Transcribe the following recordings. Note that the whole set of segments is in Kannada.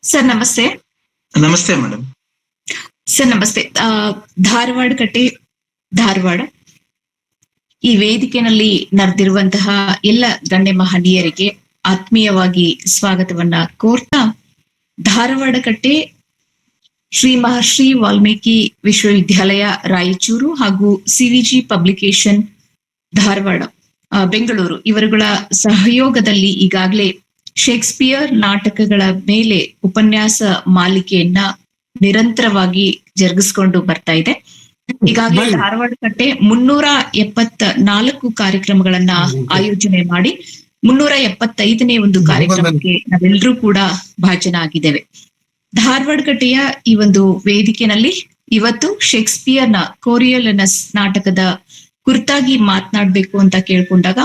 ಸರ್ ನಮಸ್ತೆ. ನಮಸ್ತೆ ಮೇಡಮ್. ಸರ್ ನಮಸ್ತೆ. ಧಾರವಾಡ ಕಟ್ಟೆ ಧಾರವಾಡ ಈ ವೇದಿಕೆಯಲ್ಲಿ ನಡೆದಿರುವಂತಹ ಎಲ್ಲ ಗಣ್ಯ ಮಹನೀಯರಿಗೆ ಆತ್ಮೀಯವಾಗಿ ಸ್ವಾಗತವನ್ನ ಕೋರ್ತಾ, ಧಾರವಾಡ ಕಟ್ಟೆ ಶ್ರೀ ಮಹರ್ಷಿ ವಾಲ್ಮೀಕಿ ವಿಶ್ವವಿದ್ಯಾಲಯ ರಾಯಚೂರು ಹಾಗೂ ಸಿವಿಜಿ ಪಬ್ಲಿಕೇಶನ್ ಧಾರವಾಡ ಬೆಂಗಳೂರು ಇವರುಗಳ ಸಹಯೋಗದಲ್ಲಿ ಈಗಾಗಲೇ ಶೇಕ್ಸ್ಪಿಯರ್ ನಾಟಕಗಳ ಮೇಲೆ ಉಪನ್ಯಾಸ ಮಾಲಿಕೆಯನ್ನ ನಿರಂತರವಾಗಿ ಜರುಗಿಸ್ಕೊಂಡು ಬರ್ತಾ ಇದೆ. ಈಗಾಗಲೇ ಧಾರವಾಡ ಕಟ್ಟೆ 374 ಕಾರ್ಯಕ್ರಮಗಳನ್ನ ಆಯೋಜನೆ ಮಾಡಿ 375ನೇ ಒಂದು ಕಾರ್ಯಕ್ರಮಕ್ಕೆ ನಾವೆಲ್ಲರೂ ಕೂಡ ಭಾಜನ ಆಗಿದ್ದೇವೆ. ಧಾರವಾಡ ಕಟ್ಟೆಯ ಈ ಒಂದು ವೇದಿಕೆಯಲ್ಲಿ ಇವತ್ತು ಶೇಕ್ಸ್ಪಿಯರ್ನ ಕೋರಿಯೋಲನಸ್ ನಾಟಕದ ಕುರಿತಾಗಿ ಮಾತನಾಡ್ಬೇಕು ಅಂತ ಕೇಳ್ಕೊಂಡಾಗ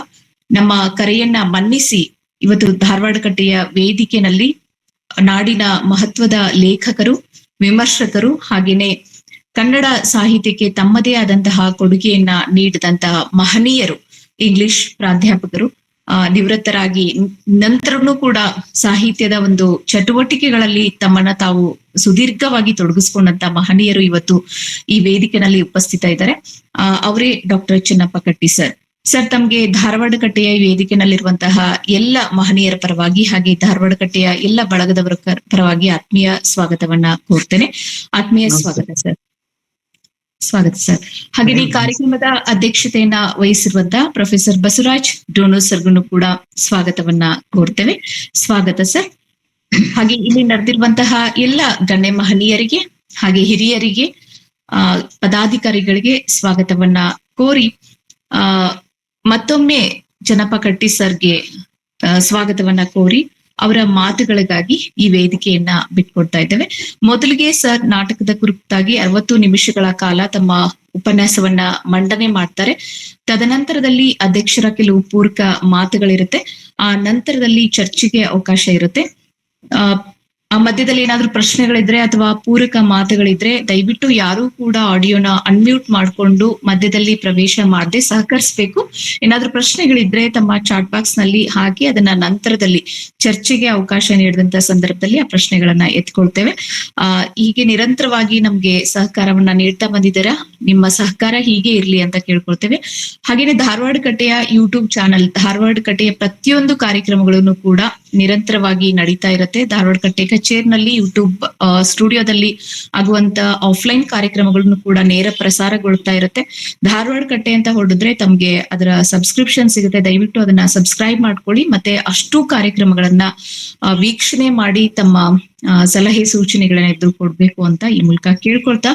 ನಮ್ಮ ಕರೆಯನ್ನ ಮನ್ನಿಸಿ ಇವತ್ತು ಧಾರವಾಡ ಕಟ್ಟೆಯ ವೇದಿಕೆಯಲ್ಲಿ ನಾಡಿನ ಮಹತ್ವದ ಲೇಖಕರು, ವಿಮರ್ಶಕರು ಹಾಗೇನೆ ಕನ್ನಡ ಸಾಹಿತ್ಯಕ್ಕೆ ತಮ್ಮದೇ ಆದಂತಹ ಕೊಡುಗೆಯನ್ನ ನೀಡಿದಂತಹ ಮಹನೀಯರು, ಇಂಗ್ಲಿಷ್ ಪ್ರಾಧ್ಯಾಪಕರು, ನಿವೃತ್ತರಾಗಿ ನಂತರನೂ ಕೂಡ ಸಾಹಿತ್ಯದ ಒಂದು ಚಟುವಟಿಕೆಗಳಲ್ಲಿ ತಮ್ಮನ್ನ ತಾವು ಸುದೀರ್ಘವಾಗಿ ತೊಡಗಿಸ್ಕೊಂಡಂತ ಮಹನೀಯರು ಇವತ್ತು ಈ ವೇದಿಕೆಯಲ್ಲಿ ಉಪಸ್ಥಿತ ಇದ್ದಾರೆ. ಅವರೇ ಡಾಕ್ಟರ್ ಚೆನ್ನಪ್ಪ ಕಟ್ಟಿ ಸರ್. ಸರ್, ತಮ್ಗೆ ಧಾರವಾಡ ಕಟ್ಟೆಯ ಈ ವೇದಿಕೆಯಲ್ಲಿರುವಂತಹ ಎಲ್ಲ ಮಹನೀಯರ ಪರವಾಗಿ ಹಾಗೆ ಧಾರವಾಡ ಕಟ್ಟೆಯ ಎಲ್ಲ ಬಳಗದವರ ಪರವಾಗಿ ಆತ್ಮೀಯ ಸ್ವಾಗತವನ್ನ ಕೋರ್ತೇನೆ. ಆತ್ಮೀಯ ಸ್ವಾಗತ ಸರ್. ಸ್ವಾಗತ ಸರ್. ಹಾಗೆ ಈ ಕಾರ್ಯಕ್ರಮದ ಅಧ್ಯಕ್ಷತೆಯನ್ನ ವಹಿಸಿರುವಂತ ಪ್ರೊಫೆಸರ್ ಬಸವರಾಜ್ ಡೋನೋ ಸರ್ಗೂ ಕೂಡ ಸ್ವಾಗತವನ್ನ ಕೋರ್ತೇವೆ. ಸ್ವಾಗತ ಸರ್. ಹಾಗೆ ಇಲ್ಲಿ ನಡೆದಿರುವಂತಹ ಎಲ್ಲ ಗಣ್ಯ ಮಹನೀಯರಿಗೆ ಹಾಗೆ ಹಿರಿಯರಿಗೆ, ಪದಾಧಿಕಾರಿಗಳಿಗೆ ಸ್ವಾಗತವನ್ನ ಕೋರಿ ಮತ್ತೊಮ್ಮೆ ಚೆನ್ನಪ್ಪ ಕಟ್ಟಿ ಸರ್ಗೆ ಸ್ವಾಗತವನ್ನ ಕೋರಿ ಅವರ ಮಾತುಗಳಿಗಾಗಿ ಈ ವೇದಿಕೆಯನ್ನ ಬಿಟ್ಕೊಡ್ತಾ ಇದ್ದೇವೆ. ಮೊದಲಿಗೆ ಸರ್ ನಾಟಕದ ಕುರಿತಾಗಿ 60 ನಿಮಿಷಗಳ ಕಾಲ ತಮ್ಮ ಉಪನ್ಯಾಸವನ್ನ ಮಂಡನೆ ಮಾಡ್ತಾರೆ. ತದನಂತರದಲ್ಲಿ ಅಧ್ಯಕ್ಷರ ಕೆಲವು ಪೂರಕ ಮಾತುಗಳಿರುತ್ತೆ. ಆ ನಂತರದಲ್ಲಿ ಚರ್ಚೆಗೆ ಅವಕಾಶ ಇರುತ್ತೆ. ಆ ಮಧ್ಯದಲ್ಲಿ ಏನಾದ್ರೂ ಪ್ರಶ್ನೆಗಳಿದ್ರೆ ಅಥವಾ ಪೂರಕ ಮಾತುಗಳಿದ್ರೆ ದಯವಿಟ್ಟು ಯಾರು ಕೂಡ ಆಡಿಯೋನ ಅನ್ಮ್ಯೂಟ್ ಮಾಡ್ಕೊಂಡು ಮಧ್ಯದಲ್ಲಿ ಪ್ರವೇಶ ಮಾಡದೆ ಸಹಕರಿಸಬೇಕು. ಏನಾದ್ರೂ ಪ್ರಶ್ನೆಗಳಿದ್ರೆ ತಮ್ಮ ಚಾಟ್ ಬಾಕ್ಸ್ ನಲ್ಲಿ ಹಾಕಿ ಅದನ್ನ ನಂತರದಲ್ಲಿ ಚರ್ಚೆಗೆ ಅವಕಾಶ ನೀಡಿದಂತ ಸಂದರ್ಭದಲ್ಲಿ ಆ ಪ್ರಶ್ನೆಗಳನ್ನ ಎತ್ಕೊಳ್ತೇವೆ. ಹೀಗೆ ನಿರಂತರವಾಗಿ ನಮ್ಗೆ ಸಹಕಾರವನ್ನ ನೀಡ್ತಾ ಬಂದಿದ್ದೀರಾ. ನಿಮ್ಮ ಸಹಕಾರ ಹೀಗೆ ಇರ್ಲಿ ಅಂತ ಕೇಳ್ಕೊಳ್ತೇವೆ. ಹಾಗೇನೆ ಧಾರವಾಡ ಕಟ್ಟೆಯ ಯೂಟ್ಯೂಬ್ ಚಾನಲ್, ಧಾರವಾಡ ಕಟ್ಟೆಯ ಪ್ರತಿಯೊಂದು ಕಾರ್ಯಕ್ರಮಗಳನ್ನು ಕೂಡ ನಿರಂತರವಾಗಿ ನಡೀತಾ ಇರುತ್ತೆ. ಧಾರವಾಡ ಕಟ್ಟೆ ಕಚೇರಿನಲ್ಲಿ ಯೂಟ್ಯೂಬ್ ಸ್ಟುಡಿಯೋದಲ್ಲಿ ಆಗುವಂತ ಆಫ್ಲೈನ್ ಕಾರ್ಯಕ್ರಮಗಳನ್ನು ಕೂಡ ನೇರ ಪ್ರಸಾರಗೊಳ್ತಾ ಇರುತ್ತೆ. ಧಾರವಾಡ ಕಟ್ಟೆ ಅಂತ ಹೊಡೆದ್ರೆ ತಮ್ಗೆ ಅದರ ಸಬ್ಸ್ಕ್ರಿಪ್ಷನ್ ಸಿಗುತ್ತೆ. ದಯವಿಟ್ಟು ಅದನ್ನ ಸಬ್ಸ್ಕ್ರೈಬ್ ಮಾಡ್ಕೊಳ್ಳಿ. ಮತ್ತೆ ಅಷ್ಟು ಕಾರ್ಯಕ್ರಮಗಳನ್ನ ವೀಕ್ಷಣೆ ಮಾಡಿ ತಮ್ಮ ಸಲಹೆ ಸೂಚನೆಗಳನ್ನ ಎದುರು ಕೊಡ್ಬೇಕು ಅಂತ ಈ ಮೂಲಕ ಕೇಳ್ಕೊಳ್ತಾ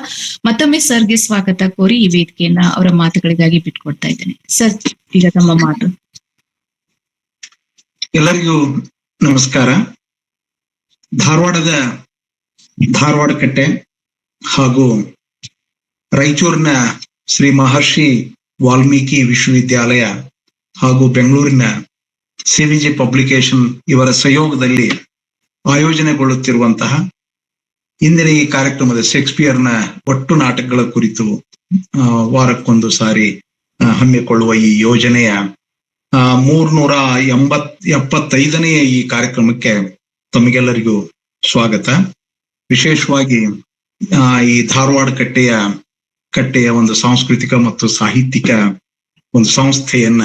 ಮತ್ತೊಮ್ಮೆ ಸರ್ಗೆ ಸ್ವಾಗತ ಕೋರಿ ಈ ವೇದಿಕೆಯನ್ನ ಅವರ ಮಾತುಗಳಿಗಾಗಿ ಬಿಟ್ಕೊಡ್ತಾ ಇದ್ದೇನೆ. ಸರ್, ಈಗ ತಮ್ಮ ಮಾತು. ಎಲ್ಲರಿಗೂ ನಮಸ್ಕಾರ. ಧಾರವಾಡ ಕಟ್ಟೆ ಹಾಗೂ ರಾಯಚೂರಿನ ಶ್ರೀ ಮಹರ್ಷಿ ವಾಲ್ಮೀಕಿ ವಿಶ್ವವಿದ್ಯಾಲಯ ಹಾಗೂ ಬೆಂಗಳೂರಿನ ಸಿವಿಜಿ ಪಬ್ಲಿಕೇಶನ್ ಇವರ ಸಹಯೋಗದಲ್ಲಿ ಆಯೋಜನೆಗೊಳ್ಳುತ್ತಿರುವಂತಹ ಇಂದಿನ ಈ ಕಾರ್ಯಕ್ರಮದ ಶೇಕ್ಸ್ಪಿಯರ್ನ ಒಟ್ಟು ನಾಟಕಗಳ ಕುರಿತು ವಾರಕ್ಕೊಂದು ಸಾರಿ ಹಮ್ಮಿಕೊಳ್ಳುವ ಈ ಯೋಜನೆಯ 375ನೇ ಈ ಕಾರ್ಯಕ್ರಮಕ್ಕೆ ತಮಗೆಲ್ಲರಿಗೂ ಸ್ವಾಗತ. ವಿಶೇಷವಾಗಿ ಈ ಧಾರವಾಡ ಕಟ್ಟೆಯ ಒಂದು ಸಾಂಸ್ಕೃತಿಕ ಮತ್ತು ಸಾಹಿತ್ಯಿಕ ಒಂದು ಸಂಸ್ಥೆಯನ್ನ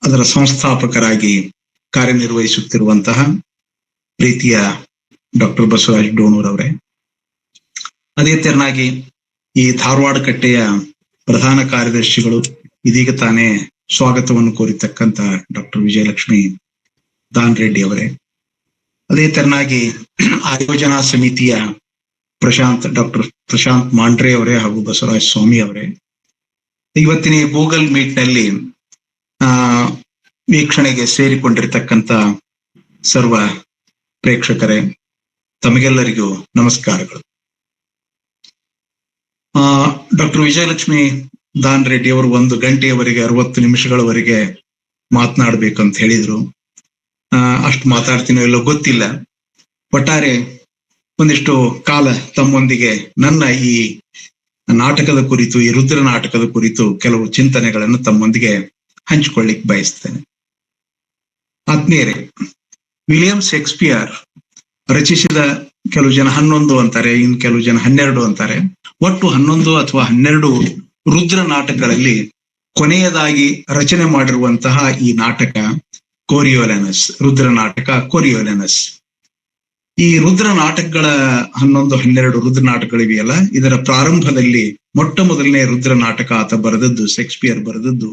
ಅದರ ಸಂಸ್ಥಾಪಕರಾಗಿ ಕಾರ್ಯನಿರ್ವಹಿಸುತ್ತಿರುವಂತಹ ಪ್ರೀತಿಯ ಡಾಕ್ಟರ್ ಬಸವರಾಜ್ ಡೋನೂರ್ ಅವರೇ, ಅದೇ ತೆರನಾಗಿ ಈ ಧಾರವಾಡ ಕಟ್ಟೆಯ ಪ್ರಧಾನ ಕಾರ್ಯದರ್ಶಿಗಳು ಇದೀಗ ತಾನೇ ಸ್ವಾಗತವನ್ನು ಕೋರಿತಕ್ಕಂತ ಡಾಕ್ಟರ್ ವಿಜಯಲಕ್ಷ್ಮಿ ದಾನ್ ರೆಡ್ಡಿ ಅವರೇ, ಅದೇ ತೆರನಾಗಿ ಆಯೋಜನಾ ಸಮಿತಿಯ ಡಾಕ್ಟರ್ ಪ್ರಶಾಂತ್ ಮಾಂಡ್ರೆ ಅವರೇ ಹಾಗೂ ಬಸವರಾಜ್ ಸ್ವಾಮಿ ಅವರೇ, ಇವತ್ತಿನ ಗೂಗಲ್ ಮೀಟ್ ನಲ್ಲಿ ವೀಕ್ಷಣೆಗೆ ಸೇರಿಕೊಂಡಿರ್ತಕ್ಕಂಥ ಸರ್ವ ಪ್ರೇಕ್ಷಕರೇ, ತಮಗೆಲ್ಲರಿಗೂ ನಮಸ್ಕಾರಗಳು. ಡಾಕ್ಟರ್ ವಿಜಯಲಕ್ಷ್ಮಿ ದಾನ್ ರೆಡ್ಡಿ ಅವರು 1 ಗಂಟೆಯವರೆಗೆ 60 ನಿಮಿಷಗಳವರೆಗೆ ಮಾತನಾಡ್ಬೇಕಂತ ಹೇಳಿದ್ರು. ಅಷ್ಟು ಮಾತಾಡ್ತೀನೋ ಎಲ್ಲೋ ಗೊತ್ತಿಲ್ಲ. ಒಟ್ಟಾರೆ ಒಂದಿಷ್ಟು ಕಾಲ ತಮ್ಮೊಂದಿಗೆ ನನ್ನ ಈ ನಾಟಕದ ಕುರಿತು, ಈ ರುದ್ರ ನಾಟಕದ ಕುರಿತು ಕೆಲವು ಚಿಂತನೆಗಳನ್ನು ತಮ್ಮೊಂದಿಗೆ ಹಂಚಿಕೊಳ್ಳಿಕ್ ಬಯಸ್ತೇನೆ. ಆತ್ಮೀಯರೇ, ವಿಲಿಯಂ ಶೇಕ್ಸ್ಪಿಯರ್ ರಚಿಸಿದ, ಕೆಲವು ಜನ 11 ಅಂತಾರೆ, ಇನ್ ಕೆಲವು ಜನ 12 ಅಂತಾರೆ, ಒಟ್ಟು 11 ಅಥವಾ 12 ರುದ್ರ ನಾಟಕಗಳಲ್ಲಿ ಕೊನೆಯದಾಗಿ ರಚನೆ ಮಾಡಿರುವಂತಹ ಈ ನಾಟಕ ಕೋರಿಯೋಲೆನಸ್, ರುದ್ರ ನಾಟಕ ಕೋರಿಯೋಲೆನಸ್. ಈ ರುದ್ರ ನಾಟಕಗಳ 11-12 ರುದ್ರ ನಾಟಕಗಳಿವೆಯಲ್ಲ, ಇದರ ಪ್ರಾರಂಭದಲ್ಲಿ ಮೊಟ್ಟ ಮೊದಲನೇ ರುದ್ರ ನಾಟಕ ಆತ ಬರೆದದ್ದು, ಶೇಕ್ಸ್ಪಿಯರ್ ಬರೆದದ್ದು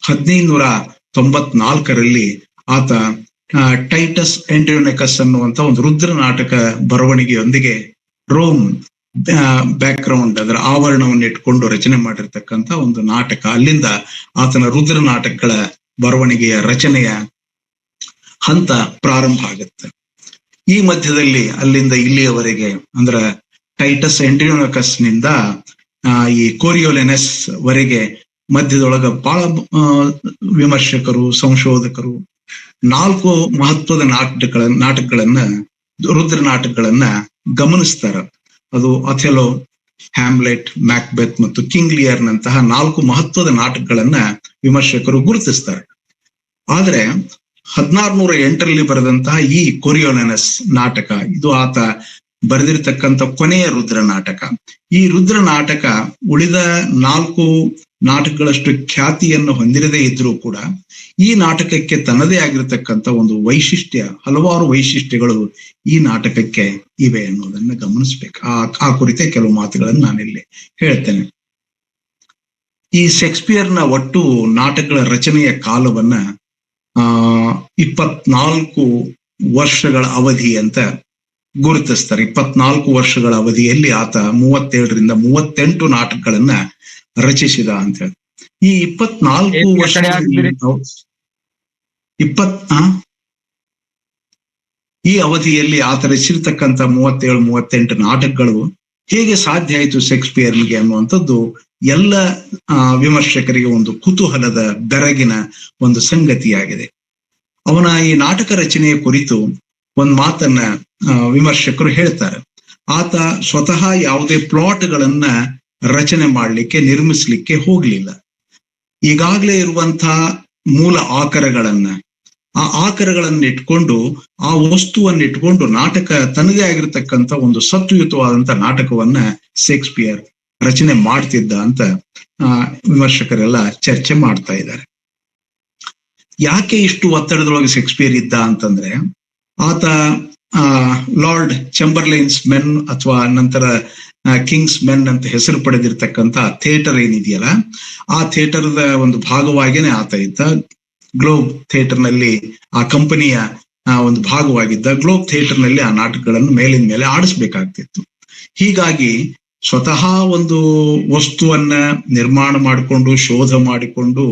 1594ರಲ್ಲಿ. ಆತ ಟೈಟಸ್ ಆಂಟಿಯೋನಿಕಸ್ ಅನ್ನುವಂತ ಒಂದು ರುದ್ರ ನಾಟಕ ಬರವಣಿಗೆಯೊಂದಿಗೆ ರೋಮ್ ಬ್ಯಾಕ್ ಗ್ರೌಂಡ್, ಅದರ ಆವರಣವನ್ನು ಇಟ್ಕೊಂಡು ರಚನೆ ಮಾಡಿರ್ತಕ್ಕಂಥ ಒಂದು ನಾಟಕ. ಅಲ್ಲಿಂದ ಆತನ ರುದ್ರ ನಾಟಕಗಳ ಬರವಣಿಗೆಯ ರಚನೆಯ ಹಂತ ಪ್ರಾರಂಭ ಆಗುತ್ತೆ. ಈ ಮಧ್ಯದಲ್ಲಿ ಅಲ್ಲಿಂದ ಇಲ್ಲಿಯವರೆಗೆ, ಅಂದ್ರೆ ಟೈಟಸ್ ಆಂಟಿಯೋನಿಕಸ್ ನಿಂದ ಈ ಕೋರಿಯೋಲೆನಸ್ ವರೆಗೆ ಮಧ್ಯದೊಳಗ ಬಹಳ ವಿಮರ್ಶಕರು, ಸಂಶೋಧಕರು 4 ಮಹತ್ವದ ನಾಟಕಗಳನ್ನ ರುದ್ರ ನಾಟಕಗಳನ್ನ ಗಮನಿಸ್ತಾರ. ಅದು ಅಥೆಲೋ, ಹ್ಯಾಮ್ಲೆಟ್, ಮ್ಯಾಕ್ಬೆತ್ ಮತ್ತು ಕಿಂಗ್ ಲಿಯರ್ ನಂತಹ 4 ಮಹತ್ವದ ನಾಟಕಗಳನ್ನ ವಿಮರ್ಶಕರು ಗುರುತಿಸ್ತಾರೆ. ಆದ್ರೆ 1608ರಲ್ಲಿ ಬರೆದಂತಹ ಈ ಕೋರಿಯೋಲೆನಸ್ ನಾಟಕ, ಇದು ಆತ ಬರೆದಿರ್ತಕ್ಕಂಥ ಕೊನೆಯ ರುದ್ರ ನಾಟಕ. ಈ ರುದ್ರ ನಾಟಕ ಉಳಿದ 4 ನಾಟಕಗಳಷ್ಟು ಖ್ಯಾತಿಯನ್ನು ಹೊಂದಿರದೇ ಇದ್ರೂ ಕೂಡ ಈ ನಾಟಕಕ್ಕೆ ತನ್ನದೇ ಆಗಿರತಕ್ಕಂಥ ಒಂದು ವೈಶಿಷ್ಟ್ಯ, ಹಲವಾರು ವೈಶಿಷ್ಟ್ಯಗಳು ಈ ನಾಟಕಕ್ಕೆ ಇವೆ ಅನ್ನೋದನ್ನ ಗಮನಿಸ್ಬೇಕು. ಆ ಕುರಿತೆ ಕೆಲವು ಮಾತುಗಳನ್ನು ನಾನಿಲ್ಲಿ ಹೇಳ್ತೇನೆ. ಈ ಶೇಕ್ಸ್ಪಿಯರ್ನ ಒಟ್ಟು ನಾಟಕಗಳ ರಚನೆಯ ಕಾಲವನ್ನ 24 ವರ್ಷಗಳ ಅವಧಿ ಅಂತ ಗುರುತಿಸ್ತಾರೆ. 24 ವರ್ಷಗಳ ಅವಧಿಯಲ್ಲಿ ಆತ 37ರಿಂದ 38 ನಾಟಕಗಳನ್ನ ರಚಿಸಿದ ಅಂತ ಹೇಳಿ. ಈ 24 ವರ್ಷಗಳಲ್ಲಿ ಈ ಅವಧಿಯಲ್ಲಿ ಆತ ರಚಿಸಿರ್ತಕ್ಕಂಥ 37-38 ನಾಟಕಗಳು ಹೇಗೆ ಸಾಧ್ಯ ಆಯಿತು ಶೇಕ್ಸ್ಪಿಯರ್ಗೆ ಅನ್ನುವಂಥದ್ದು ಎಲ್ಲ ವಿಮರ್ಶಕರಿಗೆ ಒಂದು ಕುತೂಹಲದ ಬೆರಗಿನ ಒಂದು ಸಂಗತಿಯಾಗಿದೆ. ಅವನ ಈ ನಾಟಕ ರಚನೆಯ ಕುರಿತು ಒಂದು ಮಾತನ್ನ ವಿಮರ್ಶಕರು ಹೇಳ್ತಾರೆ. ಆತ ಸ್ವತಃ ಯಾವುದೇ ಪ್ಲಾಟ್ಗಳನ್ನ ರಚನೆ ಮಾಡಲಿಕ್ಕೆ, ನಿರ್ಮಿಸ್ಲಿಕ್ಕೆ ಹೋಗ್ಲಿಲ್ಲ. ಈಗಾಗಲೇ ಇರುವಂತಹ ಮೂಲ ಆಕರಗಳನ್ನ, ಆ ಆಕರಗಳನ್ನ ಇಟ್ಕೊಂಡು, ಆ ವಸ್ತುವನ್ನ ಇಟ್ಕೊಂಡು ನಾಟಕ ತನ್ನದೇ ಆಗಿರ್ತಕ್ಕಂಥ ಒಂದು ಸತ್ವಯುತವಾದಂತ ನಾಟಕವನ್ನ ಶೇಕ್ಸ್ಪಿಯರ್ ರಚನೆ ಮಾಡ್ತಿದ್ದ ಅಂತ ವಿಮರ್ಶಕರೆಲ್ಲ ಚರ್ಚೆ ಮಾಡ್ತಾ ಇದ್ದಾರೆ. ಯಾಕೆ ಇಷ್ಟು ಒತ್ತಡದೊಳಗೆ ಶೇಕ್ಸ್ಪಿಯರ್ ಇದ್ದ ಅಂತಂದ್ರೆ, ಆತ ಲಾರ್ಡ್ ಚಂಬರ್ಲೈನ್ಸ್ ಮೆನ್ ಅಥವಾ ನಂತರ ಕಿಂಗ್ಸ್ ಮೆನ್ ಅಂತ ಹೆಸರು ಪಡೆದಿರ್ತಕ್ಕಂಥ ಥಿಯೇಟರ್ ಏನಿದೆಯಲ್ಲ, ಆ ಥಿಯೇಟರ್ದ ಒಂದು ಭಾಗವಾಗಿನೇ ಆತ ಇದ್ದ. ಗ್ಲೋಬ್ ಥಿಯೇಟರ್ ನಲ್ಲಿ ಆ ಕಂಪನಿಯ ಒಂದು ಭಾಗವಾಗಿದ್ದ. ಗ್ಲೋಬ್ ಥಿಯೇಟರ್ ನಲ್ಲಿ ಆ ನಾಟಕಗಳನ್ನು ಮೇಲಿನ ಮೇಲೆ ಆಡಿಸ್ಬೇಕಾಗ್ತಿತ್ತು. ಹೀಗಾಗಿ ಸ್ವತಃ ಒಂದು ವಸ್ತುವನ್ನ ನಿರ್ಮಾಣ ಮಾಡಿಕೊಂಡು, ಶೋಧ ಮಾಡಿಕೊಂಡು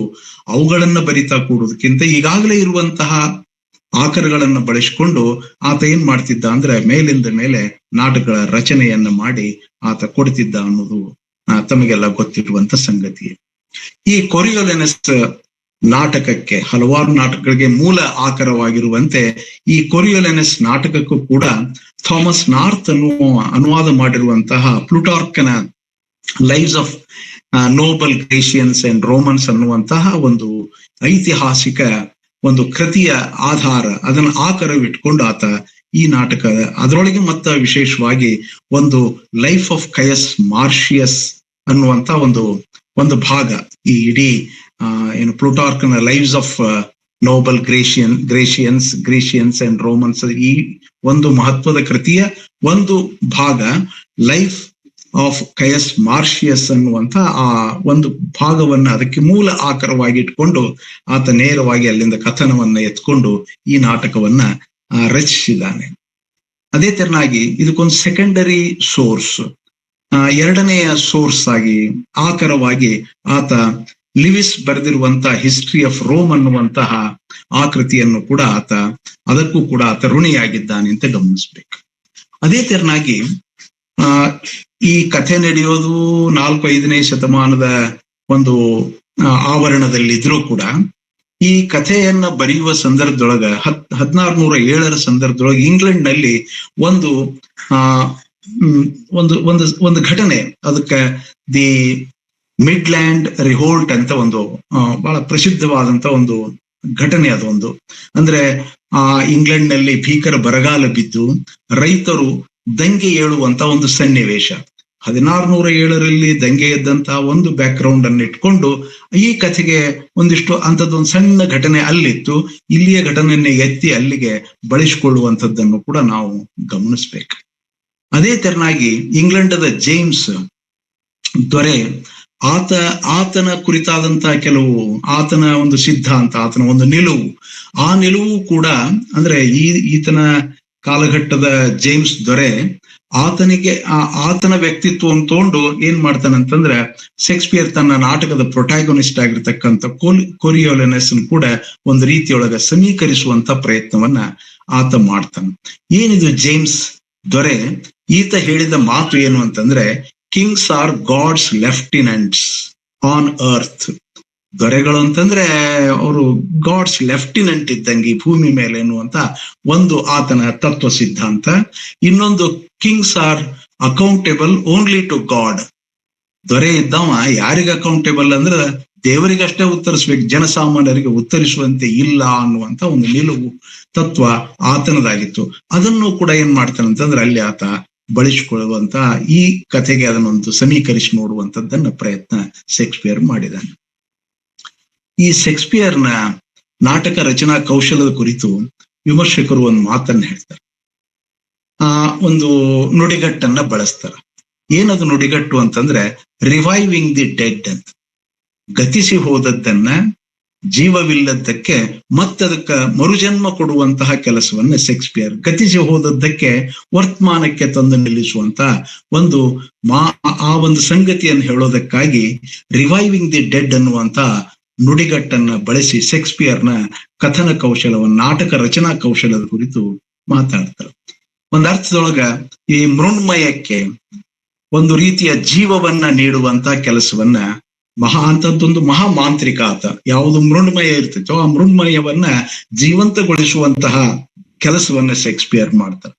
ಅವುಗಳನ್ನ ಬರಿತಾ ಕೂಡೋದಕ್ಕಿಂತ ಈಗಾಗಲೇ ಇರುವಂತಹ ಆಕರಗಳನ್ನ ಬಳಸಿಕೊಂಡು ಆತ ಏನ್ ಮಾಡ್ತಿದ್ದ ಅಂದ್ರೆ ಮೇಲಿಂದ ಮೇಲೆ ನಾಟಕಗಳ ರಚನೆಯನ್ನ ಮಾಡಿ ಆತ ಕೊಡ್ತಿದ್ದ ಅನ್ನೋದು ತಮಗೆಲ್ಲ ಗೊತ್ತಿರುವಂತ ಸಂಗತಿ. ಈ ಕೋರಿಯೋಲೆನಸ್ ನಾಟಕಕ್ಕೆ, ಹಲವಾರು ನಾಟಕಗಳಿಗೆ ಮೂಲ ಆಕರವಾಗಿರುವಂತೆ ಈ ಕೋರಿಯೋಲೆನಸ್ ನಾಟಕಕ್ಕೂ ಕೂಡ ಥಾಮಸ್ ನಾರ್ತ್ ಅನುವಾದ ಮಾಡಿರುವಂತಹ ಪ್ಲೂಟಾರ್ಕನ lives of noble Grecians and Romans ಅನ್ನುವಂತಹ ಒಂದು ಐತಿಹಾಸಿಕ ಒಂದು ಕೃತಿಯ ಆಧಾರ, ಅದನ್ನ ಆಕರವಿಟ್ಕೊಂಡು ಆತ ಈ ನಾಟಕ, ಅದರೊಳಗೆ ಮತ್ತ ವಿಶೇಷವಾಗಿ ಒಂದು ಲೈಫ್ ಆಫ್ ಕಯಸ್ ಮಾರ್ಷಿಯಸ್ ಅನ್ನುವಂತ ಒಂದು ಭಾಗ, ಈ ಇಡೀ ಏನು ಪ್ಲೂಟಾರ್ಕನ lives of noble Grecians and Romans, ಈ ಒಂದು ಮಹತ್ವದ ಕೃತಿಯ ಒಂದು ಭಾಗ ಲೈಫ್ ಆಫ್ ಕಯಸ್ ಮಾರ್ಷಿಯಸ್ ಅನ್ನುವಂತ ಆ ಒಂದು ಭಾಗವನ್ನ ಅದಕ್ಕೆ ಮೂಲ ಆಕರವಾಗಿ ಇಟ್ಕೊಂಡು ಆತ ನೇರವಾಗಿ ಅಲ್ಲಿಂದ ಕಥನವನ್ನ ಎತ್ಕೊಂಡು ಈ ನಾಟಕವನ್ನ ರಚಿಸಿದ್ದಾನೆ. ಅದೇ ತೆರನಾಗಿ ಇದಕ್ಕೊಂದು ಸೆಕೆಂಡರಿ ಸೋರ್ಸ್, ಎರಡನೆಯ ಸೋರ್ಸ್ ಆಗಿ ಆಕರವಾಗಿ ಆತ ಲಿವಿಸ್ ಬರೆದಿರುವಂತಹ ಹಿಸ್ಟ್ರಿ ಆಫ್ ರೋಮ್ ಅನ್ನುವಂತಹ ಆಕೃತಿಯನ್ನು ಕೂಡ ಅದಕ್ಕೂ ಕೂಡ ಆತ ಋಣಿಯಾಗಿದ್ದಾನೆ ಅಂತ ಗಮನಿಸ್ಬೇಕು. ಅದೇ ತೆರನಾಗಿ ಆ ಈ ಕಥೆ ನಡೆಯೋದು 4-5ನೇ ಶತಮಾನದ ಒಂದು ಆವರಣದಲ್ಲಿದ್ರೂ ಕೂಡ ಈ ಕಥೆಯನ್ನ ಬರೆಯುವ ಸಂದರ್ಭದೊಳಗ 1607 ಸಂದರ್ಭದೊಳಗೆ ಇಂಗ್ಲೆಂಡ್ ನಲ್ಲಿ ಒಂದು ಆ ಒಂದು ಘಟನೆ, ಅದಕ್ಕೆ ದಿ ಮಿಡ್ಲ್ಯಾಂಡ್ ರಿವೋಲ್ಟ್ ಅಂತ ಒಂದು ಬಹಳ ಪ್ರಸಿದ್ಧವಾದಂತ ಒಂದು ಘಟನೆ. ಅದೊಂದು ಅಂದ್ರೆ ಇಂಗ್ಲೆಂಡ್ ನಲ್ಲಿ ಭೀಕರ ಬರಗಾಲ ಬಿದ್ದು ರೈತರು ದಂಗೆ ಏಳುವಂತ ಒಂದು ಸನ್ನಿವೇಶ. 1607 ದಂಗೆ ಎದ್ದಂತಹ ಒಂದು ಬ್ಯಾಕ್ ಗ್ರೌಂಡ್ ಅನ್ನು ಇಟ್ಕೊಂಡು ಈ ಕಥೆಗೆ ಒಂದಿಷ್ಟು ಅಂತದೊಂದು ಸಣ್ಣ ಘಟನೆ ಅಲ್ಲಿತ್ತು. ಇಲ್ಲಿಯ ಘಟನೆಯನ್ನೇ ಎತ್ತಿ ಅಲ್ಲಿಗೆ ಬಳಸಿಕೊಳ್ಳುವಂಥದ್ದನ್ನು ಕೂಡ ನಾವು ಗಮನಿಸ್ಬೇಕು. ಅದೇ ತೆರನಾಗಿ ಇಂಗ್ಲೆಂಡದ ಜೇಮ್ಸ್ ದೊರೆ, ಆತನ ಕುರಿತಾದಂತಹ ಕೆಲವು ಆತನ ಒಂದು ಸಿದ್ಧಾಂತ, ಆತನ ಒಂದು ನಿಲುವು ಕೂಡ ಅಂದ್ರೆ ಈತನ ಕಾಲಘಟ್ಟದ ಜೇಮ್ಸ್ ದೊರೆ ಆತನ ವ್ಯಕ್ತಿತ್ವವನ್ನು ತಗೊಂಡು ಏನ್ ಮಾಡ್ತಾನಂತಂದ್ರೆ ಶೇಕ್ಸ್ಪಿಯರ್ ತನ್ನ ನಾಟಕದ ಪ್ರೊಟ್ಯಾಗೊನಿಸ್ಟ್ ಆಗಿರ್ತಕ್ಕಂಥ ಕೊರಿಯೋಲಿನಸ್ ಕೂಡ ಒಂದು ರೀತಿಯೊಳಗ ಸಮೀಕರಿಸುವಂತ ಪ್ರಯತ್ನವನ್ನ ಆತ ಮಾಡ್ತಾನೆ. ಏನಿದು ಜೇಮ್ಸ್ ದೊರೆ, ಈತ ಹೇಳಿದ ಮಾತು ಏನು ಅಂತಂದ್ರೆ, kings are god's lieutenants on earth. ದೊರೆಗಳು ಅಂತಂದ್ರೆ ಅವರು ಗಾಡ್ಸ್ ಲೆಫ್ಟಿನೆಂಟ್ ಇದ್ದಂಗೆ ಈ ಭೂಮಿ ಮೇಲೆ ಎನ್ನುವಂತ ಒಂದು ಆತನ ತತ್ವ ಸಿದ್ಧಾಂತ. ಇನ್ನೊಂದು, kings are accountable only to God. ದೊರೆ ಇದ್ದವ ಯಾರಿಗೆ ಅಕೌಂಟೇಬಲ್ ಅಂದ್ರೆ ದೇವರಿಗಷ್ಟೇ ಉತ್ತರಿಸ್ಬೇಕು, ಜನಸಾಮಾನ್ಯರಿಗೆ ಉತ್ತರಿಸುವಂತೆ ಇಲ್ಲ ಅನ್ನುವಂತ ಒಂದು ನಿಲುವು ತತ್ವ ಆತನದಾಗಿತ್ತು. ಅದನ್ನು ಕೂಡ ಏನ್ ಮಾಡ್ತಾನಂತಂದ್ರೆ ಅಲ್ಲಿ ಆತ ಬಳಸಿಕೊಳ್ಳುವಂತ ಈ ಕಥೆಗೆ ಅದನ್ನೊಂದು ಸಮೀಕರಿಸಿ ನೋಡುವಂತದ್ದನ್ನ ಪ್ರಯತ್ನ ಶೇಕ್ಸ್ಪಿಯರ್ ಮಾಡಿದಾನೆ. ಈ ಶೇಕ್ಸ್ಪಿಯರ್ನ ನಾಟಕ ರಚನಾ ಕೌಶಲದ ಕುರಿತು ವಿಮರ್ಶಕರು ಒಂದು ಮಾತನ್ನ ಹೇಳ್ತಾರೆ. ಒಂದು ನುಡಿಗಟ್ಟನ್ನ ಬಳಸ್ತಾರೆ. ಏನದು ನುಡಿಗಟ್ಟು ಅಂತಂದ್ರೆ ರಿವೈವಿಂಗ್ ದಿ ಡೆಡ್ ಅಂತ. ಗತಿಸಿ ಹೋದದ್ದನ್ನ, ಜೀವವಿಲ್ಲದಕ್ಕೆ ಮತ್ತದಕ್ಕ ಮರುಜನ್ಮ ಕೊಡುವಂತಹ ಕೆಲಸವನ್ನ ಶೇಕ್ಸ್ಪಿಯರ್, ಗತಿಸಿ ಹೋದದ್ದಕ್ಕೆ ವರ್ತಮಾನಕ್ಕೆ ತಂದು ನಿಲ್ಲಿಸುವಂತ ಒಂದು ಆ ಒಂದು ಸಂಗತಿಯನ್ನು ಹೇಳೋದಕ್ಕಾಗಿ ರಿವೈವಿಂಗ್ ದಿ ಡೆಡ್ ಅನ್ನುವಂತ ನುಡಿಗಟ್ಟನ್ನ ಬಳಸಿ ಶೇಕ್ಸ್ಪಿಯರ್ನ ಕಥನ ಕೌಶಲವನ್ನು, ನಾಟಕ ರಚನಾ ಕೌಶಲದ ಕುರಿತು ಮಾತಾಡ್ತಾರೆ. ಒಂದ್ ಅರ್ಥದೊಳಗ ಈ ಮೃಣ್ಮಯಕ್ಕೆ ಒಂದು ರೀತಿಯ ಜೀವವನ್ನ ನೀಡುವಂತ ಕೆಲಸವನ್ನ ಅಂತದ್ದೊಂದು ಮಹಾಮಾಂತ್ರಿಕ ಆತ. ಯಾವುದು ಮೃಣ್ಮಯ ಇರ್ತೈತೋ ಆ ಮೃಣ್ಮಯವನ್ನ ಜೀವಂತಗೊಳಿಸುವಂತಹ ಕೆಲಸವನ್ನ ಶೇಕ್ಸ್ಪಿಯರ್ ಮಾಡ್ತಾರೆ.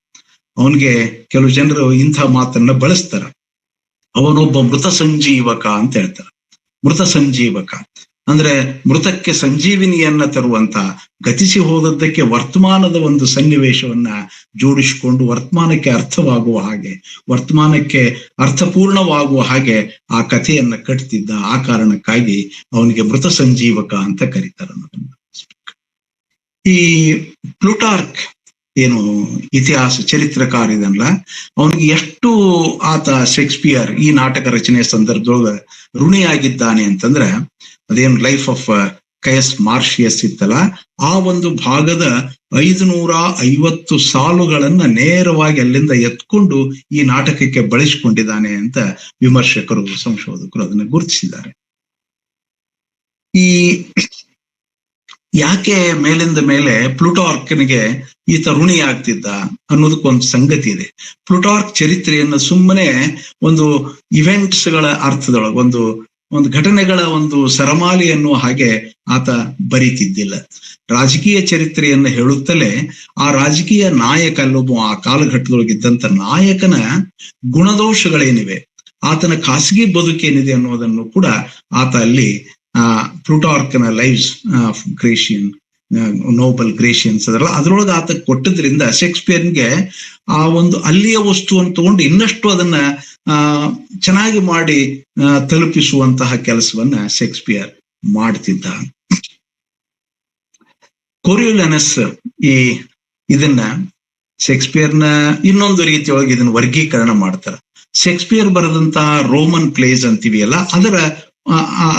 ಅವನಿಗೆ ಕೆಲವು ಜನರು ಇಂಥ ಮಾತನ್ನ ಬಳಸ್ತಾರ. ಅವನೊಬ್ಬ ಮೃತ ಸಂಜೀವಕ ಅಂತ ಹೇಳ್ತಾರೆ. ಮೃತ ಸಂಜೀವಕ ಅಂದ್ರೆ ಮೃತಕ್ಕೆ ಸಂಜೀವಿನಿಯನ್ನ ತರುವಂತ, ಗತಿಸಿ ಹೋದದ್ದಕ್ಕೆ ವರ್ತಮಾನದ ಒಂದು ಸನ್ನಿವೇಶವನ್ನ ಜೋಡಿಸಿಕೊಂಡು ವರ್ತಮಾನಕ್ಕೆ ಅರ್ಥವಾಗುವ ಹಾಗೆ, ವರ್ತಮಾನಕ್ಕೆ ಅರ್ಥಪೂರ್ಣವಾಗುವ ಹಾಗೆ ಆ ಕಥೆಯನ್ನ ಕಟ್ತಿದ್ದ. ಆ ಕಾರಣಕ್ಕಾಗಿ ಅವನಿಗೆ ಮೃತ ಸಂಜೀವಕ ಅಂತ ಕರೀತಾರೆ ಅನ್ನೋದನ್ನ. ಈ ಪ್ಲೂಟಾರ್ಕ್ ಏನು ಇತಿಹಾಸ ಚರಿತ್ರಕಾರ ಇದನ್ಲ, ಅವನಿಗೆ ಎಷ್ಟು ಆತ ಶೇಕ್ಸ್ಪಿಯರ್ ಈ ನಾಟಕ ರಚನೆಯ ಸಂದರ್ಭದೊಳಗ ಋಣಿಯಾಗಿದ್ದಾನೆ ಅಂತಂದ್ರೆ, ಅದೇನು ಲೈಫ್ ಆಫ್ ಕಯಸ್ ಮಾರ್ಷಿಯಸ್ ಇತ್ತಲ್ಲ, ಆ ಒಂದು ಭಾಗದ 550 ಸಾಲುಗಳನ್ನ ನೇರವಾಗಿ ಅಲ್ಲಿಂದ ಎತ್ಕೊಂಡು ಈ ನಾಟಕಕ್ಕೆ ಬಳಸಿಕೊಂಡಿದ್ದಾನೆ ಅಂತ ವಿಮರ್ಶಕರು, ಸಂಶೋಧಕರು ಅದನ್ನ ಗುರುತಿಸಿದ್ದಾರೆ. ಈ ಯಾಕೆ ಮೇಲಿಂದ ಮೇಲೆ ಪ್ಲೂಟಾರ್ಕ್ನಿಗೆ ಈತ ಋಣಿ ಆಗ್ತಿದ್ದ ಅನ್ನೋದಕ್ಕೊಂದು ಸಂಗತಿ ಇದೆ. ಪ್ಲೂಟಾರ್ಕ್ ಚರಿತ್ರೆಯನ್ನು ಸುಮ್ಮನೆ ಒಂದು ಇವೆಂಟ್ಸ್ಗಳ ಅರ್ಥದೊಳಗೆ, ಒಂದು ಘಟನೆಗಳ ಒಂದು ಸರಮಾಲಿ ಅನ್ನುವ ಹಾಗೆ ಆತ ಬರೀತಿದ್ದಿಲ್ಲ. ರಾಜಕೀಯ ಚರಿತ್ರೆಯನ್ನು ಹೇಳುತ್ತಲೇ ಆ ರಾಜಕೀಯ ನಾಯಕ, ಅಲ್ಲೊಬ್ಬ ಆ ಕಾಲಘಟ್ಟದೊಳಗಿದ್ದಂತ ನಾಯಕನ ಗುಣದೋಷಗಳೇನಿವೆ, ಆತನ ಖಾಸಗಿ ಬದುಕೇನಿದೆ ಅನ್ನೋದನ್ನು ಕೂಡ ಆತ ಅಲ್ಲಿ ಪ್ಲೂಟಾರ್ಕ್ನ ಲೈವ್ಸ್ ಆಫ್ ಗ್ರೇಷಿಯನ್, ನೋಬಲ್ ಗ್ರೇಷಿಯನ್ಸ್ ಅದರೊಳಗೆ ಆತ ಕೊಟ್ಟದ್ರಿಂದ ಶೇಕ್ಸ್ಪಿಯರ್ಗೆ ಆ ಒಂದು ಅಲ್ಲಿಯ ವಸ್ತುವನ್ನು ತಗೊಂಡು ಇನ್ನಷ್ಟು ಅದನ್ನ ಚೆನ್ನಾಗಿ ಮಾಡಿ ತಲುಪಿಸುವಂತಹ ಕೆಲಸವನ್ನ ಶೇಕ್ಸ್ಪಿಯರ್ ಮಾಡ್ತಿದ್ದ. ಕೊರಿಯೋಲಿನಸ್ ಇದನ್ನ ಶೇಕ್ಸ್ಪಿಯರ್ನ ಇನ್ನೊಂದು ರೀತಿಯೊಳಗೆ ಇದನ್ನ ವರ್ಗೀಕರಣ ಮಾಡ್ತಾರೆ. ಶೇಕ್ಸ್ಪಿಯರ್ ಬರೆದಂತಹ ರೋಮನ್ ಪ್ಲೇಸ್ ಅಂತೀವಿಯಲ್ಲ,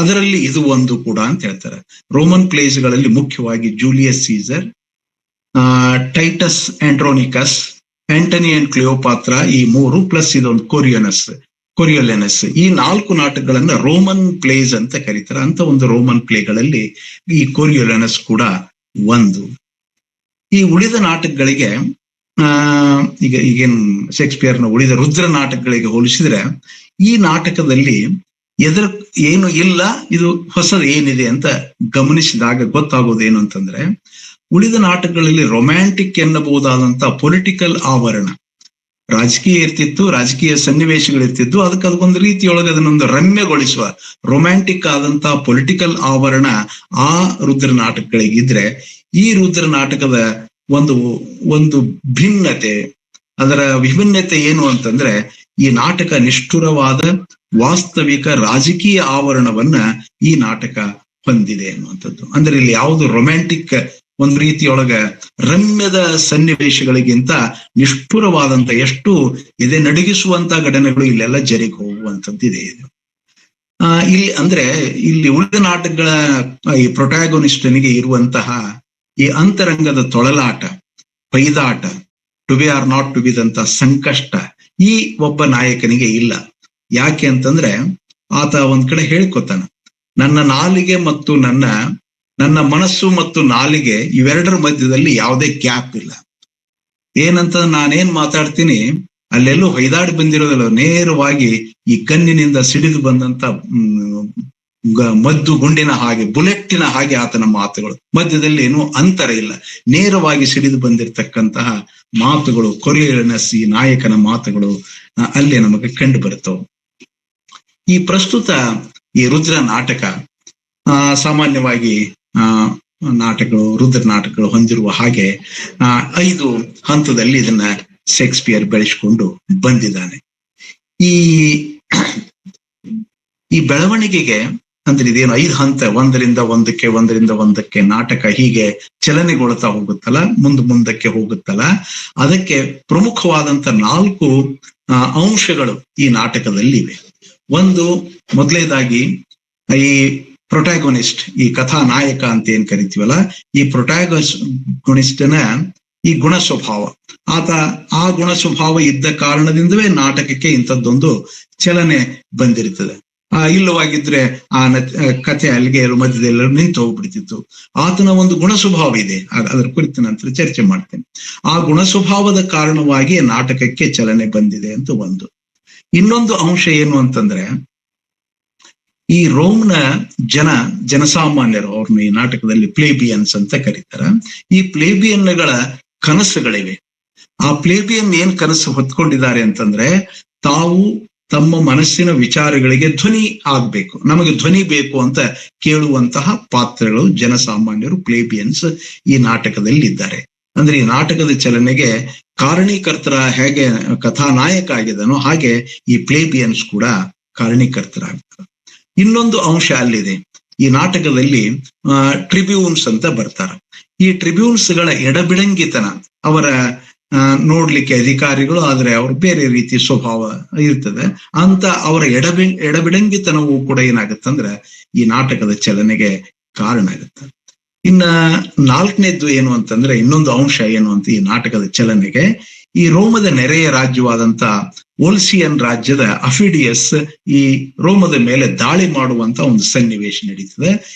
ಅದರಲ್ಲಿ ಇದು ಒಂದು ಕೂಡ ಅಂತ ಹೇಳ್ತಾರೆ. ರೋಮನ್ ಪ್ಲೇಸ್ಗಳಲ್ಲಿ ಮುಖ್ಯವಾಗಿ Julius Caesar, Titus Andronicus, Antony and Cleopatra, ಈ 3 ಪ್ಲಸ್ ಇದೊಂದು ಕೊರಿಯೋಲಿನಸ್, ಈ 4 ನಾಟಕಗಳನ್ನ ರೋಮನ್ ಪ್ಲೇಸ್ ಅಂತ ಕರೀತಾರೆ. ಅಂತ ಒಂದು ರೋಮನ್ ಪ್ಲೇಗಳಲ್ಲಿ ಈ ಕೊರಿಯೋಲಿನಸ್ ಕೂಡ ಒಂದು. ಈ ಉಳಿದ ನಾಟಕಗಳಿಗೆ ಆ ಈಗೇನ್ ಶೇಕ್ಸ್ಪಿಯರ್ನ ಉಳಿದ ರುದ್ರ ನಾಟಕಗಳಿಗೆ ಹೋಲಿಸಿದ್ರೆ ಈ ನಾಟಕದಲ್ಲಿ ಏನು ಇಲ್ಲ, ಇದು ಹೊಸದು ಏನಿದೆ ಅಂತ ಗಮನಿಸಿದಾಗ ಗೊತ್ತಾಗೋದೇನು ಅಂತಂದ್ರೆ, ಉಳಿದ ನಾಟಕಗಳಲ್ಲಿ ರೊಮ್ಯಾಂಟಿಕ್ ಎನ್ನಬಹುದಾದಂತ ಪೊಲಿಟಿಕಲ್ ಆವರಣ, ರಾಜಕೀಯ ಇರ್ತಿತ್ತು, ರಾಜಕೀಯ ಸನ್ನಿವೇಶಗಳಿರ್ತಿತ್ತು, ಅದಕ್ಕೊಂದು ರೀತಿಯೊಳಗೆ ಅದನ್ನೊಂದು ರಮ್ಯಗೊಳಿಸುವ ರೊಮ್ಯಾಂಟಿಕ್ ಆದಂತ ಪೊಲಿಟಿಕಲ್ ಆವರಣ ಆ ರುದ್ರ ನಾಟಕಗಳಿಗಿದ್ರೆ, ಈ ರುದ್ರ ನಾಟಕದ ಒಂದು ಭಿನ್ನತೆ, ಅದರ ವಿಭಿನ್ನತೆ ಏನು ಅಂತಂದ್ರೆ, ಈ ನಾಟಕ ನಿಷ್ಠುರವಾದ ವಾಸ್ತವಿಕ ರಾಜಕೀಯ ಆವರಣವನ್ನ ಈ ನಾಟಕ ಹೊಂದಿದೆ ಅನ್ನುವಂಥದ್ದು. ಅಂದ್ರೆ ಇಲ್ಲಿ ಯಾವುದು ರೊಮ್ಯಾಂಟಿಕ್ ಒಂದು ರೀತಿಯೊಳಗ ರಮ್ಯದ ಸನ್ನಿವೇಶಗಳಿಗಿಂತ ನಿಷ್ಠುರವಾದಂತ, ಎಷ್ಟು ಎದೆ ನಡುಗಿಸುವಂತ ಘಟನೆಗಳು ಇಲ್ಲೆಲ್ಲ ಜರಿಗೆ ಹೋಗುವಂಥದ್ದಿದೆ ಇದು. ಇಲ್ಲಿ ಉಳಿದ ನಾಟಕಗಳ ಈ ಪ್ರೊಟ್ಯಾಗೋನಿಸ್ಟನಿಗೆ ಇರುವಂತಹ ಈ ಅಂತರಂಗದ ತೊಳಲಾಟ, ಪೈದಾಟ, to be or not to ಬಿದಂತ ಸಂಕಷ್ಟ ಈ ಒಬ್ಬ ನಾಯಕನಿಗೆ ಇಲ್ಲ. ಯಾಕೆ ಅಂತಂದ್ರೆ ಆತ ಒಂದ್ ಕಡೆ ಹೇಳ್ಕೊತಾನ, ನನ್ನ ನಾಲಿಗೆ ಮತ್ತು ನನ್ನ ಮನಸ್ಸು ಮತ್ತು ನಾಲಿಗೆ ಇವೆರಡರ ಮಧ್ಯದಲ್ಲಿ ಯಾವುದೇ ಗ್ಯಾಪ್ ಇಲ್ಲ. ಏನಂತ ನಾನೇನ್ ಮಾತಾಡ್ತೀನಿ ಅಲ್ಲೆಲ್ಲೂ ಹೊಯ್ದಾಡಿ ಬಂದಿರೋದಲ್ಲ, ನೇರವಾಗಿ ಈ ಗನ್ನಿನಿಂದ ಸಿಡಿದು ಬಂದಂತ ಮದ್ದು ಗುಂಡಿನ ಹಾಗೆ, ಬುಲೆಟ್ಟಿನ ಹಾಗೆ ಆತನ ಮಾತುಗಳು, ಮಧ್ಯದಲ್ಲಿ ಏನೂ ಅಂತರ ಇಲ್ಲ, ನೇರವಾಗಿ ಸಿಡಿದು ಬಂದಿರತಕ್ಕಂತಹ ಮಾತುಗಳು, ಕೊರಿಯರ್ನೆಸ್, ಈ ನಾಯಕನ ಮಾತುಗಳು ಅಲ್ಲೇ ನಮಗೆ ಕಂಡು ಬರುತ್ತವೆ. ಈ ಪ್ರಸ್ತುತ ಈ ರುದ್ರ ನಾಟಕ ಸಾಮಾನ್ಯವಾಗಿ ರುದ್ರ ನಾಟಕಗಳು ಹೊಂದಿರುವ ಹಾಗೆ 5 ಹಂತದಲ್ಲಿ ಇದನ್ನ ಶೇಕ್ಸ್ಪಿಯರ್ ಬೆಳೆಸಿಕೊಂಡು ಬಂದಿದ್ದಾನೆ. ಈ ಬೆಳವಣಿಗೆಗೆ ಅಂದ್ರೆ ಇದೇನು 5 ಹಂತ, ಒಂದರಿಂದ ಒಂದಕ್ಕೆ ನಾಟಕ ಹೀಗೆ ಚಲನೆಗೊಳ್ತಾ ಹೋಗುತ್ತಲ್ಲ, ಮುಂದಕ್ಕೆ ಹೋಗುತ್ತಲ್ಲ, ಅದಕ್ಕೆ ಪ್ರಮುಖವಾದಂತ 4 ಅಂಶಗಳು ಈ ನಾಟಕದಲ್ಲಿವೆ. ಮೊದಲನೇದಾಗಿ ಈ ಪ್ರೊಟ್ಯಾಗೋನಿಸ್ಟ್, ಈ ಕಥಾ ನಾಯಕ ಅಂತ ಏನ್ ಕರಿತೀವಲ್ಲ, ಈ ಪ್ರೊಟ್ಯಾಗೋನಿಸ್ಟ್ನ ಈ ಗುಣ ಸ್ವಭಾವ, ಆ ಗುಣ ಸ್ವಭಾವ ಇದ್ದ ಕಾರಣದಿಂದವೇ ನಾಟಕಕ್ಕೆ ಇಂಥದ್ದೊಂದು ಚಲನೆ ಬಂದಿರ್ತದೆ. ಇಲ್ಲವಾಗಿದ್ರೆ ಆ ಕಥೆ ಅಲ್ಲಿಗೆ ಮಧ್ಯದೆಲ್ಲರೂ ನಿಂತು ಹೋಗ್ಬಿಡ್ತಿತ್ತು. ಆತನ ಒಂದು ಗುಣ ಸ್ವಭಾವ ಇದೆ, ಅದರ ಕುರಿತು ನಂತರ ಚರ್ಚೆ ಮಾಡ್ತೇನೆ. ಆ ಗುಣ ಸ್ವಭಾವದ ಕಾರಣವಾಗಿ ನಾಟಕಕ್ಕೆ ಚಲನೆ ಬಂದಿದೆ ಅಂತ ಒಂದು. ಇನ್ನೊಂದು ಅಂಶ ಏನು ಅಂತಂದ್ರೆ, ಈ ರೋಮ್ನ ಜನಸಾಮಾನ್ಯರು, ಅವ್ರನ್ನ ಈ ನಾಟಕದಲ್ಲಿ ಪ್ಲೇಬಿಯನ್ಸ್ ಅಂತ ಕರೀತಾರ. ಈ ಪ್ಲೇಬಿಯನ್ಗಳ ಕನಸುಗಳಿವೆ. ಆ ಪ್ಲೇಬಿಯನ್ ಏನ್ ಕನಸು ಹೊತ್ಕೊಂಡಿದ್ದಾರೆ ಅಂತಂದ್ರೆ, ತಾವು ತಮ್ಮ ಮನಸ್ಸಿನ ವಿಚಾರಗಳಿಗೆ ಧ್ವನಿ ಆಗ್ಬೇಕು, ನಮಗೆ ಧ್ವನಿ ಬೇಕು ಅಂತ ಕೇಳುವಂತಹ ಪಾತ್ರಗಳು ಜನಸಾಮಾನ್ಯರು, ಪ್ಲೇಬಿಯನ್ಸ್ ಈ ನಾಟಕದಲ್ಲಿ ಇದ್ದಾರೆ. ಅಂದ್ರೆ ಈ ನಾಟಕದ ಚಲನೆಗೆ ಕಾರಣೀಕರ್ತರ ಹೇಗೆ ಕಥಾನಾಯಕ ಆಗಿದಾನೋ ಹಾಗೆ ಈ ಪ್ಲೇಬಿಯನ್ಸ್ ಕೂಡ ಕಾರಣೀಕರ್ತರಾಗ್ತಾರೆ. ಇನ್ನೊಂದು ಅಂಶ ಅಲ್ಲಿದೆ, ಈ ನಾಟಕದಲ್ಲಿ ಟ್ರಿಬ್ಯೂನ್ಸ್ ಅಂತ ಬರ್ತಾರೆ. ಈ ಟ್ರಿಬ್ಯೂನ್ಸ್ಗಳ ಎಡಬಿಡಂಗಿತನ, ಅವರ ನೋಡ್ಲಿಕ್ಕೆ ಅಧಿಕಾರಿಗಳು, ಆದ್ರೆ ಅವ್ರ ಬೇರೆ ರೀತಿ ಸ್ವಭಾವ ಇರ್ತದೆ ಅಂತ ಅವರ ಎಡಬಿಡಂಗಿತನವೂ ಕೂಡ ಏನಾಗುತ್ತಂದ್ರೆ ಈ ನಾಟಕದ ಚಲನೆಗೆ ಕಾರಣ ಆಗುತ್ತೆ. ಇನ್ನ 4ನೇದ್ದು ಏನು ಅಂತಂದ್ರೆ, ಇನ್ನೊಂದು ಅಂಶ ಏನು ಅಂತ ಈ ನಾಟಕದ ಚಲನೆಗೆ, ಈ ರೋಮದ ನೆರೆಯ ರಾಜ್ಯವಾದಂತ ಓಲ್ಸಿಯನ್ ರಾಜ್ಯದ ಅಫಿಡಿಯಸ್ ಈ ರೋಮದ ಮೇಲೆ ದಾಳಿ ಮಾಡುವಂತ ಒಂದು ಸನ್ನಿವೇಶ ನಡೀತದೆ.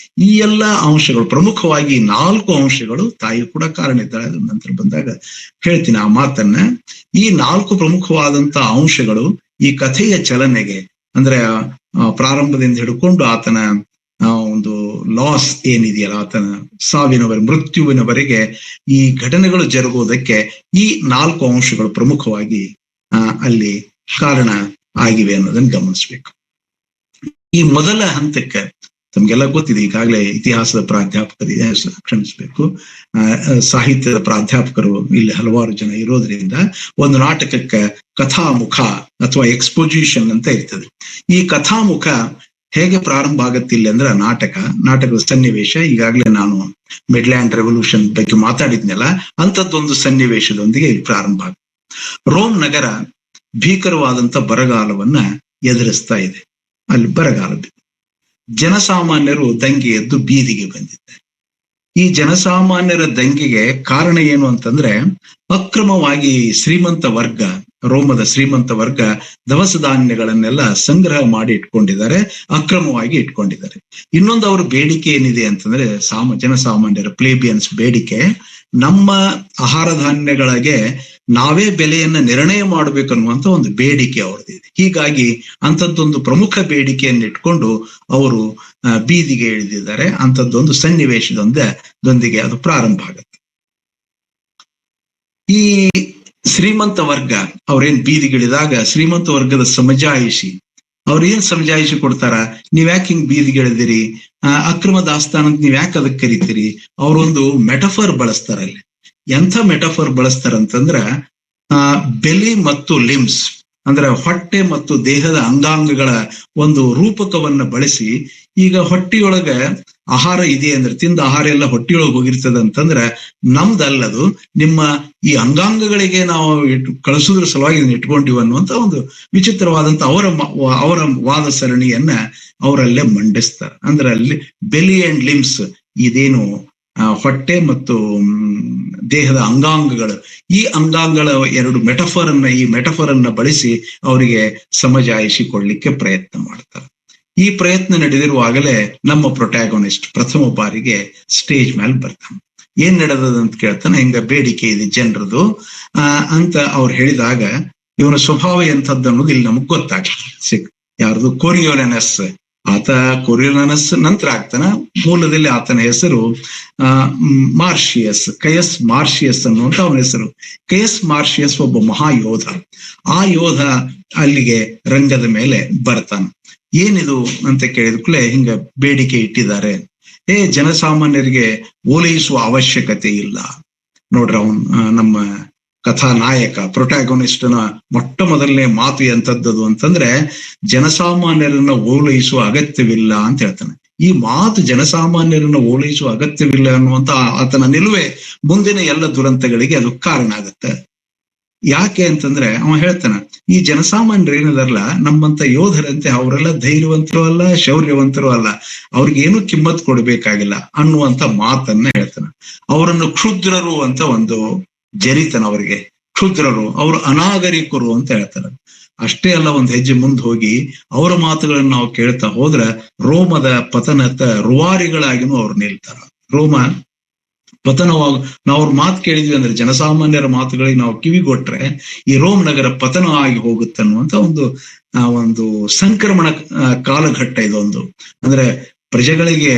ಈ ಎಲ್ಲ ಅಂಶಗಳು, ಪ್ರಮುಖವಾಗಿ 4 ಅಂಶಗಳು, ತಾಯಿ ಕೂಡ ಕಾರಣ ಇದ್ದಾಳೆ, ನಂತರ ಬಂದಾಗ ಹೇಳ್ತೀನಿ ಆ ಮಾತನ್ನ. ಈ 4 ಪ್ರಮುಖವಾದಂತ ಅಂಶಗಳು ಈ ಕಥೆಯ ಚಲನೆಗೆ, ಅಂದ್ರೆ ಪ್ರಾರಂಭದಿಂದ ಹಿಡ್ಕೊಂಡು ಆತನ ಒಂದು ಲಾಸ್ ಏನಿದೆಯಲ್ಲ, ಆತನ ಮೃತ್ಯುವಿನವರೆಗೆ ಈ ಘಟನೆಗಳು ಜರುಗುವುದಕ್ಕೆ ಈ 4 ಅಂಶಗಳು ಪ್ರಮುಖವಾಗಿ ಅಲ್ಲಿ ಕಾರಣ ಆಗಿವೆ ಅನ್ನೋದನ್ನ ಗಮನಿಸ್ಬೇಕು. ಈ ಮೊದಲ ಹಂತಕ್ಕೆ ತಮ್ಗೆಲ್ಲ ಗೊತ್ತಿದೆ, ಈಗಾಗಲೇ ಇತಿಹಾಸದ ಪ್ರಾಧ್ಯಾಪಕರು, ಕ್ಷಮಿಸ್ಬೇಕು, ಸಾಹಿತ್ಯದ ಪ್ರಾಧ್ಯಾಪಕರು ಇಲ್ಲಿ ಹಲವಾರು ಜನ ಇರೋದ್ರಿಂದ ಒಂದು ನಾಟಕಕ್ಕೆ ಕಥಾಮುಖ ಅಥವಾ ಎಕ್ಸ್ಪೋಸಿಷನ್ ಅಂತ ಇರ್ತದೆ. ಈ ಕಥಾಮುಖ ಹೇಗೆ ಪ್ರಾರಂಭ ಆಗತ್ತಿಲ್ಲ ಅಂದ್ರೆ, ನಾಟಕದ ಸನ್ನಿವೇಶ, ಈಗಾಗಲೇ ನಾನು ಮಿಡ್ಲ್ಯಾಂಡ್ ರೆವಲ್ಯೂಷನ್ ಬಗ್ಗೆ ಮಾತಾಡಿದ್ನಲ್ಲ, ಅಂಥದ್ದೊಂದು ಸನ್ನಿವೇಶದೊಂದಿಗೆ ಇಲ್ಲಿ ಪ್ರಾರಂಭ ಆಗುತ್ತೆ. ರೋಮ್ ನಗರ ಭೀಕರವಾದಂತ ಬರಗಾಲವನ್ನ ಎದುರಿಸ್ತಾ ಇದೆ. ಅಲ್ಲಿ ಬರಗಾಲ ಬಿದ್ದು ಜನಸಾಮಾನ್ಯರು ದಂಗೆ ಎದ್ದು ಬೀದಿಗೆ ಬಂದಿದ್ದಾರೆ. ಈ ಜನಸಾಮಾನ್ಯರ ದಂಗೆಗೆ ಕಾರಣ ಏನು ಅಂತಂದ್ರೆ, ಅಕ್ರಮವಾಗಿ ರೋಮದ ಶ್ರೀಮಂತ ವರ್ಗ ದವಸ ಧಾನ್ಯಗಳನ್ನೆಲ್ಲ ಸಂಗ್ರಹ ಮಾಡಿ ಇಟ್ಕೊಂಡಿದ್ದಾರೆ, ಅಕ್ರಮವಾಗಿ ಇಟ್ಕೊಂಡಿದ್ದಾರೆ. ಇನ್ನೊಂದು ಅವ್ರ ಬೇಡಿಕೆ ಏನಿದೆ ಅಂತಂದ್ರೆ, ಜನಸಾಮಾನ್ಯರ ಪ್ಲೇಬಿಯನ್ಸ್ ಬೇಡಿಕೆ, ನಮ್ಮ ಆಹಾರ ಧಾನ್ಯಗಳಿಗೆ ನಾವೇ ಬೆಲೆಯನ್ನ ನಿರ್ಣಯ ಮಾಡಬೇಕನ್ನುವಂತ ಒಂದು ಬೇಡಿಕೆ ಅವ್ರದ್ದಿದೆ. ಹೀಗಾಗಿ ಅಂಥದ್ದೊಂದು ಪ್ರಮುಖ ಬೇಡಿಕೆಯನ್ನು ಇಟ್ಕೊಂಡು ಅವರು ಬೀದಿಗೆ ಇಳಿದಿದ್ದಾರೆ. ಅಂಥದ್ದೊಂದು ಸನ್ನಿವೇಶದೊಂದಿಗೆ ಅದು ಪ್ರಾರಂಭ ಆಗುತ್ತೆ. ಈ ಶ್ರೀಮಂತ ವರ್ಗ ಅವ್ರೇನ್ ಬೀದಿಗಿಳಿದಾಗ ಶ್ರೀಮಂತ ವರ್ಗದ ಸಮಜಾಯಿಷಿ ಅವ್ರೇನ್ ಸಮಜಾಯಿಷಿ ಕೊಡ್ತಾರ, ನೀವ್ ಯಾಕೆ ಹಿಂಗ್ ಬೀದಿಗಿಳಿದಿರಿ, ಅಕ್ರಮ ದಾಸ್ತಾನ ಅಂತ ನೀವ್ ಯಾಕೆ ಅದಕ್ಕೆ ಕರಿತೀರಿ? ಅವರೊಂದು ಮೆಟಫರ್ ಬಳಸ್ತಾರ. ಅಲ್ಲಿ ಎಂಥ ಮೆಟಫರ್ ಬಳಸ್ತಾರಂತಂದ್ರ ಬೆಲಿ ಮತ್ತು ಲಿಮ್ಸ್ ಅಂದ್ರೆ ಹೊಟ್ಟೆ ಮತ್ತು ದೇಹದ ಅಂಗಾಂಗಗಳ ಒಂದು ರೂಪಕವನ್ನ ಬಳಸಿ, ಈಗ ಹೊಟ್ಟಿಯೊಳಗ ಆಹಾರ ಇದೆ ಅಂದ್ರೆ ತಿಂದ ಆಹಾರ ಎಲ್ಲ ಹೊಟ್ಟಿಯೊಳಗೆ ಹೋಗಿರ್ತದ ಅಂತಂದ್ರ ನಮ್ದಲ್ಲದು ನಿಮ್ಮ ಈ ಅಂಗಾಂಗಗಳಿಗೆ ನಾವು ಕಳಿಸೋದ್ರ ಸಲುವಾಗಿ ಇಟ್ಕೊಂಡಿವ ಅನ್ನುವಂತ ಒಂದು ವಿಚಿತ್ರವಾದಂತ ಅವರ ವಾದ ಸರಣಿಯನ್ನ ಅವರಲ್ಲೇ ಮಂಡಿಸ್ತಾರೆ. ಅಂದ್ರೆ ಅಲ್ಲಿ ಬೆಲಿ ಅಂಡ್ ಲಿಮ್ಸ್ ಇದೇನು ಹೊಟ್ಟೆ ಮತ್ತು ದೇಹದ ಅಂಗಾಂಗಗಳು, ಈ ಅಂಗಾಂಗಗಳ ಎರಡು ಮೆಟಫರ್ ಅನ್ನ ಬಳಸಿ ಅವರಿಗೆ ಸಮಜಾಯಿಷಿ ಕೊಡ್ಲಿಕ್ಕೆ ಪ್ರಯತ್ನ ಮಾಡ್ತಾರೆ. ಈ ಪ್ರಯತ್ನ ನಡೆದಿರುವಾಗಲೇ ನಮ್ಮ ಪ್ರೊಟ್ಯಾಗೋನಿಸ್ಟ್ ಪ್ರಥಮ ಬಾರಿಗೆ ಸ್ಟೇಜ್ ಮೇಲೆ ಬರ್ತಾನೆ. ಏನ್ ನಡೆದದಂತ ಕೇಳ್ತಾನೆ. ಹಿಂಗ ಬೇಡಿಕೆ ಇದೆ ಜನರದು ಅಂತ ಅವ್ರು ಹೇಳಿದಾಗ ಇವನ ಸ್ವಭಾವ ಎಂಥದ್ದು ಅನ್ನೋದು ಇಲ್ಲಿ ನಮಗ್ ಗೊತ್ತಾಗ್ತದೆ. ಯಾರ್ದು ಕೊರಿಯೋಲೆನಸ್, ಆತ ಕೊರಿಯೋಲೆನಸ್ ನಂತರ ಆಗ್ತಾನ. ಮೂಲದಲ್ಲಿ ಆತನ ಹೆಸರು ಮಾರ್ಷಿಯಸ್, ಕಯಸ್ ಮಾರ್ಷಿಯಸ್ ಅನ್ನುವಂತ ಅವನ ಹೆಸರು. ಕಯಸ್ ಮಾರ್ಷಿಯಸ್ ಒಬ್ಬ ಮಹಾಯೋಧ. ಆ ಯೋಧ ಅಲ್ಲಿಗೆ ರಂಗದ ಮೇಲೆ ಬರ್ತಾನ. ಏನಿದು ಅಂತ ಕೇಳಿದ್ಕೂಲೆ ಹಿಂಗ ಬೇಡಿಕೆ ಇಟ್ಟಿದ್ದಾರೆ. ಜನಸಾಮಾನ್ಯರಿಗೆ ಓಲೈಸುವ ಅವಶ್ಯಕತೆ ಇಲ್ಲ. ನೋಡ್ರ ಅವನ್ ನಮ್ಮ ಕಥಾ ನಾಯಕ ಪ್ರೊಟ್ಯಾಗೋನಿಸ್ಟ್ನ ಮೊಟ್ಟ ಮೊದಲನೇ ಮಾತು ಎಂಥದ್ದದು ಅಂತಂದ್ರೆ ಜನಸಾಮಾನ್ಯರನ್ನ ಓಲೈಸುವ ಅಗತ್ಯವಿಲ್ಲ ಅಂತ ಹೇಳ್ತಾನೆ. ಈ ಮಾತು ಜನಸಾಮಾನ್ಯರನ್ನ ಓಲೈಸುವ ಅಗತ್ಯವಿಲ್ಲ ಅನ್ನುವಂತ ಆತನ ನಿಲುವೆ ಮುಂದಿನ ಎಲ್ಲ ದುರಂತಗಳಿಗೆ ಅದು ಕಾರಣ ಆಗತ್ತೆ. ಯಾಕೆ ಅಂತಂದ್ರೆ ಅವ ಹೇಳ್ತಾನ, ಈ ಜನಸಾಮಾನ್ಯರು ಏನಿದಾರಲ್ಲ ನಮ್ಮಂತ ಯೋಧರಂತೆ ಅವರೆಲ್ಲ ಧೈರ್ಯವಂತರು ಅಲ್ಲ, ಶೌರ್ಯವಂತರು ಅಲ್ಲ, ಅವ್ರಿಗೇನು ಕಿಮ್ಮತ್ ಕೊಡ್ಬೇಕಾಗಿಲ್ಲ ಅನ್ನುವಂತ ಮಾತನ್ನ ಹೇಳ್ತಾನ. ಅವರನ್ನು ಕ್ಷುದ್ರರು ಅಂತ ಒಂದು ಜರಿತನ, ಅವರಿಗೆ ಕ್ಷುದ್ರರು, ಅವರು ಅನಾಗರಿಕರು ಅಂತ ಹೇಳ್ತಾರೆ. ಅಷ್ಟೇ ಅಲ್ಲ, ಒಂದ್ ಹೆಜ್ಜೆ ಮುಂದೆ ಹೋಗಿ ಅವರ ಮಾತುಗಳನ್ನ ನಾವು ಕೇಳ್ತಾ ಹೋದ್ರ ರೋಮದ ಪತನದ ರೂವಾರಿಗಳಾಗಿನೂ ಅವ್ರು ನಿಲ್ತಾರ. ರೋಮ ಪತನವಾಗ ನಾವು ಅವ್ರ ಮಾತು ಕೇಳಿದ್ವಿ ಅಂದ್ರೆ, ಜನಸಾಮಾನ್ಯರ ಮಾತುಗಳಿಗೆ ನಾವು ಕಿವಿಗೊಟ್ರೆ ಈ ರೋಮ್ ನಗರ ಪತನ ಆಗಿ ಹೋಗುತ್ತೆ ಅನ್ನುವಂತ ಒಂದು ಸಂಕ್ರಮಣ ಕಾಲಘಟ್ಟ ಇದೊಂದು. ಅಂದ್ರೆ ಪ್ರಜೆಗಳಿಗೆ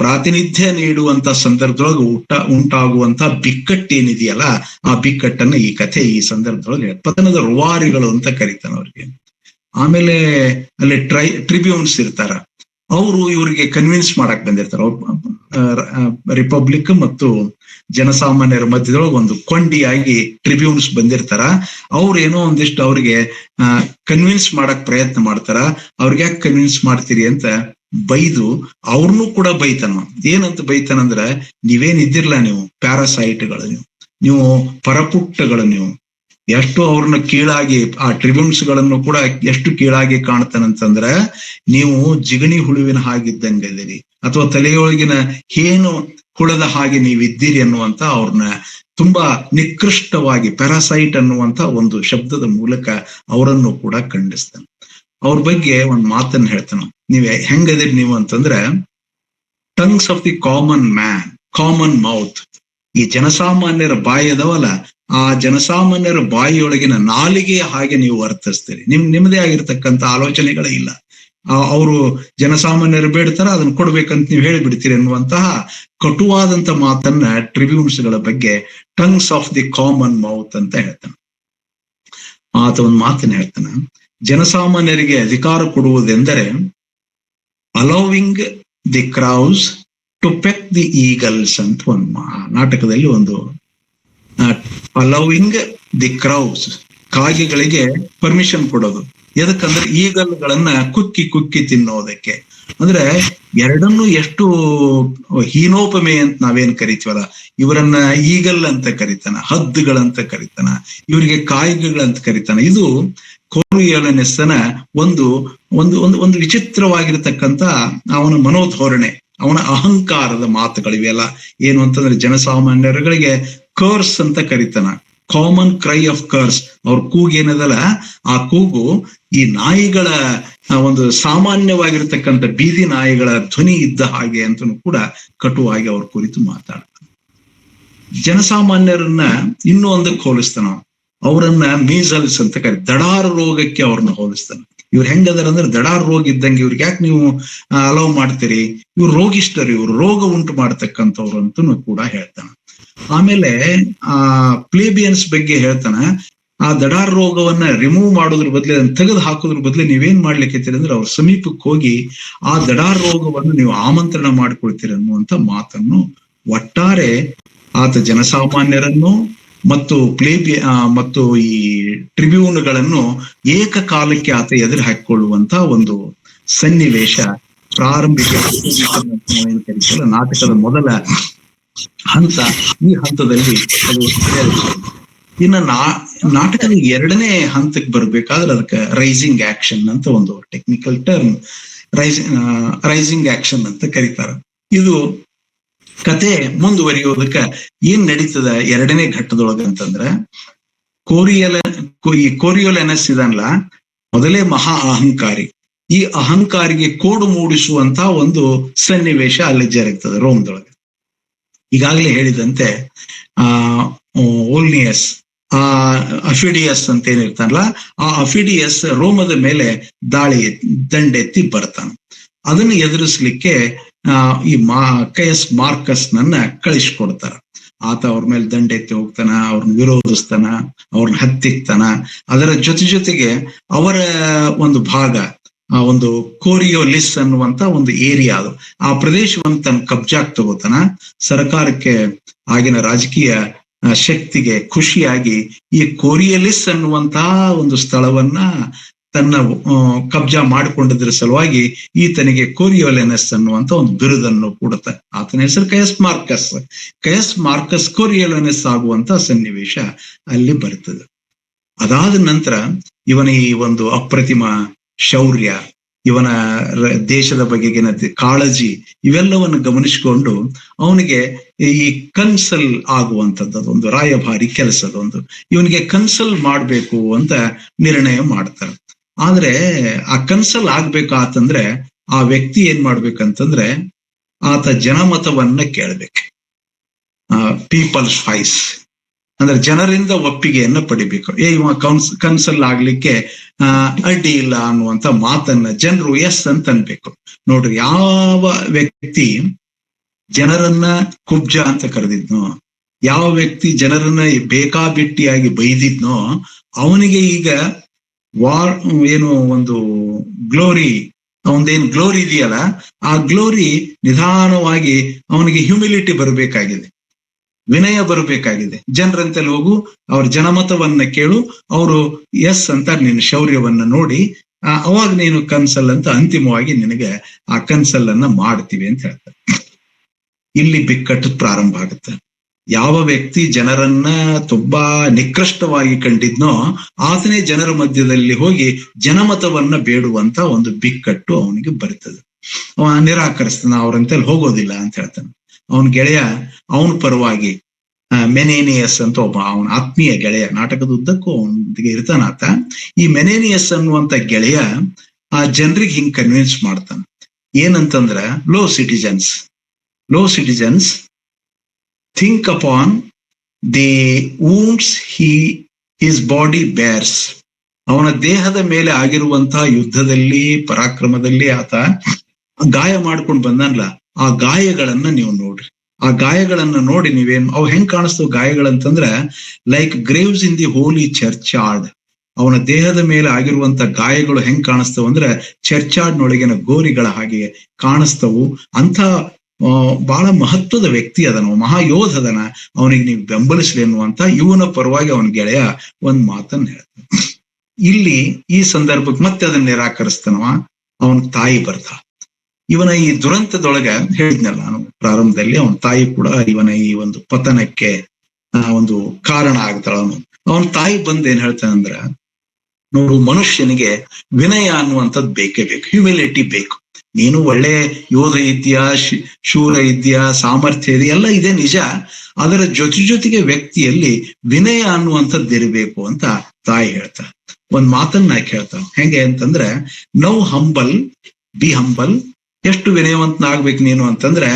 ಪ್ರಾತಿನಿಧ್ಯ ನೀಡುವಂತ ಸಂದರ್ಭದೊಳಗೆ ಉಂಟಾಗುವಂತ ಬಿಕ್ಕಟ್ಟೇನಿದೆಯಲ್ಲ, ಆ ಬಿಕ್ಕಟ್ಟನ್ನ ಈ ಕಥೆ ಈ ಸಂದರ್ಭದೊಳಗೆ ಪತನದ ರೂವಾರಿಗಳು ಅಂತ ಕರೀತಾನ ಅವ್ರಿಗೆ. ಆಮೇಲೆ ಅಲ್ಲಿ ಟ್ರಿಬ್ಯೂನ್ಸ್ ಇರ್ತಾರ, ಅವರು ಇವರಿಗೆ ಕನ್ವಿನ್ಸ್ ಮಾಡಕ್ ಬಂದಿರ್ತಾರ. ರಿಪಬ್ಲಿಕ್ ಮತ್ತು ಜನಸಾಮಾನ್ಯರ ಮಧ್ಯದೊಳಗೆ ಒಂದು ಕೊಂಡಿಯಾಗಿ ಟ್ರಿಬ್ಯೂನ್ಸ್ ಬಂದಿರ್ತಾರ. ಅವ್ರು ಏನೋ ಒಂದಿಷ್ಟು ಅವ್ರಿಗೆ ಕನ್ವಿನ್ಸ್ ಮಾಡಕ್ ಪ್ರಯತ್ನ ಮಾಡ್ತಾರ. ಅವ್ರಿಗೆ ಯಾಕೆ ಕನ್ವಿನ್ಸ್ ಮಾಡ್ತೀರಿ ಅಂತ ಬೈದು ಅವ್ರನ್ನೂ ಕೂಡ ಬೈತಾನ. ಏನಂತ ಬೈತಾನಂದ್ರ, ನೀವೇನ್ ಇದ್ದಿರ್ಲ, ನೀವು ಪ್ಯಾರಾಸೈಟ್ಗಳು, ನೀವು ಪರಪುಟ್ಟಗಳು, ನೀವು ಎಷ್ಟು ಅವ್ರನ್ನ ಕೀಳಾಗಿ ಆ ಟ್ರಿಬ್ಯೂನ್ಸ್ ಗಳನ್ನು ಕೂಡ ಎಷ್ಟು ಕೀಳಾಗಿ ಕಾಣ್ತಾನಂತಂದ್ರ, ನೀವು ಜಿಗಣಿ ಹುಳುವಿನ ಹಾಗಿದ್ದಂಗಿದ್ದೀರಿ ಅಥವಾ ತಲೆಯೊಳಗಿನ ಏನು ಹುಳದ ಹಾಗೆ ನೀವಿದ್ದೀರಿ ಅನ್ನುವಂತ ಅವ್ರನ್ನ ತುಂಬಾ ನಿಕೃಷ್ಟವಾಗಿ ಪ್ಯಾರಾಸೈಟ್ ಅನ್ನುವಂತ ಒಂದು ಶಬ್ದದ ಮೂಲಕ ಅವರನ್ನು ಕೂಡ ಖಂಡಿಸ್ತಾನೆ. ಅವ್ರ ಬಗ್ಗೆ ಒಂದ್ ಮಾತನ್ನ ಹೇಳ್ತಾನ, ನೀವ್ ಹೆಂಗದಿರಿ ನೀವು ಅಂತಂದ್ರೆ, tongues of the common man, common mouth. ಈ ಜನಸಾಮಾನ್ಯರ ಬಾಯಿ ಅದವಲ್ಲ, ಆ ಜನಸಾಮಾನ್ಯರ ಬಾಯಿಯೊಳಗಿನ ನಾಲಿಗೆಯ ಹಾಗೆ ನೀವು ವರ್ತಿಸ್ತೀರಿ. ನಿಮ್ಮದೇ ಆಗಿರ್ತಕ್ಕಂಥ ಆಲೋಚನೆಗಳೇ ಇಲ್ಲ. ಅವರು ಜನಸಾಮಾನ್ಯರು ಬೇಡ್ತಾರ, ಅದನ್ನ ಕೊಡ್ಬೇಕಂತ ನೀವು ಹೇಳಿಬಿಡ್ತೀರಿ ಅನ್ನುವಂತಹ ಕಟುವಾದಂತ ಮಾತನ್ನ ಟ್ರಿಬ್ಯೂನ್ಸ್ ಗಳ ಬಗ್ಗೆ tongues of the common mouth ಅಂತ ಹೇಳ್ತಾನೆ. ಆತ ಒಂದು ಮಾತನ್ನ ಹೇಳ್ತಾನೆ, ಜನಸಾಮಾನ್ಯರಿಗೆ ಅಧಿಕಾರ ಕೊಡುವುದೆಂದರೆ allowing the crows to peck the eagles ಅಂತ ಒಂದು ನಾಟಕದಲ್ಲಿ ಒಂದು ಅಲೋವಿಂಗ್ ದಿ ಕ್ರೌಸ್, ಕಾಗೆಗಳಿಗೆ ಪರ್ಮಿಷನ್ ಕೊಡೋದು. ಎದಕ್ಕಂದ್ರೆ ಈಗಲ್ಗಳನ್ನ ಕುಕ್ಕಿ ತಿನ್ನೋದಕ್ಕೆ. ಅಂದ್ರೆ ಎರಡನ್ನೂ ಎಷ್ಟು ಹೀನೋಪಮೆ ಅಂತ ನಾವೇನ್ ಕರಿತೀವಲ್ಲ, ಇವರನ್ನ ಈಗಲ್ ಅಂತ ಕರಿತಾನ, ಹದ್ದುಗಳಂತ ಕರಿತಾನ, ಇವರಿಗೆ ಕಾಯಿಗಳಂತ ಕರಿತಾನ. ಇದು ಕೊರಿಯೋಲೆನಸ್ನ ಒಂದು ಒಂದು ಒಂದು ಒಂದು ವಿಚಿತ್ರವಾಗಿರ್ತಕ್ಕಂಥ ಅವನ ಮನೋಧೋರಣೆ, ಅವನ ಅಹಂಕಾರದ ಮಾತುಗಳು ಇವೆಲ್ಲ. ಏನು ಅಂತಂದ್ರೆ ಜನಸಾಮಾನ್ಯರುಗಳಿಗೆ ಕರ್ಸ್ ಅಂತ ಕರಿತಾನ, ಕಾಮನ್ ಕ್ರೈ ಆಫ್ ಕರ್ಸ್. ಅವ್ರ ಕೂಗು ಏನದಲ್ಲ, ಆ ಕೂಗು ಈ ನಾಯಿಗಳ ಒಂದು ಸಾಮಾನ್ಯವಾಗಿರ್ತಕ್ಕಂಥ ಬೀದಿ ನಾಯಿಗಳ ಧ್ವನಿ ಇದ್ದ ಹಾಗೆ ಅಂತನೂ ಕೂಡ ಕಟುವಾಗಿ ಅವ್ರ ಕುರಿತು ಮಾತಾಡ್ತಾನೆ. ಜನಸಾಮಾನ್ಯರನ್ನ ಇನ್ನೂ ಒಂದಕ್ಕೆ ಹೋಲಿಸ್ತಾನ. ಅವರನ್ನ ಮೀಸಲ್ಸ್ ಅಂತ ಕರಿ ದಡಾರ ರೋಗಕ್ಕೆ ಅವ್ರನ್ನ ಹೋಲಿಸ್ತಾನೆ. ಇವ್ರು ಹೆಂಗದಾರ ಅಂದ್ರೆ ದಡಾರ ರೋಗ ಇದ್ದಂಗೆ, ಇವ್ರಿಗೆ ಯಾಕೆ ನೀವು ಅಲೌ ಮಾಡ್ತೀರಿ, ಇವ್ರು ರೋಗಿಷ್ಠರು, ಇವ್ರು ರೋಗ ಉಂಟು ಮಾಡ್ತಕ್ಕಂಥವ್ರು ಅಂತೂ ಕೂಡ ಹೇಳ್ತಾನೆ. ಆಮೇಲೆ ಪ್ಲೇಬಿಯನ್ಸ್ ಬಗ್ಗೆ ಹೇಳ್ತಾನ, ಆ ದಡಾರ್ ರೋಗವನ್ನ ರಿಮೂವ್ ಮಾಡೋದ್ರ ಬದಲು, ಅದನ್ನ ತೆಗೆದು ಹಾಕೋದ್ರ ಬದಲು ನೀವೇನ್ ಮಾಡ್ಲಿಕ್ಕೆ ಅಂದ್ರೆ ಅವ್ರ ಸಮೀಪಕ್ಕೆ ಹೋಗಿ ಆ ದಡಾರ್ ರೋಗವನ್ನು ನೀವು ಆಮಂತ್ರಣ ಮಾಡ್ಕೊಳ್ತೀರಿ ಅನ್ನುವಂತ ಮಾತನ್ನು ಒಟ್ಟಾರೆ ಆತ ಜನಸಾಮಾನ್ಯರನ್ನು ಮತ್ತು ಮತ್ತು ಈ ಟ್ರಿಬ್ಯೂನ್ಗಳನ್ನು ಏಕಕಾಲಕ್ಕೆ ಆತ ಎದುರು ಹಾಕಿಕೊಳ್ಳುವಂತ ಒಂದು ಸನ್ನಿವೇಶ ಪ್ರಾರಂಭಿಕ ನಾಟಕದ ಮೊದಲ ಹಂತ. ಈ ಹಂತದಲ್ಲಿ ಅದು ಇನ್ನು ನಾಟಕದ ಎರಡನೇ ಹಂತಕ್ಕೆ ಬರ್ಬೇಕಾದ್ರೆ ಅದಕ್ಕೆ ರೈಸಿಂಗ್ ಆಕ್ಷನ್ ಅಂತ ಒಂದು ಟೆಕ್ನಿಕಲ್ ಟರ್ಮ್, ರೈಸಿಂಗ್ ಆಕ್ಷನ್ ಅಂತ ಕರೀತಾರ. ಇದು ಕತೆ ಮುಂದುವರಿಯೋದಕ್ಕ ಏನ್ ನಡೀತದ ಎರಡನೇ ಘಟ್ಟದೊಳಗ ಅಂತಂದ್ರ, ಕೋರಿಯೋಲೆನಸ್ ಇದನ್ಲ ಮೊದಲೇ ಮಹಾ ಅಹಂಕಾರಿ. ಈ ಅಹಂಕಾರಿಗೆ ಕೋಡು ಮೂಡಿಸುವಂತ ಒಂದು ಸನ್ನಿವೇಶ ಅಲ್ಲಿ ಜರುಗ್ತದೆ ರೋಮ್ದೊಳಗೆ. ಈಗಾಗಲೇ ಹೇಳಿದಂತೆ ಓಲ್ನಿಯಸ್, ಅಫಿಡಿಯಸ್ ಅಂತ ಏನಿರ್ತಾನಲ್ಲ, ಆ ಅಫಿಡಿಯಸ್ ರೋಮದ ಮೇಲೆ ದಂಡೆತ್ತಿ ಬರ್ತಾನೆ. ಅದನ್ನು ಎದುರಿಸ್ಲಿಕ್ಕೆ ಈ ಕಯಸ್ ಮಾರ್ಕಸ್ ನನ್ನ ಕಳಿಸ್ಕೊಡ್ತಾರ. ಆತ ಅವ್ರ ಮೇಲೆ ದಂಡೆತ್ತಿ ಹೋಗ್ತಾನ, ಅವ್ರನ್ನ ವಿರೋಧಿಸ್ತಾನ, ಅವ್ರನ್ನ ಹತ್ತಿಕ್ತಾನ. ಅದರ ಜೊತೆಗೆ ಅವರ ಒಂದು ಭಾಗ, ಒಂದು ಕೋರಿಯೋಲಿಸ್ ಅನ್ನುವಂತ ಒಂದು ಏರಿಯಾ, ಅದು ಆ ಪ್ರದೇಶವನ್ನು ತನ್ನ ಕಬ್ಜಾಕ್ ತಗೋತಾನ. ಸರ್ಕಾರಕ್ಕೆ, ಆಗಿನ ರಾಜಕೀಯ ಶಕ್ತಿಗೆ ಖುಷಿಯಾಗಿ ಈ ಕೋರಿಯಲಿಸ್ ಅನ್ನುವಂತಹ ಒಂದು ಸ್ಥಳವನ್ನ ತನ್ನ ಕಬ್ಜಾ ಮಾಡಿಕೊಂಡಿದ್ರ ಸಲುವಾಗಿ ಈತನಿಗೆ ಕೋರಿಯೋಲೆನಸ್ ಅನ್ನುವಂತ ಒಂದು ಬಿರುದನ್ನು ಕೊಡುತ್ತೆ. ಆತನ ಹೆಸರು ಕಯಸ್ ಮಾರ್ಕಸ್ ಕೋರಿಯೋಲೆನಸ್ ಆಗುವಂತ ಸನ್ನಿವೇಶ ಅಲ್ಲಿ ಬರ್ತದೆ. ಅದಾದ ನಂತರ ಇವನ ಈ ಒಂದು ಅಪ್ರತಿಮ ಶೌರ್ಯ, ಇವನ ದೇಶದ ಬಗೆಗಿನ ಕಾಳಜಿ, ಇವೆಲ್ಲವನ್ನು ಗಮನಿಸಿಕೊಂಡು ಅವನಿಗೆ ಈ ಕನ್ಸಲ್ ಆಗುವಂಥದ್ದು, ಒಂದು ರಾಯಭಾರಿ ಕೆಲಸದೊಂದು, ಇವನಿಗೆ ಕನ್ಸಲ್ ಮಾಡ್ಬೇಕು ಅಂತ ನಿರ್ಣಯ ಮಾಡ್ತಾರೆ. ಆದ್ರೆ ಆ ಕನ್ಸಲ್ ಆಗ್ಬೇಕಾತಂದ್ರೆ ಆ ವ್ಯಕ್ತಿ ಏನ್ ಮಾಡ್ಬೇಕಂತಂದ್ರೆ ಆತ ಜನಮತವನ್ನ ಕೇಳ್ಬೇಕು. ಪೀಪಲ್ಸ್ ವಾಯ್ಸ್ ಅಂದ್ರೆ ಜನರಿಂದ ಒಪ್ಪಿಗೆಯನ್ನ ಪಡಿಬೇಕು. ಇವ ಕನ್ಸಲ್ ಆಗ್ಲಿಕ್ಕೆ ಅಡ್ಡಿ ಇಲ್ಲ ಅನ್ನುವಂತ ಮಾತನ್ನ ಜನರು ಎಸ್ ಅಂತ ಅನ್ಬೇಕು. ನೋಡ್ರಿ, ಯಾವ ವ್ಯಕ್ತಿ ಜನರನ್ನ ಕುಬ್ಜ ಅಂತ ಕರೆದಿದ್ನೋ, ಯಾವ ವ್ಯಕ್ತಿ ಜನರನ್ನ ಬೇಕಾಬಿಟ್ಟಿಯಾಗಿ ಬೈದಿದ್ನೋ, ಅವನಿಗೆ ಈಗ ಏನು ಒಂದು ಗ್ಲೋರಿ, ಅವನದೇನು ಗ್ಲೋರಿ ಇದೆಯಲ್ಲ, ಆ ಗ್ಲೋರಿ ನಿಧಾನವಾಗಿ ಅವನಿಗೆ ಹ್ಯೂಮಿಲಿಟಿ ಬರಬೇಕಾಗಿದೆ, ವಿನಯ ಬರಬೇಕಾಗಿದೆ. ಜನರಂತೆಲ್ಲ ಹೋಗು, ಅವ್ರ ಜನಮತವನ್ನ ಕೇಳು, ಅವರು ಎಸ್ ಅಂತ ನಿನ್ನ ಶೌರ್ಯವನ್ನ ನೋಡಿ ಅವಾಗ ನೀನು ಕನ್ಸಲ್ ಅಂತ ಅಂತಿಮವಾಗಿ ನಿನಗೆ ಆ ಕನ್ಸಲ್ ಅನ್ನ ಮಾಡ್ತೀವಿ ಅಂತ ಹೇಳ್ತಾರೆ. ಇಲ್ಲಿ ಬಿಕ್ಕಟ್ಟು ಪ್ರಾರಂಭ ಆಗುತ್ತೆ. ಯಾವ ವ್ಯಕ್ತಿ ಜನರನ್ನ ತುಂಬಾ ನಿಕೃಷ್ಟವಾಗಿ ಕಂಡಿದ್ನೋ ಆತನೇ ಜನರ ಮಧ್ಯದಲ್ಲಿ ಹೋಗಿ ಜನಮತವನ್ನ ಬೇಡುವಂತ ಒಂದು ಬಿಕ್ಕಟ್ಟು ಅವನಿಗೆ ಬರ್ತದೆ. ಅವ ನಿರಾಕರಿಸ್ತಾನ, ಅವ್ರಂತೆಲ್ಲ ಹೋಗೋದಿಲ್ಲ ಅಂತ ಹೇಳ್ತಾನೆ. ಅವನ ಗೆಳೆಯ ಅವನ ಪರವಾಗಿ ಮೆನೇನಿಯಸ್ ಅಂತ ಒಬ್ಬ ಅವನ ಆತ್ಮೀಯ ಗೆಳೆಯ, ನಾಟಕದ ಉದ್ದಕ್ಕೂ ಅವನಿಗೆ ಇರ್ತಾನಾತ. ಈ ಮೆನೇನಿಯಸ್ ಅನ್ನುವಂತ ಗೆಳೆಯ ಆ ಜನರಿಗೆ ಹಿಂಗ್ ಕನ್ವಿನ್ಸ್ ಮಾಡ್ತಾನ. ಏನಂತಂದ್ರ, lo citizens think upon the wounds his body bears. ಅವನ ದೇಹದ ಮೇಲೆ ಆಗಿರುವಂತಹ ಯುದ್ಧದಲ್ಲಿ, ಪರಾಕ್ರಮದಲ್ಲಿ ಆತ ಗಾಯ ಮಾಡ್ಕೊಂಡು ಬಂದನ್ಲ, ಆ ಗಾಯಗಳನ್ನ ನೀವು ನೋಡ್ರಿ. ಆ ಗಾಯಗಳನ್ನ ನೋಡಿ ಅವು ಹೆಂಗ್ ಕಾಣಿಸ್ತವ್ ಗಾಯಗಳಂತಂದ್ರ, like graves in the holy churchyard. ಅವನ ದೇಹದ ಮೇಲೆ ಆಗಿರುವಂತ ಗಾಯಗಳು ಹೆಂಗ್ ಕಾಣಿಸ್ತವು ಅಂದ್ರೆ ಚರ್ಚಾರ್ಡ್ನೊಳಗಿನ ಗೋರಿಗಳ ಹಾಗೆ ಕಾಣಿಸ್ತವು. ಅಂತ ಬಹಳ ಮಹತ್ವದ ವ್ಯಕ್ತಿ ಅದನ, ಮಹಾಯೋಧದನ, ಅವನಿಗೆ ನೀವು ಬೆಂಬಲಿಸ್ಲಿ ಅನ್ನುವಂತ ಇವನ ಪರವಾಗಿ ಅವನ ಗೆಳೆಯ ಒಂದ್ ಮಾತನ್ನ ಹೇಳ್ತಾನೆ. ಇಲ್ಲಿ ಈ ಸಂದರ್ಭಕ್ಕೆ ಮತ್ತೆ ಅದನ್ನ ನಿರಾಕರಿಸ್ತಾನವ. ಅವನ ತಾಯಿ ಬರ್ತಾಳ. ಇವನ ಈ ದುರಂತದೊಳಗ ಹೇಳಿದ್ನಲ್ಲ ನಾನು ಪ್ರಾರಂಭದಲ್ಲಿ, ಅವನ ತಾಯಿ ಕೂಡ ಇವನ ಈ ಒಂದು ಪತನಕ್ಕೆ ಒಂದು ಕಾರಣ ಆಗ್ತಾಳ. ಅವನ ತಾಯಿ ಬಂದ್ ಏನ್ ಹೇಳ್ತಾನಂದ್ರ, ನೋಡು, ಮನುಷ್ಯನಿಗೆ ವಿನಯ ಅನ್ನುವಂಥದ್ದು ಬೇಕೇ ಬೇಕು, ಹ್ಯೂಮಿಲಿಟಿ ಬೇಕು. ನೀನು ಒಳ್ಳೆ ಯೋಧ ಇದ್ಯಾ, ಶೂರ ಇದ್ಯಾ, ಸಾಮರ್ಥ್ಯ ಇದೆ, ಎಲ್ಲ ಇದೆ ನಿಜ. ಅದರ ಜೊತೆಗೆ ವ್ಯಕ್ತಿಯಲ್ಲಿ ವಿನಯ ಅನ್ನುವಂಥದ್ದು ಇರಬೇಕು ಅಂತ ತಾಯಿ ಹೇಳ್ತಾಳೆ. ಒಂದ್ ಮಾತನ್ನ ಕೇಳ್ತಾಳೆ, ಹೆಂಗೆ ಅಂತಂದ್ರೆ, ಬಿ ಹಂಬಲ್. ಎಷ್ಟು ವಿನಯವಂತನಾಗ್ಬೇಕು ನೀನು ಅಂತಂದ್ರೆ,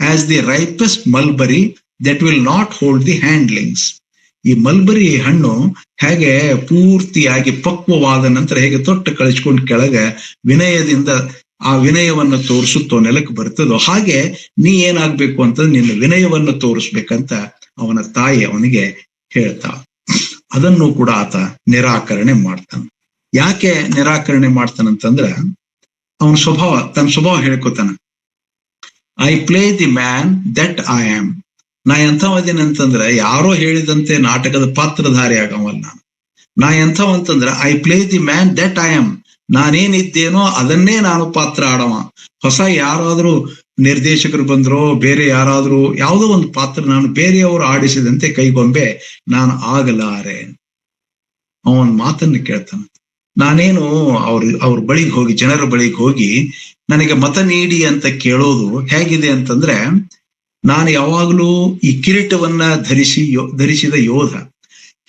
as the ripest mulberry that will not hold the handlings. ಈ ಮಲ್ಬರಿ ಹಣ್ಣು ಹೇಗೆ ಪೂರ್ತಿಯಾಗಿ ಪಕ್ವವಾದ ನಂತರ ಹೇಗೆ ತೊಟ್ಟು ಕಳಿಸ್ಕೊಂಡು ಕೆಳಗೆ ವಿನಯದಿಂದ ಆ ವಿನಯವನ್ನು ತೋರಿಸುತ್ತೋ ನೆಲಕ್ಕೆ ಬರ್ತದೋ, ಹಾಗೆ ನೀ ಏನಾಗ್ಬೇಕು ಅಂತ ನಿನ್ನ ವಿನಯವನ್ನು ತೋರಿಸ್ಬೇಕಂತ ಅವನ ತಾಯಿ ಅವನಿಗೆ ಹೇಳ್ತಾ, ಅದನ್ನು ಕೂಡ ಆತ ನಿರಾಕರಣೆ ಮಾಡ್ತಾನೆ. ಯಾಕೆ ನಿರಾಕರಣೆ ಮಾಡ್ತಾನಂತಂದ್ರ ಅವನ ತನ್ನ ಸ್ವಭಾವ ಹೇಳ್ಕೊತಾನ. I play the man that I am. ನಾ ಎಂಥವದಿನ ಅಂತಂದ್ರ ಯಾರೋ ಹೇಳಿದಂತೆ ನಾಟಕದ ಪಾತ್ರಧಾರಿ ಆಗವಲ್ಲ ನಾನು. ನಾ ಎಂಥವಂತಂದ್ರ I play the man that I am. ನಾನೇನಿದ್ದೇನೋ ಅದನ್ನೇ ನಾನು ಪಾತ್ರ ಆಡವ. ಹೊಸ ಯಾರಾದ್ರೂ ನಿರ್ದೇಶಕರು ಬಂದ್ರೋ ಬೇರೆ ಯಾರಾದ್ರೂ ಯಾವುದೋ ಒಂದು ಪಾತ್ರ ನಾನು ಬೇರೆಯವರು ಆಡಿಸಿದಂತೆ ಕೈಗೊಂಬೆ ನಾನು ಆಗಲಾರೆ. ಅವನ್ ಮಾತನ್ನು ಕೇಳ್ತಾನೆ. ನಾನೇನು ಅವ್ರ ಬಳಿಗೆ ಹೋಗಿ, ಜನರ ಬಳಿಗೆ ಹೋಗಿ ನನಗೆ ಮತ ನೀಡಿ ಅಂತ ಕೇಳೋದು ಹೇಗಿದೆ ಅಂತಂದ್ರೆ, ನಾನು ಯಾವಾಗಲೂ ಈ ಕಿರೀಟವನ್ನ ಧರಿಸಿದ ಯೋಧ,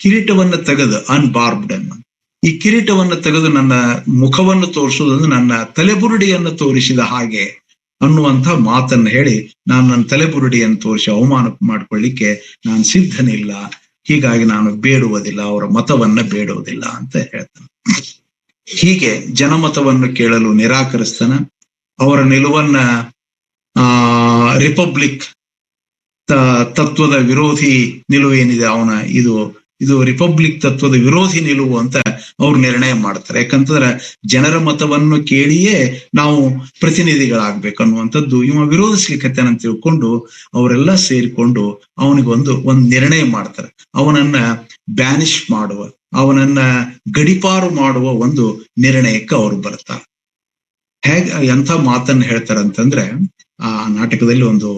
ಕಿರೀಟವನ್ನ ತೆಗೆದು ಅನ್ಬಾರ್ಬ್ಡ್ ಅನ್ನ, ಈ ಕಿರೀಟವನ್ನು ತೆಗೆದು ನನ್ನ ಮುಖವನ್ನು ತೋರಿಸುವುದಂದ್ರೆ ನನ್ನ ತಲೆಬುರುಡಿಯನ್ನು ತೋರಿಸಿದ ಹಾಗೆ ಅನ್ನುವಂಥ ಮಾತನ್ನ ಹೇಳಿ, ನಾನು ನನ್ನ ತಲೆಬುರುಡಿಯನ್ನು ತೋರಿಸಿ ಅವಮಾನ ಮಾಡ್ಕೊಳ್ಳಿಕ್ಕೆ ನಾನು ಸಿದ್ಧನಿಲ್ಲ, ಹೀಗಾಗಿ ನಾನು ಬೇಡುವುದಿಲ್ಲ, ಅವರ ಮತವನ್ನ ಬೇಡುವುದಿಲ್ಲ ಅಂತ ಹೇಳ್ತಾನೆ. ಹೀಗೆ ಜನಮತವನ್ನು ಕೇಳಲು ನಿರಾಕರಿಸ್ತಾನ. ಅವರ ನಿಲುವನ್ನ ರಿಪಬ್ಲಿಕ್ ತತ್ವದ ವಿರೋಧಿ ನಿಲುವೇನಿದೆ ಅವನ ಇದು ರಿಪಬ್ಲಿಕ್ ತತ್ವದ ವಿರೋಧಿ ನಿಲುವು ಅಂತ ಅವ್ರು ನಿರ್ಣಯ ಮಾಡ್ತಾರೆ. ಯಾಕಂತಂದ್ರೆ ಜನರ ಮತವನ್ನು ಕೇಳಿಯೇ ನಾವು ಪ್ರತಿನಿಧಿಗಳಾಗ್ಬೇಕು ಅನ್ನುವಂಥದ್ದು ಇವ ವಿರೋಧಿಸ್ಲಿಕ್ಕತ್ತೇನೆ ಅಂತ ತಿಳ್ಕೊಂಡು ಅವರೆಲ್ಲ ಸೇರಿಕೊಂಡು ಅವನಿಗೊಂದು ನಿರ್ಣಯ ಮಾಡ್ತಾರೆ. ಅವನನ್ನ ಬ್ಯಾನಿಶ್ ಮಾಡುವ, ಅವನನ್ನ ಗಡಿಪಾರು ಮಾಡುವ ಒಂದು ನಿರ್ಣಯಕ್ಕೆ ಅವರು ಬರ್ತಾರೆ. ಎಂಥ ಮಾತನ್ನ ಹೇಳ್ತಾರಂತಂದ್ರೆ, ಆ ನಾಟಕದಲ್ಲಿ ಒಂದು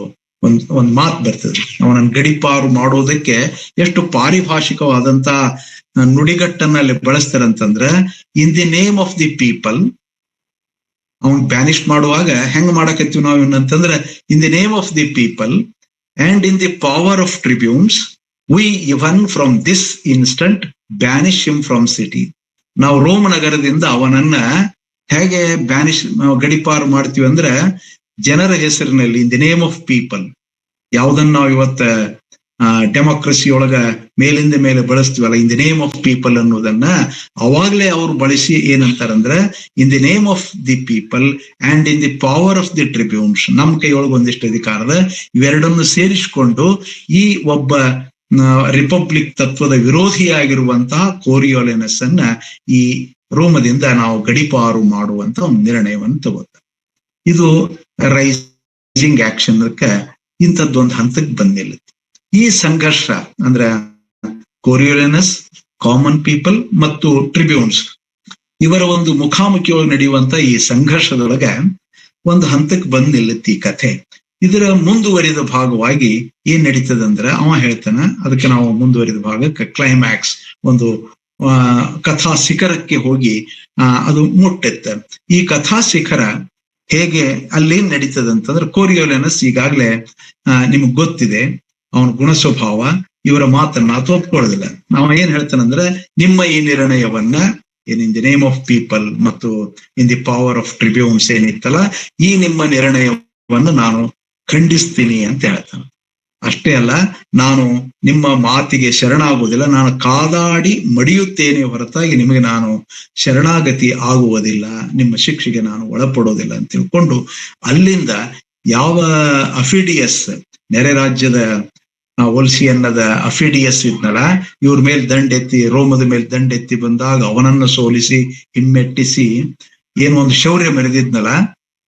ಮಾತು ಬರ್ತದೆ. ಅವನನ್ನ ಗಡಿಪಾರು ಮಾಡೋದಕ್ಕೆ ಎಷ್ಟು ಪಾರಿಭಾಷಿಕವಾದಂತ ನುಡಿಗಟ್ಟನ್ನ ಅಲ್ಲಿ ಬಳಸ್ತಾರಂತಂದ್ರೆ, in the name of the people. ಅವನ್ ಬ್ಯಾನಿಶ್ ಮಾಡುವಾಗ ಹೆಂಗ್ ಮಾಡಕತ್ತೀವಿ ನಾವು ಏನಂತಂದ್ರೆ, in the name of the people and in the power of tribunes we even from this instant banish him from city. ನಾವು ರೋಮ್ ನಗರದಿಂದ ಅವನನ್ನ ಹೇಗೆ ಗಡಿಪಾರು ಮಾಡ್ತೀವಿ ಅಂದ್ರೆ, ಜನರ ಹೆಸರಿನಲ್ಲಿ in the name of people. ಯಾವ್ದನ್ನ ನಾವು ಇವತ್ತ ಡೆಮೋಕ್ರಸಿ ಒಳಗ ಮೇಲಿಂದ ಮೇಲೆ ಬಳಸ್ತೀವಲ್ಲ, in the name of people ಅನ್ನೋದನ್ನ ಅವಾಗ್ಲೇ ಅವ್ರು ಬಳಸಿ ಏನಂತಾರಂದ್ರೆ, in the name of the people and in the power of the tribunes. ನಮ್ ಕೈಯೊಳಗೆ ಒಂದಿಷ್ಟು ಅಧಿಕಾರದ ಇವೆರಡನ್ನು ಸೇರಿಸಿಕೊಂಡು ಈ ಒಬ್ಬ ರಿಪಬ್ಲಿಕ್ ತತ್ವದ ವಿರೋಧಿಯಾಗಿರುವಂತಹ ಕೋರಿಯೋಲಿನಸ್ ಅನ್ನ ಈ ರೋಮದಿಂದ ನಾವು ಗಡಿಪಾರು ಮಾಡುವಂತ ಒಂದು ನಿರ್ಣಯವನ್ನು ತಗೋತಾರೆ. ಇದು ರೈಸಿಂಗ್ ಆಕ್ಷನ್ ಇಂಥದ್ದೊಂದು ಹಂತಕ್ಕೆ ಬಂದಿಲ್ಲ. ಈ ಸಂಘರ್ಷ ಅಂದ್ರೆ ಕೋರಿಯೋಲಿನಸ್, ಕಾಮನ್ ಪೀಪಲ್ ಮತ್ತು ಟ್ರಿಬ್ಯೂನ್ಸ್ ಇವರ ಒಂದು ಮುಖಾಮುಖಿಯೊಳಗೆ ನಡೆಯುವಂತ ಈ ಸಂಘರ್ಷದೊಳಗೆ ಒಂದು ಹಂತಕ್ಕೆ ಬಂದ್ ನಿಲ್ಲುತ್ತೆ ಈ ಕಥೆ. ಇದರ ಮುಂದುವರಿದ ಭಾಗವಾಗಿ ಏನ್ ನಡೀತದಂದ್ರೆ, ಅವ ಹೇಳ್ತಾನ, ಅದಕ್ಕೆ ನಾವು ಮುಂದುವರಿದ ಭಾಗಕ್ಕೆ ಕ್ಲೈಮ್ಯಾಕ್ಸ್, ಒಂದು ಕಥಾ ಶಿಖರಕ್ಕೆ ಹೋಗಿ ಅದು ಮುಟ್ಟುತ್ತೆ. ಈ ಕಥಾ ಶಿಖರ ಹೇಗೆ ಅಲ್ಲೇನ್ ನಡೀತದಂತಂದ್ರೆ, ಕೋರಿಯೋಲಿನಸ್ ಈಗಾಗ್ಲೇ ನಿಮಗ್ ಗೊತ್ತಿದೆ ಅವನ ಗುಣ ಸ್ವಭಾವ, ಇವರ ಮಾತನ್ನ ಆತ ಒಪ್ಕೊಳ್ಳೋದಿಲ್ಲ. ನಾವು ಏನ್ ಹೇಳ್ತಾನಂದ್ರೆ, ನಿಮ್ಮ ಈ ನಿರ್ಣಯವನ್ನ in the name of people ಮತ್ತು in the power of tribunes ಏನಿತ್ತಲ್ಲ, ಈ ನಿಮ್ಮ ನಿರ್ಣಯವನ್ನು ನಾನು ಖಂಡಿಸ್ತೀನಿ ಅಂತ ಹೇಳ್ತಾನೆ. ಅಷ್ಟೇ ಅಲ್ಲ, ನಾನು ನಿಮ್ಮ ಮಾತಿಗೆ ಶರಣಾಗುವುದಿಲ್ಲ, ನಾನು ಕಾದಾಡಿ ಮಡಿಯುತ್ತೇನೆ ಹೊರತಾಗಿ ನಿಮಗೆ ನಾನು ಶರಣಾಗತಿ ಆಗುವುದಿಲ್ಲ, ನಿಮ್ಮ ಶಿಕ್ಷೆಗೆ ನಾನು ಒಳಪಡೋದಿಲ್ಲ ಅಂತ ತಿಳ್ಕೊಂಡು ಅಲ್ಲಿಂದ ಯಾವ ಅಫಿಡಿಯಸ್, ನೆರೆ ರಾಜ್ಯದ ಒಲ್ಸಿಯನ್ನದ ಅಫಿಡಿಯಸ್ ಇದ್ನಲ್ಲ, ಇವ್ರ ಮೇಲೆ ದಂಡೆತ್ತಿ, ರೋಮದ ಮೇಲೆ ದಂಡೆತ್ತಿ ಬಂದಾಗ ಅವನನ್ನು ಸೋಲಿಸಿ ಹಿಮ್ಮೆಟ್ಟಿಸಿ ಏನು ಒಂದು ಶೌರ್ಯ ಮೆರೆದಿದ್ನಲ್ಲ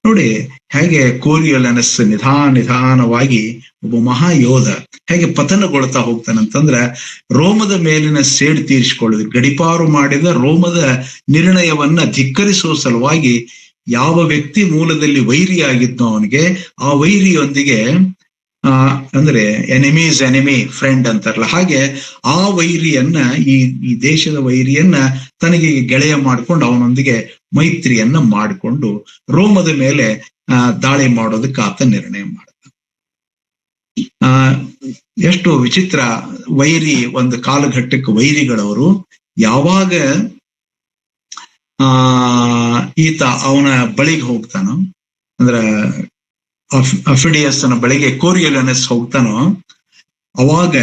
ನೋಡಿ, ಹೇಗೆ ಕೋರಿಯೋಲಿನಸ್ ನಿಧಾನವಾಗಿ ಒಬ್ಬ ಮಹಾಯೋಧ ಹೇಗೆ ಪತನಗೊಳ್ತಾ ಹೋಗ್ತಾನಂತಂದ್ರೆ, ರೋಮದ ಮೇಲಿನ ಸೇಡು ತೀರಿಸಿಕೊಳ್ಳೋದು, ಗಡಿಪಾರು ಮಾಡಿದ ರೋಮದ ನಿರ್ಣಯವನ್ನ ಧಿಕ್ಕರಿಸುವ ಸಲುವಾಗಿ ಯಾವ ವ್ಯಕ್ತಿ ಮೂಲದಲ್ಲಿ ವೈರಿಯಾಗಿದ್ನೋ ಅವನಿಗೆ, ಆ ವೈರಿಯೊಂದಿಗೆ ಅಂದ್ರೆ ಎನಿಮೀಸ್ ಎನಿಮಿ ಫ್ರೆಂಡ್ ಅಂತಾರಲ್ಲ, ಹಾಗೆ ಆ ವೈರಿಯನ್ನ, ಈ ದೇಶದ ವೈರಿಯನ್ನ ತನಗೆ ಗೆಳೆಯ ಮಾಡ್ಕೊಂಡು ಅವನೊಂದಿಗೆ ಮೈತ್ರಿಯನ್ನ ಮಾಡಿಕೊಂಡು ರೋಮದ ಮೇಲೆ ದಾಳಿ ಮಾಡೋದಕ್ಕೆ ಆತ ನಿರ್ಣಯ ಮಾಡ್ತಾನೆ. ಎಷ್ಟು ವಿಚಿತ್ರ ವೈರಿ, ಒಂದು ಕಾಲಘಟ್ಟಕ್ಕೆ ವೈರಿಗಳವರು ಯಾವಾಗ ಈತ ಅವನ ಬಳಿಗೆ ಹೋಗ್ತಾನೋ, ಅಂದ್ರ ಅಫಿಡಿಯಸ್ನ ಬಳಿಗೆ ಕೋರಿಯೋಲಿನಸ್ ಹೋಗ್ತಾನೋ, ಅವಾಗ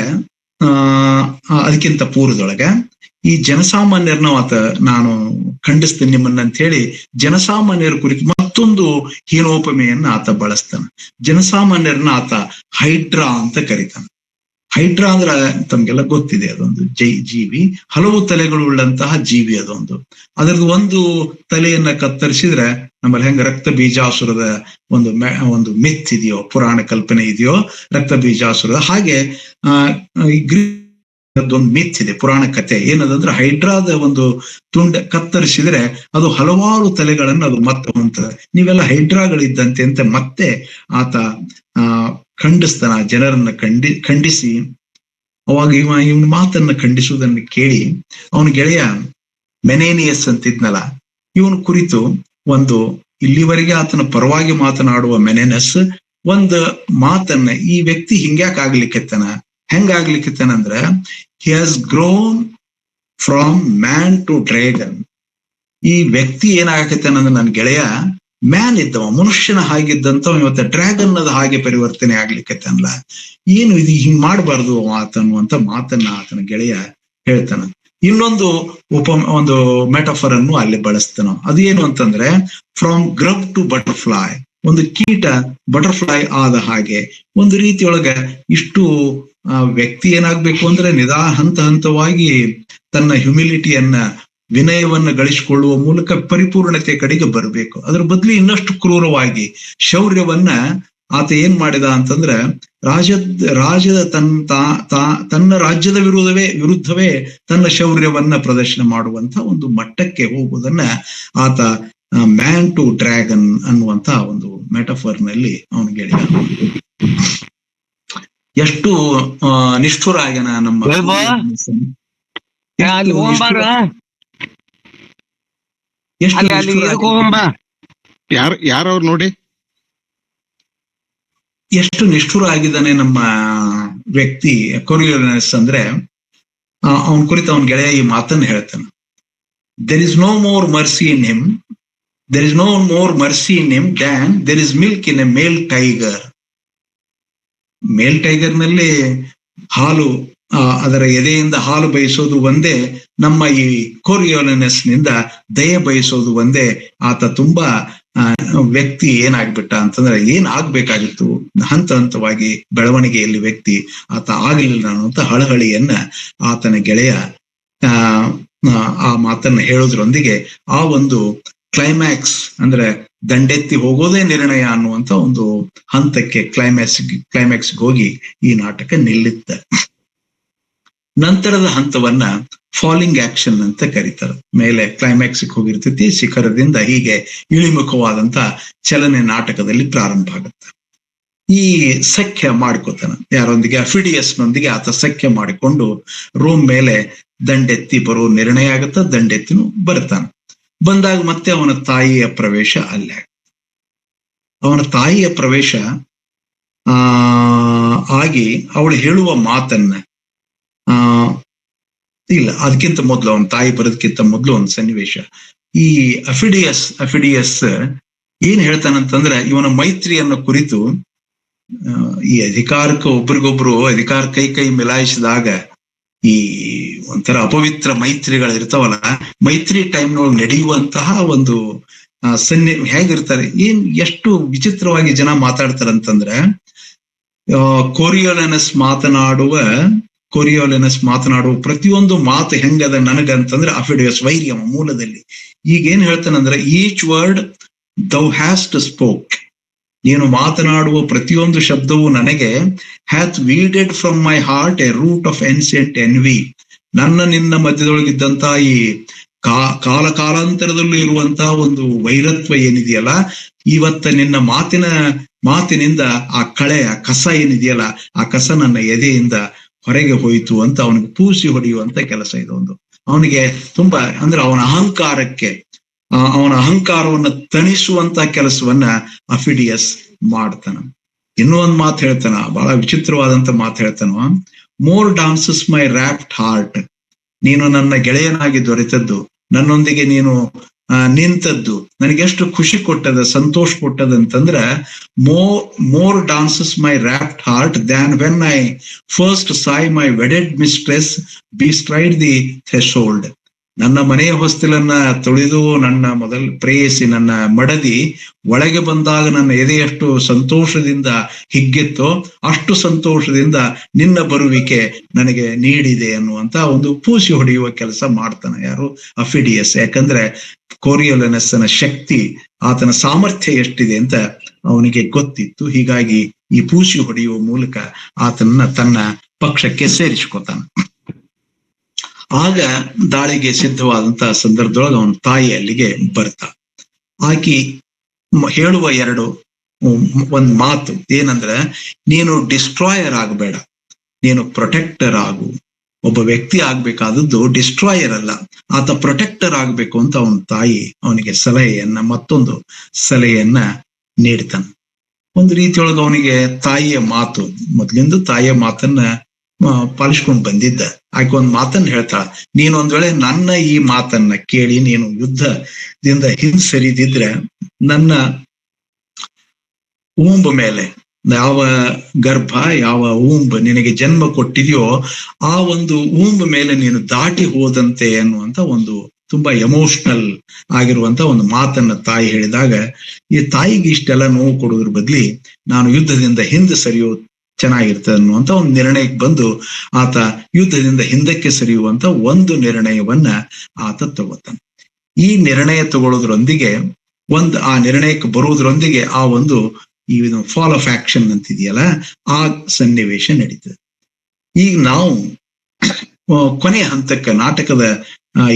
ಅದಕ್ಕಿಂತ ಪೂರ್ವದೊಳಗ ಈ ಜನಸಾಮಾನ್ಯರನ್ನ ಆತ ನಾನು ಖಂಡಿಸ್ತೀನಿ ನಿಮ್ಮನ್ನ ಅಂತ ಹೇಳಿ ಜನಸಾಮಾನ್ಯರ ಕುರಿತು ಮತ್ತೊಂದು ಹೀನೋಪಮೆಯನ್ನ ಆತ ಬಳಸ್ತಾನೆ. ಜನಸಾಮಾನ್ಯರನ್ನ ಆತ ಹೈಡ್ರಾ ಅಂತ ಕರೀತಾನೆ. ಹೈಡ್ರಾ ಅಂದ್ರ ತಮ್ಗೆಲ್ಲ ಗೊತ್ತಿದೆ, ಅದೊಂದು ಜೀವಿ, ಹಲವು ತಲೆಗಳುಳ್ಳಂತಹ ಜೀವಿ. ಅದೊಂದು ಅದರದ್ದು ಒಂದು ತಲೆಯನ್ನ ಕತ್ತರಿಸಿದ್ರೆ ನಮ್ಮಲ್ಲಿ ಹೆಂಗ ರಕ್ತ ಬೀಜಾಸುರದ ಒಂದು ಮಿತ್ ಇದೆಯೋ, ಪುರಾಣ ಕಲ್ಪನೆ ಇದೆಯೋ ರಕ್ತ ಬೀಜಾಸುರದ, ಹಾಗೆ ಒಂದು ಮಿತ್ ಇದೆ, ಪುರಾಣ ಕಥೆ ಏನದಂದ್ರೆ ಹೈಡ್ರಾದ ಒಂದು ತುಂಡ ಕತ್ತರಿಸಿದ್ರೆ ಅದು ಹಲವಾರು ತಲೆಗಳನ್ನು ಅದು ಮತ್ತೆ ಹೊಂತದೆ. ನೀವೆಲ್ಲ ಹೈಡ್ರಾಗಳಿದ್ದಂತೆ ಅಂತ ಮತ್ತೆ ಆತ ಖಂಡಿಸ್ತಾನ, ಜನರನ್ನ ಖಂಡಿಸಿ. ಅವಾಗ ಇವನ್ ಮಾತನ್ನ ಖಂಡಿಸುವುದನ್ನು ಕೇಳಿ ಅವನ ಗೆಳೆಯ ಮೆನೇನಿಯಸ್ ಅಂತಿದ್ನಲ್ಲ, ಇವನ್ ಕುರಿತು ಒಂದು ಇಲ್ಲಿವರೆಗೆ ಆತನ ಪರವಾಗಿ ಮಾತನಾಡುವ ಮೆನೇನಸ್ ಒಂದು ಮಾತನ್ನ, ಈ ವ್ಯಕ್ತಿ ಹಿಂಗ್ಯಾಕ್ ಆಗ್ಲಿಕ್ಕೆತ್ತಾನ, ಹೆಂಗಾಗ್ಲಿಕ್ಕೆತ್ತಾನಂದ್ರ he has grown from man to dragon. ಈ ವ್ಯಕ್ತಿ ಏನಾಗಕತ್ತಾನಂದ್ರೆ ನನ್ನ ಗೆಳೆಯ ಮ್ಯಾನ್ ಇದ್ದವ, ಮನುಷ್ಯನ ಹಾಗಿದ್ದಂತ ಇವತ್ತ ಡ್ರ್ಯಾಗನ್ ಅದ ಹಾಗೆ ಪರಿವರ್ತನೆ ಆಗ್ಲಿಕ್ಕೆತ್ತನಲ್ಲ, ಏನು ಇದು ಹಿಂಗ್ ಮಾಡಬಾರ್ದು ಆತನ್ನುವಂತ ಮಾತನ್ನ ಆತನ ಗೆಳೆಯ ಹೇಳ್ತಾನ. ಇನ್ನೊಂದು ಒಂದು ಮೆಟಫರ್ ಅನ್ನು ಅಲ್ಲಿ ಬಳಸ್ತಾನ. ಅದೇನು ಅಂತಂದ್ರೆ ಫ್ರಮ್ ಗ್ರಬ್ ಟು ಬಟರ್ಫ್ಲೈ, ಒಂದು ಕೀಟ ಬಟರ್ಫ್ಲೈ ಆದ ಹಾಗೆ ಒಂದು ರೀತಿಯೊಳಗ ಇಷ್ಟು ವ್ಯಕ್ತಿ ಏನಾಗ್ಬೇಕು ಅಂದ್ರೆ ಹಂತ ಹಂತವಾಗಿ ತನ್ನ ಹ್ಯುಮಿಲಿಟಿಯನ್ನ, ವಿನಯವನ್ನ ಗಳಿಸಿಕೊಳ್ಳುವ ಮೂಲಕ ಪರಿಪೂರ್ಣತೆ ಕಡೆಗೆ ಬರಬೇಕು. ಅದ್ರ ಬದಲು ಇನ್ನಷ್ಟು ಕ್ರೂರವಾಗಿ ಶೌರ್ಯವನ್ನ ಆತ ಏನ್ ಮಾಡಿದ ಅಂತಂದ್ರ ರಾಜ್ಯದ ತನ್ನ ರಾಜ್ಯದ ವಿರುದ್ಧವೇ ತನ್ನ ಶೌರ್ಯವನ್ನ ಪ್ರದರ್ಶನ ಮಾಡುವಂತ ಒಂದು ಮಟ್ಟಕ್ಕೆ ಹೋಗುವುದನ್ನ ಆತ ಮ್ಯಾನ್ ಟು ಡ್ರ್ಯಾಗನ್ ಅನ್ನುವಂತ ಒಂದು ಮೆಟಫರ್ ನಲ್ಲಿ ಅವನಿಗೆ ಹೇಳಿದ. ಎಷ್ಟು ನಿಷ್ಠುರ ಆಗ್ಯಾನ ನಮ್ಮ ಯಾರವ್ರು ನೋಡಿ, ಎಷ್ಟು ನಿಷ್ಠುರ ಆಗಿದ್ದಾನೆ ನಮ್ಮ ವ್ಯಕ್ತಿ ಕೊರಿಯೋಲನಸ್ ಅಂದ್ರೆ ಅವನ ಕುರಿತು ಅವನ ಗೆಳೆಯ ಈ ಮಾತನ್ನು ಹೇಳ್ತಾನೆ. there is no more mercy in him than there is milk in a male tiger. Male tiger ನಲ್ಲಿ ಹಾಲು, ಅದರ ಎದೆಯಿಂದ ಹಾಲು ಬಯಸೋದು ಒಂದೇ, ನಮ್ಮ ಈ ಕೊರಿಯೋಲನಸ್ ನಿಂದ ದಯೆ ಬಯಸೋದು ಒಂದೇ. ಆತ ತುಂಬಾ ವ್ಯಕ್ತಿ ಏನಾಗ್ಬಿಟ್ಟ ಅಂತಂದ್ರೆ ಏನ್ ಆಗ್ಬೇಕಾಗಿತ್ತು, ಹಂತ ಹಂತವಾಗಿ ಬೆಳವಣಿಗೆಯಲ್ಲಿ ವ್ಯಕ್ತಿ ಆತ ಆಗ್ಲಿಲ್ಲ ಅನ್ನುವಂತ ಹಳಹಳಿಯನ್ನ ಆತನ ಗೆಳೆಯ ಆ ಮಾತನ್ನ ಹೇಳೋದ್ರೊಂದಿಗೆ ಆ ಒಂದು ಕ್ಲೈಮ್ಯಾಕ್ಸ್ ಅಂದ್ರೆ ದಂಡೆತ್ತಿ ಹೋಗೋದೇ ನಿರ್ಣಯ ಅನ್ನುವಂತ ಒಂದು ಹಂತಕ್ಕೆ ಕ್ಲೈಮ್ಯಾಕ್ಸ್ ಹೋಗಿ ಈ ನಾಟಕ ನಿಲ್ಲುತ್ತೆ. ನಂತರದ ಹಂತವನ್ನ ಫಾಲಿಂಗ್ ಆಕ್ಷನ್ ಅಂತ ಕರೀತಾರೆ. ಮೇಲೆ ಕ್ಲೈಮ್ಯಾಕ್ಸ್ ಹೋಗಿರ್ತೈತಿ, ಶಿಖರದಿಂದ ಹೀಗೆ ಇಳಿಮುಖವಾದಂತ ಚಲನೆ ನಾಟಕದಲ್ಲಿ ಪ್ರಾರಂಭ ಆಗುತ್ತೆ. ಈ ಸಖ್ಯ ಮಾಡ್ಕೋತಾನ ಯಾರೊಂದಿಗೆ, ಅಫಿಡಿಯಸ್ನೊಂದಿಗೆ ಆತ ಸಖ್ಯ ಮಾಡಿಕೊಂಡು ರೋಮ್ ಮೇಲೆ ದಂಡೆತ್ತಿ ಬರೋ ನಿರ್ಣಯ ಆಗುತ್ತ. ದಂಡೆತ್ತಿನೂ ಬರ್ತಾನ. ಬಂದಾಗ ಮತ್ತೆ ಅವನ ತಾಯಿಯ ಪ್ರವೇಶ ಅಲ್ಲೇ. ಅವನ ತಾಯಿಯ ಪ್ರವೇಶ ಆಗಿ ಅವಳು ಹೇಳುವ ಮಾತನ್ನ ಇಲ್ಲ, ಅದಕ್ಕಿಂತ ಮೊದಲು ಅವನ ತಾಯಿ ಬರೋದಕ್ಕಿಂತ ಮೊದಲು ಒಂದು ಸನ್ನಿವೇಶ. ಈ ಅಫಿಡಿಯಸ್ ಏನ್ ಹೇಳ್ತಾನಂತಂದ್ರೆ ಇವನ ಮೈತ್ರಿಯನ್ನ ಕುರಿತು, ಈ ಅಧಿಕಾರಕ್ಕೆ ಒಬ್ರಿಗೊಬ್ರು ಅಧಿಕಾರ ಕೈ ಮಿಲಾಯಿಸಿದಾಗ ಈ ಒಂಥರ ಅಪವಿತ್ರ ಮೈತ್ರಿಗಳಿರ್ತಾವಲ್ಲ, ಮೈತ್ರಿ ಟೈಮ್ನೊಳಗೆ ನಡೆಯುವಂತಹ ಒಂದು ಹೇಗಿರ್ತಾರೆ, ಎಷ್ಟು ವಿಚಿತ್ರವಾಗಿ ಜನ ಮಾತಾಡ್ತಾರಂತಂದ್ರೆ, ಕೊರಿಯೋಲನಸ್ ಮಾತನಾಡುವ ಪ್ರತಿಯೊಂದು ಮಾತು ಹೆಂಗದ ನನಗಂತಂದ್ರೆ ಅಫಿಡಿಯಸ್ ವೈರ್ಯಮ ಮೂಲದಲ್ಲಿ ಈಗ ಏನ್ ಹೇಳ್ತಾನಂದ್ರೆ, each word thou has to spoke, ನೀನು ಮಾತನಾಡುವ ಪ್ರತಿಯೊಂದು ಶಬ್ದವು ನನಗೆ hath weeded from my heart a root of ancient envy, ನಿನ್ನ ಮಧ್ಯದೊಳಗಿದ್ದಂತ ಈ ಕಾಲಾಂತರದಲ್ಲೂ ಇರುವಂತಹ ಒಂದು ವೈರತ್ವ ಏನಿದೆಯಲ್ಲ, ಇವತ್ತ ನಿನ್ನ ಮಾತಿನಿಂದ ಆ ಕಸ ಏನಿದೆಯಲ್ಲ, ಆ ಕಸ ನನ್ನ ಎದೆಯಿಂದ ಹೊರಗೆ ಹೋಯಿತು ಅಂತ ಅವನಿಗೆ ಪೂಸಿ ಹೊಡೆಯುವಂತ ಕೆಲಸ ಇದೊಂದು. ಅವನಿಗೆ ತುಂಬಾ ಅಂದ್ರೆ ಅವನ ಅಹಂಕಾರವನ್ನ ತಣಿಸುವಂತ ಕೆಲಸವನ್ನ ಅಫಿಡಿಯಸ್ ಮಾಡ್ತಾನ. ಇನ್ನೂ ಒಂದ್ ಮಾತು ಹೇಳ್ತಾನ, ಬಹಳ ವಿಚಿತ್ರವಾದಂತ ಮಾತು ಹೇಳ್ತಾನ. More dances my rapt heart, ನೀನು ನನ್ನ ಗೆಳೆಯನಾಗಿ ದೊರೆತದ್ದು, ನನ್ನೊಂದಿಗೆ ನೀನು ನಿಂತದ್ದು ನನಗೆ ಎಷ್ಟು ಖುಷಿ ಕೊಟ್ಟದ, ಸಂತೋಷ ಕೊಟ್ಟದ ಅಂತಂದ್ರ, more dances my rapt heart than when I first saw my wedded mistress bestride the threshold. ನನ್ನ ಮನೆಯ ಹೊಸ್ತಿಲನ್ನ ತೊಳೆದು ನನ್ನ ಪ್ರೇಯಸಿ ನನ್ನ ಮಡದಿ ಒಳಗೆ ಬಂದಾಗ ನನ್ನ ಎದೆಯಷ್ಟು ಸಂತೋಷದಿಂದ ಹಿಗ್ಗಿತ್ತೋ ಅಷ್ಟು ಸಂತೋಷದಿಂದ ನಿನ್ನ ಬರುವಿಕೆ ನನಗೆ ನೀಡಿದೆ ಅನ್ನುವಂತ ಒಂದು ಪೂಸಿ ಹೊಡೆಯುವ ಕೆಲಸ ಮಾಡ್ತಾನೆ. ಯಾರು? ಅಫಿಡಿಯಸ್. ಯಾಕಂದ್ರೆ ಕೋರಿಯೋಲಿನಸ್ನ ಶಕ್ತಿ, ಆತನ ಸಾಮರ್ಥ್ಯ ಎಷ್ಟಿದೆ ಅಂತ ಅವನಿಗೆ ಗೊತ್ತಿತ್ತು. ಹೀಗಾಗಿ ಈ ಪೂಸಿ ಹೊಡೆಯುವ ಮೂಲಕ ಆತನನ್ನ ತನ್ನ ಪಕ್ಷಕ್ಕೆ ಸೇರಿಸ್ಕೊತಾನೆ. ಆಗ ದಾಳಿಗೆ ಸಿದ್ಧವಾದಂತಹ ಸಂದರ್ಭದೊಳಗೆ ಅವನ ತಾಯಿ ಅಲ್ಲಿಗೆ ಬರ್ತಾ, ಆಕಿ ಹೇಳುವ ಒಂದ್ ಮಾತು ಏನಂದ್ರೆ, ನೀನು ಡಿಸ್ಟ್ರಾಯರ್ ಆಗಬೇಡ, ನೀನು ಪ್ರೊಟೆಕ್ಟರ್ ಆಗು. ಒಬ್ಬ ವ್ಯಕ್ತಿ ಆಗ್ಬೇಕಾದದ್ದು ಡಿಸ್ಟ್ರಾಯರ್ ಅಲ್ಲ, ಆತ ಪ್ರೊಟೆಕ್ಟರ್ ಆಗ್ಬೇಕು ಅಂತ ಅವನ ತಾಯಿ ಅವನಿಗೆ ಮತ್ತೊಂದು ಸಲಹೆಯನ್ನ ನೀಡ್ತಾನೆ. ಒಂದು ರೀತಿಯೊಳಗೆ ಅವನಿಗೆ ತಾಯಿಯ ಮಾತು, ಮೊದ್ಲಿಂದ ತಾಯಿಯ ಮಾತನ್ನ ಪಾಲಿಸ್ಕೊಂಡ್ ಬಂದಿದ್ದ. ಆಕೆ ಒಂದ್ ಮಾತನ್ನ ಹೇಳ್ತಾಳ, ನೀನು ಒಂದ್ ವೇಳೆ ನನ್ನ ಈ ಮಾತನ್ನ ಕೇಳಿ ನೀನು ಯುದ್ಧದಿಂದ ಹಿಂಸರಿದಿದ್ರೆ, ನನ್ನ ಊಂಬ ಮೇಲೆ, ಯಾವ ಗರ್ಭ, ಯಾವ ಊಂಬ್ ನಿನಗೆ ಜನ್ಮ ಕೊಟ್ಟಿದೆಯೋ ಆ ಒಂದು ಊಂಬ್ ಮೇಲೆ ನೀನು ದಾಟಿ ಹೋದಂತೆ ಅನ್ನುವಂತ ಒಂದು ತುಂಬಾ ಎಮೋಷನಲ್ ಆಗಿರುವಂತ ಒಂದು ಮಾತನ್ನ ತಾಯಿ ಹೇಳಿದಾಗ, ಈ ತಾಯಿಗೆ ಇಷ್ಟೆಲ್ಲ ನೋವು ಕೊಡೋದ್ರ ಬದ್ಲಿ ನಾನು ಯುದ್ಧದಿಂದ ಹಿಂದೆ ಸರಿಯೋ ಚೆನ್ನಾಗಿರ್ತದೆ ಅನ್ನುವಂತ ಒಂದು ನಿರ್ಣಯಕ್ಕೆ ಬಂದು ಆತ ಯುದ್ಧದಿಂದ ಹಿಂದಕ್ಕೆ ಸರಿಯುವಂತ ಒಂದು ನಿರ್ಣಯವನ್ನ ಆತ ತಗೋತಾನೆ. ಈ ನಿರ್ಣಯ ತಗೊಳ್ಳೋದ್ರೊಂದಿಗೆ ಆ ನಿರ್ಣಯಕ್ಕೆ ಬರುವುದರೊಂದಿಗೆ ಆ ಒಂದು ಈ ಫಾಲ್ ಆಫ್ ಆಕ್ಷನ್ ಅಂತಿದೆಯಲ್ಲ, ಆ ಸನ್ನಿವೇಶ ನಡೀತದೆ. ಈಗ ನಾವು ಕೊನೆಯ ಹಂತಕ್ಕೆ, ನಾಟಕದ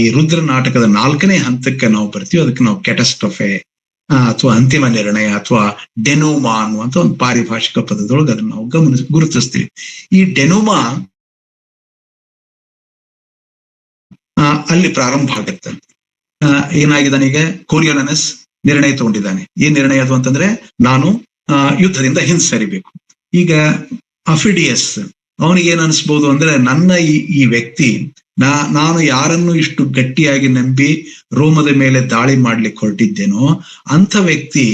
ಈ ರುದ್ರ ನಾಟಕದ 4ನೇ ಹಂತಕ್ಕೆ ನಾವು ಬರ್ತೀವಿ. ಅದಕ್ಕೆ ನಾವು ಕ್ಯಾಟಸ್ಟ್ರಫೆ ಅಥವಾ ಅಂತಿಮ ನಿರ್ಣಯ ಅಥವಾ ಡೆನೋಮಾ ಅನ್ನುವಂತ ಒಂದು ಪಾರಿಭಾಷಿಕ ಪದದೊಳಗೆ ಅದನ್ನ ನಾವು ಗುರುತಿಸ್ತೀವಿ. ಈ ಡೆನೋಮಾ ಅಲ್ಲಿ ಪ್ರಾರಂಭ ಆಗುತ್ತೆ. ಏನಾಗಿದ್ದಾನೆ ಈಗ? ಕೋರಿಯೋಲಿನಸ್ ನಿರ್ಣಯ ತಗೊಂಡಿದ್ದಾನೆ. ಏನ್ ನಿರ್ಣಯ ಅದು ಅಂತಂದ್ರೆ, ನಾನು ಯುದ್ಧದಿಂದ ಹಿಂಸರಿಬೇಕು. ಈಗ ಅಫಿಡಿಯಸ್ ಅವನಿಗೆ ಏನ್ ಅನಿಸ್ಬೋದು ಅಂದ್ರೆ, ನನ್ನ ಈ ವ್ಯಕ್ತಿ, ನಾನು ಯಾರನ್ನು ಇಷ್ಟು ಗಟ್ಟಿಯಾಗಿ ನಂಬಿ ರೋಮದ ಮೇಲೆ ದಾಳಿ ಮಾಡ್ಲಿಕ್ಕೆ ಹೊರಟಿದ್ದೇನೋ ಅಂಥ ವ್ಯಕ್ತಿ,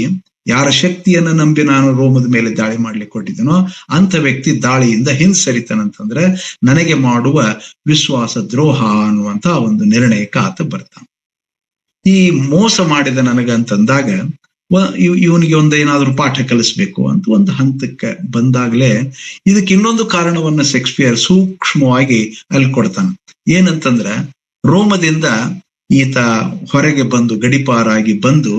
ಯಾರ ಶಕ್ತಿಯನ್ನ ನಂಬಿ ನಾನು ರೋಮದ ಮೇಲೆ ದಾಳಿ ಮಾಡ್ಲಿಕ್ಕೆ ಹೊರಟಿದ್ದೇನೋ ಅಂಥ ವ್ಯಕ್ತಿ ದಾಳಿಯಿಂದ ಹಿಂಸರಿತಾನಂತಂದ್ರೆ ನನಗೆ ಮಾಡುವ ವಿಶ್ವಾಸ ದ್ರೋಹ ಅನ್ನುವಂತ ಒಂದು ನಿರ್ಣಯಕ್ಕೆ ಆತ ಬರ್ತಾನೆ. ಈ ಮೋಸ ಮಾಡಿದ ನನಗಂತಂದಾಗ ಇವನಿಗೆ ಏನಾದ್ರೂ ಪಾಠ ಕಲಿಸ್ಬೇಕು ಅಂತ ಒಂದು ಹಂತಕ್ಕೆ ಬಂದಾಗ್ಲೇ ಇದಕ್ಕೆ ಇನ್ನೊಂದು ಕಾರಣವನ್ನ ಶೇಕ್ಸ್ಪಿಯರ್ ಸೂಕ್ಷ್ಮವಾಗಿ ಅಲ್ಲಿ ಕೊಡ್ತಾನೆ. ಏನಂತಂದ್ರ, ರೋಮದಿಂದ ಈತ ಹೊರಗೆ ಬಂದು ಗಡಿಪಾರಾಗಿ ಬಂದು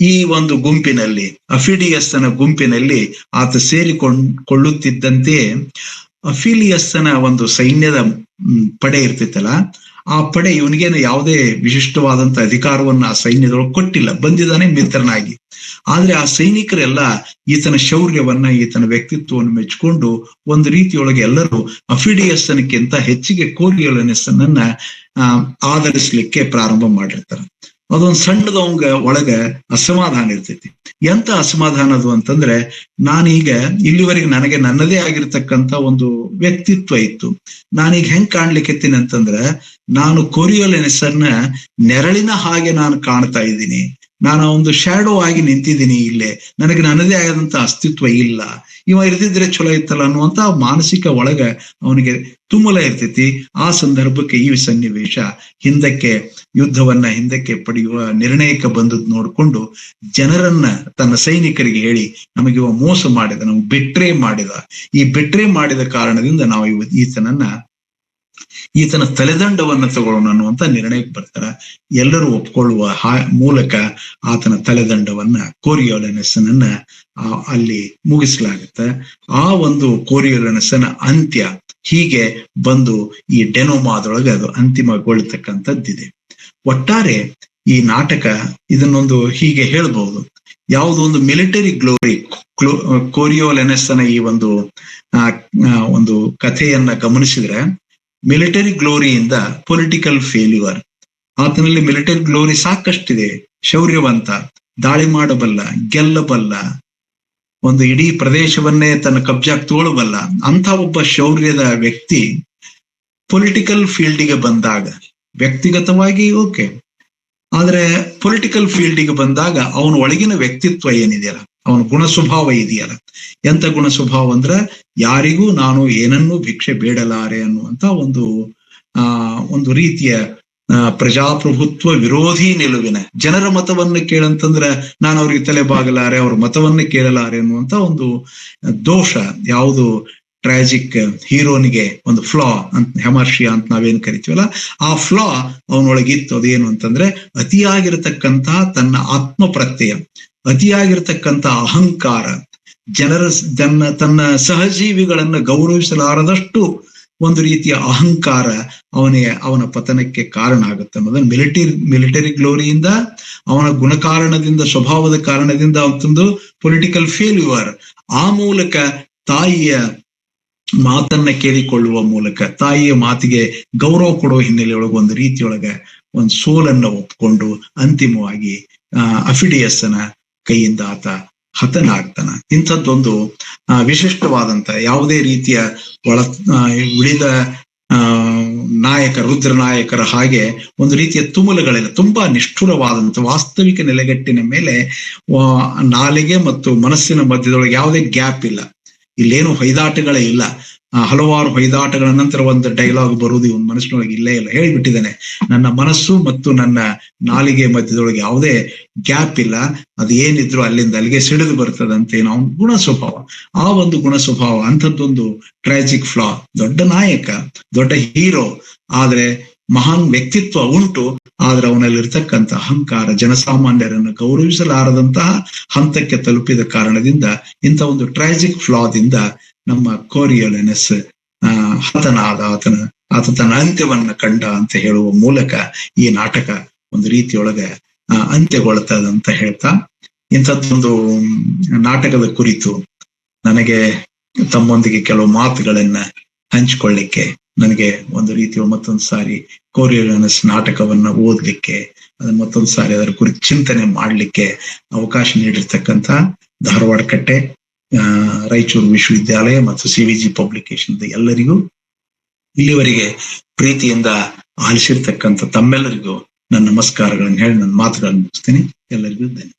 ಈ ಒಂದು ಗುಂಪಿನಲ್ಲಿ, ಅಫಿಡಿಯಸ್ಸನ ಗುಂಪಿನಲ್ಲಿ ಆತ ಸೇರಿಕೊಳ್ಳುತ್ತಿದ್ದಂತೆಯೇ ಅಫಿಲಿಯಸ್ಸನ ಒಂದು ಸೈನ್ಯದ ಪಡೆ ಇರ್ತಿತ್ತಲ್ಲ, ಆ ಪಡೆ ಇವನಿಗೇನು ಯಾವುದೇ ವಿಶಿಷ್ಟವಾದಂತ ಅಧಿಕಾರವನ್ನ ಆ ಸೈನ್ಯದೊಳಗೆ ಕೊಟ್ಟಿಲ್ಲ, ಬಂದಿದ್ದಾನೆ ಮಿತ್ರನಾಗಿ. ಆದ್ರೆ ಆ ಸೈನಿಕರೆಲ್ಲ ಈತನ ಶೌರ್ಯವನ್ನ, ಈತನ ವ್ಯಕ್ತಿತ್ವವನ್ನು ಮೆಚ್ಚಿಕೊಂಡು ಒಂದು ರೀತಿಯೊಳಗೆ ಎಲ್ಲರೂ ಅಫಿಡಿಯಸ್ಸನಕ್ಕಿಂತ ಹೆಚ್ಚಿಗೆ ಕೋರಿಯೋಲಿನಸ್ಸನ್ನ ಆಧರಿಸ್ಲಿಕ್ಕೆ ಪ್ರಾರಂಭ ಮಾಡಿರ್ತಾರೆ. ಅದೊಂದು ಸಣ್ಣದವಂಗ ಒಳಗ ಅಸಮಾಧಾನ ಇರ್ತೈತಿ. ಎಂತ ಅಸಮಾಧಾನ ಅದು ಅಂತಂದ್ರೆ, ನಾನೀಗ ಇಲ್ಲಿವರೆಗೆ ನನಗೆ ನನ್ನದೇ ಆಗಿರ್ತಕ್ಕಂಥ ಒಂದು ವ್ಯಕ್ತಿತ್ವ ಇತ್ತು. ನಾನೀಗ ಹೆಂಗ್ ಕಾಣ್ಲಿಕ್ಕೆತ್ತೀನಿ ಅಂತಂದ್ರೆ, ನಾನು ಕೋರಿಯೋಲಿನಸ್ಸನ್ನ ನೆರಳಿನ ಹಾಗೆ ನಾನು ಕಾಣ್ತಾ ಇದ್ದೀನಿ. ನಾನು ಒಂದು ಶ್ಯಾಡೋ ಆಗಿ ನಿಂತಿದ್ದೀನಿ ಇಲ್ಲೇ, ನನಗೆ ನನ್ನದೇ ಆಗದಂತ ಅಸ್ತಿತ್ವ ಇಲ್ಲ. ಇವ ಇರ್ತಿದ್ರೆ ಚಲೋ ಇತ್ತಲ್ಲ ಅನ್ನುವಂತ ಮಾನಸಿಕ ಒಳಗ ಅವನಿಗೆ ತುಮುಲ ಇರ್ತೈತಿ. ಆ ಸಂದರ್ಭಕ್ಕೆ ಈ ಸನ್ನಿವೇಶ ಯುದ್ಧವನ್ನ ಹಿಂದಕ್ಕೆ ಪಡೆಯುವ ನಿರ್ಣಯಕ್ಕೆ ಬಂದದ್ದು ನೋಡ್ಕೊಂಡು ಜನರನ್ನ, ತನ್ನ ಸೈನಿಕರಿಗೆ ಹೇಳಿ, ನಮಗೆ ಇವ ಮೋಸ ಮಾಡಿದ, ನಮ್ಗೆ ಬೆಟ್ರೆ ಮಾಡಿದ, ಈ ಬೆಟ್ರೆ ಮಾಡಿದ ಕಾರಣದಿಂದ ನಾವು ಈತನ ತಲೆದಂಡವನ್ನ ತಗೊಳ್ಳೋಣ ಅನ್ನುವಂತ ನಿರ್ಣಯಕ್ಕೆ ಬರ್ತಾರ. ಎಲ್ಲರೂ ಒಪ್ಕೊಳ್ಳುವ ಮೂಲಕ ಆತನ ತಲೆದಂಡವನ್ನ, ಕೋರಿಯೋಲಿನಸ್ಸನನ್ನ ಅಲ್ಲಿ ಮುಗಿಸಲಾಗುತ್ತೆ. ಆ ಒಂದು ಕೋರಿಯೋಲಿನಸ್ಸನ ಅಂತ್ಯ ಹೀಗೆ ಬಂದು ಈ ಡೆನೋಮಾದೊಳಗೆ ಅದು ಅಂತಿಮಗೊಳ್ತಕ್ಕಂಥದ್ದಿದೆ. ಒಟ್ಟಾರೆ ಈ ನಾಟಕ ಇದನ್ನೊಂದು ಹೀಗೆ ಹೇಳ್ಬಹುದು, ಯಾವುದೋ ಒಂದು ಮಿಲಿಟರಿ ಗ್ಲೋರಿ, ಕೋರಿಯೋಲಿನಸ್ಸನ ಈ ಒಂದು ಕಥೆಯನ್ನ ಗಮನಿಸಿದ್ರೆ, ಮಿಲಿಟರಿ ಗ್ಲೋರಿಯಿಂದ ಪೊಲಿಟಿಕಲ್ ಫೇಲ್ಯೂರ್. ಆತನಲ್ಲಿ ಮಿಲಿಟರಿ ಗ್ಲೋರಿ ಸಾಕಷ್ಟಿದೆ. ಶೌರ್ಯವಂತ, ದಾಳಿ ಮಾಡಬಲ್ಲ, ಗೆಲ್ಲಬಲ್ಲ, ಒಂದು ಇಡೀ ಪ್ರದೇಶವನ್ನೇ ತನ್ನ ಕಬ್ಜಾಕ್ ತೋಳಬಲ್ಲ ಅಂತ ಒಬ್ಬ ಶೌರ್ಯದ ವ್ಯಕ್ತಿ ಪೊಲಿಟಿಕಲ್ ಫೀಲ್ಡಿಗೆ ಬಂದಾಗ ವ್ಯಕ್ತಿಗತವಾಗಿ ಓಕೆ, ಆದ್ರೆ ಪೊಲಿಟಿಕಲ್ ಫೀಲ್ಡಿಗೆ ಬಂದಾಗ ಅವನ ಒಳಗಿನ ವ್ಯಕ್ತಿತ್ವ ಏನಿದೆಯಲ್ಲ, ಅವನ ಗುಣ ಸ್ವಭಾವ ಇದೆಯಲ್ಲ, ಎಂತ ಗುಣ ಸ್ವಭಾವ ಅಂದ್ರೆ ಯಾರಿಗೂ ನಾನು ಏನನ್ನೂ ಭಿಕ್ಷೆ ಬೇಡಲಾರೆ ಅನ್ನುವಂತ ಒಂದು ರೀತಿಯ ಪ್ರಜಾಪ್ರಭುತ್ವ ವಿರೋಧಿ ನಿಲುವಿನ, ಜನರ ಮತವನ್ನ ಕೇಳಂತಂದ್ರೆ ನಾನು ಅವ್ರಿಗೆ ತಲೆ ಬಾಗಲಾರೆ, ಅವ್ರ ಮತವನ್ನ ಕೇಳಲಾರೆ ಅನ್ನುವಂತ ಒಂದು ದೋಷ ಯಾವುದು ಟ್ರಾಜಿಕ್ ಹೀರೋನಿಗೆ ಒಂದು ಫ್ಲಾ ಅಂತ, ಹೆಮರ್ಷಿಯಾ ಅಂತ ನಾವೇನ್ ಕರಿತೀವಲ್ಲ, ಆ ಫ್ಲಾ ಅವನೊಳಗಿತ್ತು. ಅದೇನು ಅಂತಂದ್ರೆ ಅತಿಯಾಗಿರತಕ್ಕಂತ ತನ್ನ ಆತ್ಮ ಪ್ರತ್ಯಯ, ಅತಿಯಾಗಿರ್ತಕ್ಕಂಥ ಅಹಂಕಾರ, ತನ್ನ ಸಹಜೀವಿಗಳನ್ನ ಗೌರವಿಸಲಾರದಷ್ಟು ಒಂದು ರೀತಿಯ ಅಹಂಕಾರ ಅವನ ಪತನಕ್ಕೆ ಕಾರಣ ಆಗುತ್ತೆ ಅನ್ನೋದನ್ನ ಮಿಲಿಟರಿ ಗ್ಲೋರಿಯಿಂದ, ಅವನ ಗುಣಕಾರಣದಿಂದ, ಸ್ವಭಾವದ ಕಾರಣದಿಂದ ಅವತ್ತೊಂದು ಪೊಲಿಟಿಕಲ್ ಫೇಲ್ಯೂರ್, ಆ ಮೂಲಕ ತಾಯಿಯ ಮಾತನ್ನ ಕೇಳಿಕೊಳ್ಳುವ ಮೂಲಕ, ತಾಯಿಯ ಮಾತಿಗೆ ಗೌರವ ಕೊಡುವ ಹಿನ್ನೆಲೆಯೊಳಗೆ ಒಂದು ರೀತಿಯೊಳಗೆ ಒಂದು ಸೋಲನ್ನ ಒಪ್ಕೊಂಡು ಅಂತಿಮವಾಗಿ ಅಫಿಡಿಯಸ್ಸನ ಕೈಯಿಂದ ಆತ ಹತನಾಗ್ತಾನ. ಇಂಥದ್ದೊಂದು ವಿಶಿಷ್ಟವಾದಂತ, ಯಾವುದೇ ರೀತಿಯ ಉಳಿದ ರುದ್ರ ನಾಯಕರ ಹಾಗೆ ಒಂದು ರೀತಿಯ ತುಮುಲಗಳಿಲ್ಲ. ತುಂಬಾ ನಿಷ್ಠುರವಾದಂತ ವಾಸ್ತವಿಕ ನೆಲೆಗಟ್ಟಿನ ಮೇಲೆ ನಾಲಿಗೆ ಮತ್ತು ಮನಸ್ಸಿನ ಮಧ್ಯದೊಳಗೆ ಯಾವುದೇ ಗ್ಯಾಪ್ ಇಲ್ಲ. ಇಲ್ಲೇನು ಹೊಯ್ದಾಟಗಳೇ ಇಲ್ಲ. ಹಲವಾರು ಹೊಯ್ದಾಟಗಳ ನಂತರ ಒಂದು ಡೈಲಾಗ್ ಬರುವುದು ಇವನ್ ಮನಸ್ಸಿನೊಳಗೆ ಇಲ್ಲೇ ಇಲ್ಲ. ಹೇಳಿಬಿಟ್ಟಿದ್ದಾನೆ, ನನ್ನ ಮನಸ್ಸು ಮತ್ತು ನನ್ನ ನಾಲಿಗೆ ಮಧ್ಯದೊಳಗೆ ಯಾವುದೇ ಗ್ಯಾಪ್ ಇಲ್ಲ, ಅದು ಏನಿದ್ರು ಅಲ್ಲಿಂದ ಅಲ್ಲಿಗೆ ಸಿಡಿದು ಬರ್ತದಂತೆ ಅವನ ಗುಣ ಸ್ವಭಾವ. ಆ ಒಂದು ಗುಣ ಸ್ವಭಾವ ಅಂಥದ್ದೊಂದು ಟ್ರಾಜಿಕ್ ಫ್ಲಾ. ದೊಡ್ಡ ನಾಯಕ, ದೊಡ್ಡ ಹೀರೋ, ಆದ್ರೆ ಮಹಾನ್ ವ್ಯಕ್ತಿತ್ವ ಉಂಟು, ಆದ್ರೆ ಅವನಲ್ಲಿರ್ತಕ್ಕಂಥ ಅಹಂಕಾರ ಜನಸಾಮಾನ್ಯರನ್ನು ಗೌರವಿಸಲಾರದಂತಹ ಹಂತಕ್ಕೆ ತಲುಪಿದ ಕಾರಣದಿಂದ, ಇಂಥ ಒಂದು ಟ್ರಾಜಿಕ್ ಫ್ಲಾದಿಂದ ನಮ್ಮ ಕೋರಿಯೋಲಿನಸ್ ಹತನಾದ, ಆತ ತನ್ನ ಅಂತ್ಯವನ್ನ ಕಂಡ ಅಂತ ಹೇಳುವ ಮೂಲಕ ಈ ನಾಟಕ ಒಂದು ರೀತಿಯೊಳಗೆ ಅಂತ್ಯಗೊಳ್ತದಂತ ಹೇಳ್ತಾ, ಇಂಥದ್ದೊಂದು ನಾಟಕದ ಕುರಿತು ನನಗೆ ತಮ್ಮೊಂದಿಗೆ ಕೆಲವು ಮಾತುಗಳನ್ನ ಹಂಚಿಕೊಳ್ಳಿಕ್ಕೆ, ನನಗೆ ಒಂದು ರೀತಿಯ ಮತ್ತೊಂದು ಸಾರಿ ಕೋರಿಯೋಲಿನಸ್ ನಾಟಕವನ್ನ ಓದ್ಲಿಕ್ಕೆ, ಅದನ್ನ ಮತ್ತೊಂದು ಸಾರಿ ಅದರ ಕುರಿತು ಚಿಂತನೆ ಮಾಡ್ಲಿಕ್ಕೆ ಅವಕಾಶ ನೀಡಿರ್ತಕ್ಕಂಥ ಧಾರವಾಡ ಕಟ್ಟೆ, ರಾಯಚೂರು ವಿಶ್ವವಿದ್ಯಾಲಯ ಮತ್ತು CVG ಪಬ್ಲಿಕೇಶನ್ ಎಲ್ಲರಿಗೂ, ಇಲ್ಲಿವರೆಗೆ ಪ್ರೀತಿಯಿಂದ ಆಲಿಸಿರ್ತಕ್ಕಂಥ ತಮ್ಮೆಲ್ಲರಿಗೂ ನನ್ನ ನಮಸ್ಕಾರಗಳನ್ನು ಹೇಳಿ ನನ್ನ ಮಾತುಗಳನ್ನು ಮುಗಿಸ್ತೀನಿ. ಎಲ್ಲರಿಗೂ ಧನ್ಯವಾದ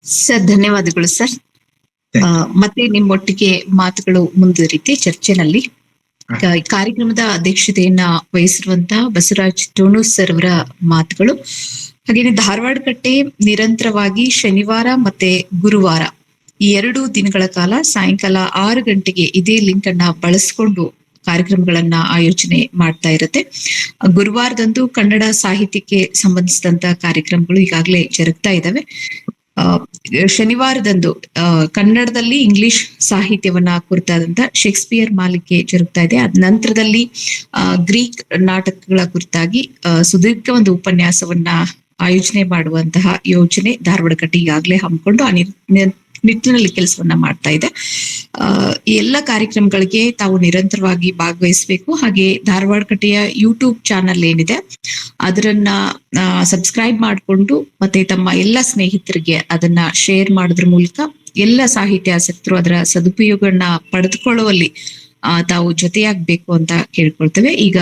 ಸರ್. ಧನ್ಯವಾದಗಳು ಸರ್. ಮತ್ತೆ ನಿಮ್ಮೊಟ್ಟಿಗೆ ಮಾತುಗಳು ಮುಂದುವರಿತೆ ಚರ್ಚೆನಲ್ಲಿ. ಕಾರ್ಯಕ್ರಮದ ಅಧ್ಯಕ್ಷತೆಯನ್ನ ವಹಿಸಿರುವಂತಹ ಬಸವರಾಜ್ ಟೋಣೂಸ್ ಸರ್ ಅವರ ಮಾತುಗಳು, ಹಾಗೇನೆ ಧಾರವಾಡ ಕಟ್ಟೆ ನಿರಂತರವಾಗಿ ಶನಿವಾರ ಮತ್ತೆ ಗುರುವಾರ ಈ 2 ದಿನಗಳ ಕಾಲ ಸಾಯಂಕಾಲ 6 ಗಂಟೆಗೆ ಇದೇ ಲಿಂಕ್ ಅನ್ನ ಬಳಸ್ಕೊಂಡು ಕಾರ್ಯಕ್ರಮಗಳನ್ನ ಆಯೋಜನೆ ಮಾಡ್ತಾ ಇರುತ್ತೆ. ಗುರುವಾರದಂದು ಕನ್ನಡ ಸಾಹಿತ್ಯಕ್ಕೆ ಸಂಬಂಧಿಸಿದಂತ ಕಾರ್ಯಕ್ರಮಗಳು ಈಗಾಗಲೇ ಜರುಗ್ತಾ ಇದ್ದಾವೆ. ಶನಿವಾರದಂದು ಕನ್ನಡದಲ್ಲಿ ಇಂಗ್ಲಿಷ್ ಸಾಹಿತ್ಯವನ್ನ ಕುರಿತಾದಂತ ಶೇಕ್ಸ್ಪಿಯರ್ ಮಾಲಿಕೆ ಜರುಗ್ತಾ ಇದೆ. ಅದ ನಂತರದಲ್ಲಿ ಗ್ರೀಕ್ ನಾಟಕಗಳ ಕುರಿತಾಗಿ ಸುದೀರ್ಘ ಒಂದು ಉಪನ್ಯಾಸವನ್ನ ಆಯೋಜನೆ ಮಾಡುವಂತಹ ಯೋಜನೆ ಧಾರವಾಡ ಕಟ್ಟೆ ಈಗಾಗಲೇ ಹಮ್ಮಿಕೊಂಡು ಆ ನಿಟ್ಟಿನಲ್ಲಿ ಕೆಲಸವನ್ನ ಮಾಡ್ತಾ ಇದೆ. ಈ ಎಲ್ಲ ಕಾರ್ಯಕ್ರಮಗಳಿಗೆ ತಾವು ನಿರಂತರವಾಗಿ ಭಾಗವಹಿಸಬೇಕು. ಹಾಗೆ ಧಾರವಾಡ ಕಟ್ಟೆಯ ಯೂಟ್ಯೂಬ್ ಚಾನಲ್ ಏನಿದೆ ಅದರನ್ನ ಸಬ್ಸ್ಕ್ರೈಬ್ ಮಾಡಿಕೊಂಡು ಮತ್ತೆ ತಮ್ಮ ಎಲ್ಲ ಸ್ನೇಹಿತರಿಗೆ ಅದನ್ನ ಶೇರ್ ಮಾಡೋದ್ರ ಮೂಲಕ ಎಲ್ಲ ಸಾಹಿತ್ಯ ಆಸಕ್ತರು ಅದರ ಸದುಪಯೋಗವನ್ನ ಪಡೆದುಕೊಳ್ಳುವಲ್ಲಿ ತಾವು ಜೊತೆಯಾಗಬೇಕು ಅಂತ ಕೇಳ್ಕೊಳ್ತೇವೆ. ಈಗ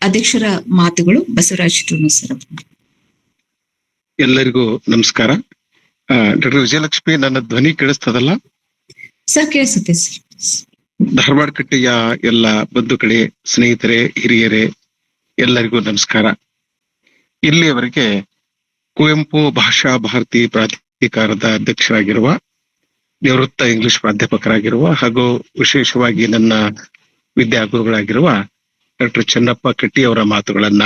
ಅಧ್ಯಕ್ಷರ ಮಾತುಗಳು ಬಸವರಾಜ್ ಟೋಣೂಸ್ ಸರ್. ಎಲ್ಲರಿಗೂ ನಮಸ್ಕಾರ. ಡಾಕ್ಟರ್ ವಿಜಯಲಕ್ಷ್ಮಿ, ನನ್ನ ಧ್ವನಿ ಕೇಳಿಸ್ತದಲ್ಲ ಸರ್? ಕೇಳಿಸುತ್ತೆ ಸರ್. ಧಾರವಾಡ ಕಟ್ಟೆಯ ಎಲ್ಲ ಬಂಧುಗಳೇ, ಸ್ನೇಹಿತರೆ, ಹಿರಿಯರೇ, ಎಲ್ಲರಿಗೂ ನಮಸ್ಕಾರ. ಇಲ್ಲಿಯವರೆಗೆ ಕುವೆಂಪು ಭಾಷಾ ಭಾರತಿ ಪ್ರಾಧಿಕಾರದ ಅಧ್ಯಕ್ಷರಾಗಿರುವ, ನಿವೃತ್ತ ಇಂಗ್ಲಿಷ್ ಪ್ರಾಧ್ಯಾಪಕರಾಗಿರುವ ಹಾಗೂ ವಿಶೇಷವಾಗಿ ನನ್ನ ವಿದ್ಯಾಗುರುಗಳಾಗಿರುವ ಡಾಕ್ಟರ್ ಚೆನ್ನಪ್ಪ ಕಟ್ಟಿ ಅವರ ಮಾತುಗಳನ್ನ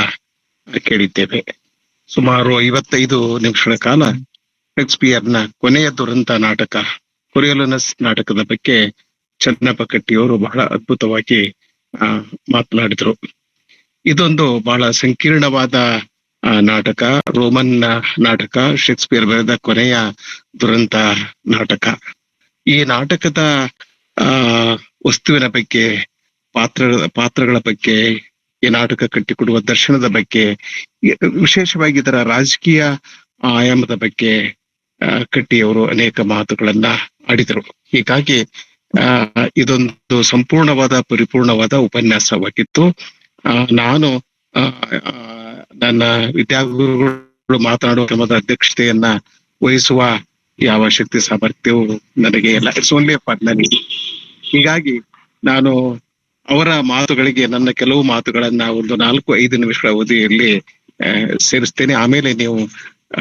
ಕೇಳಿದ್ದೇವೆ. ಸುಮಾರು 55 ನಿಮಿಷಗಳ ಕಾಲ ಶೇಕ್ಸ್ಪಿಯರ್ನ ಕೊನೆಯ ದುರಂತ ನಾಟಕ ಕೊರಿಯೋಲಿನಸ್ ನಾಟಕದ ಬಗ್ಗೆ ಚೆನ್ನಪ್ಪ ಕಟ್ಟಿಯವರು ಬಹಳ ಅದ್ಭುತವಾಗಿ ಮಾತನಾಡಿದ್ರು. ಇದೊಂದು ಬಹಳ ಸಂಕೀರ್ಣವಾದ ನಾಟಕ, ರೋಮನ್ ನಾಟಕ, ಶೇಕ್ಸ್ಪಿಯರ್ ಬರೆದ ಕೊನೆಯ ದುರಂತ ನಾಟಕ. ಈ ನಾಟಕದ ವಸ್ತುವಿನ ಬಗ್ಗೆ, ಪಾತ್ರಗಳ ಬಗ್ಗೆ, ಈ ನಾಟಕ ಕಟ್ಟಿಕೊಡುವ ದರ್ಶನದ ಬಗ್ಗೆ, ವಿಶೇಷವಾಗಿ ಇದರ ರಾಜಕೀಯ ಆಯಾಮದ ಬಗ್ಗೆ ಕಟ್ಟಿಯವರು ಅನೇಕ ಮಾತುಗಳನ್ನ ಆಡಿದರು. ಹೀಗಾಗಿ ಇದೊಂದು ಸಂಪೂರ್ಣವಾದ ಪರಿಪೂರ್ಣವಾದ ಉಪನ್ಯಾಸವಾಗಿತ್ತು. ನಾನು ಆ, ಆ, ನನ್ನ ವಿದ್ಯಾಗುರುಗಳು ಮಾತನಾಡುವ ಕ್ರಮದ ಅಧ್ಯಕ್ಷತೆಯನ್ನ ವಹಿಸುವ ಯಾವ ಶಕ್ತಿ ಸಾಮರ್ಥ್ಯವೂ ನನಗೆ ಇಲ್ಲ. ಇಟ್ಸ್ ಓನ್ಲಿ ಫಾರ್ ನನಗೆ. ಹೀಗಾಗಿ ನಾನು ಅವರ ಮಾತುಗಳಿಗೆ ನನ್ನ ಕೆಲವು ಮಾತುಗಳನ್ನ ಒಂದು 4-5 ನಿಮಿಷಗಳ ಅವಧಿಯಲ್ಲಿ ಸೇರಿಸ್ತೇನೆ. ಆಮೇಲೆ ನೀವು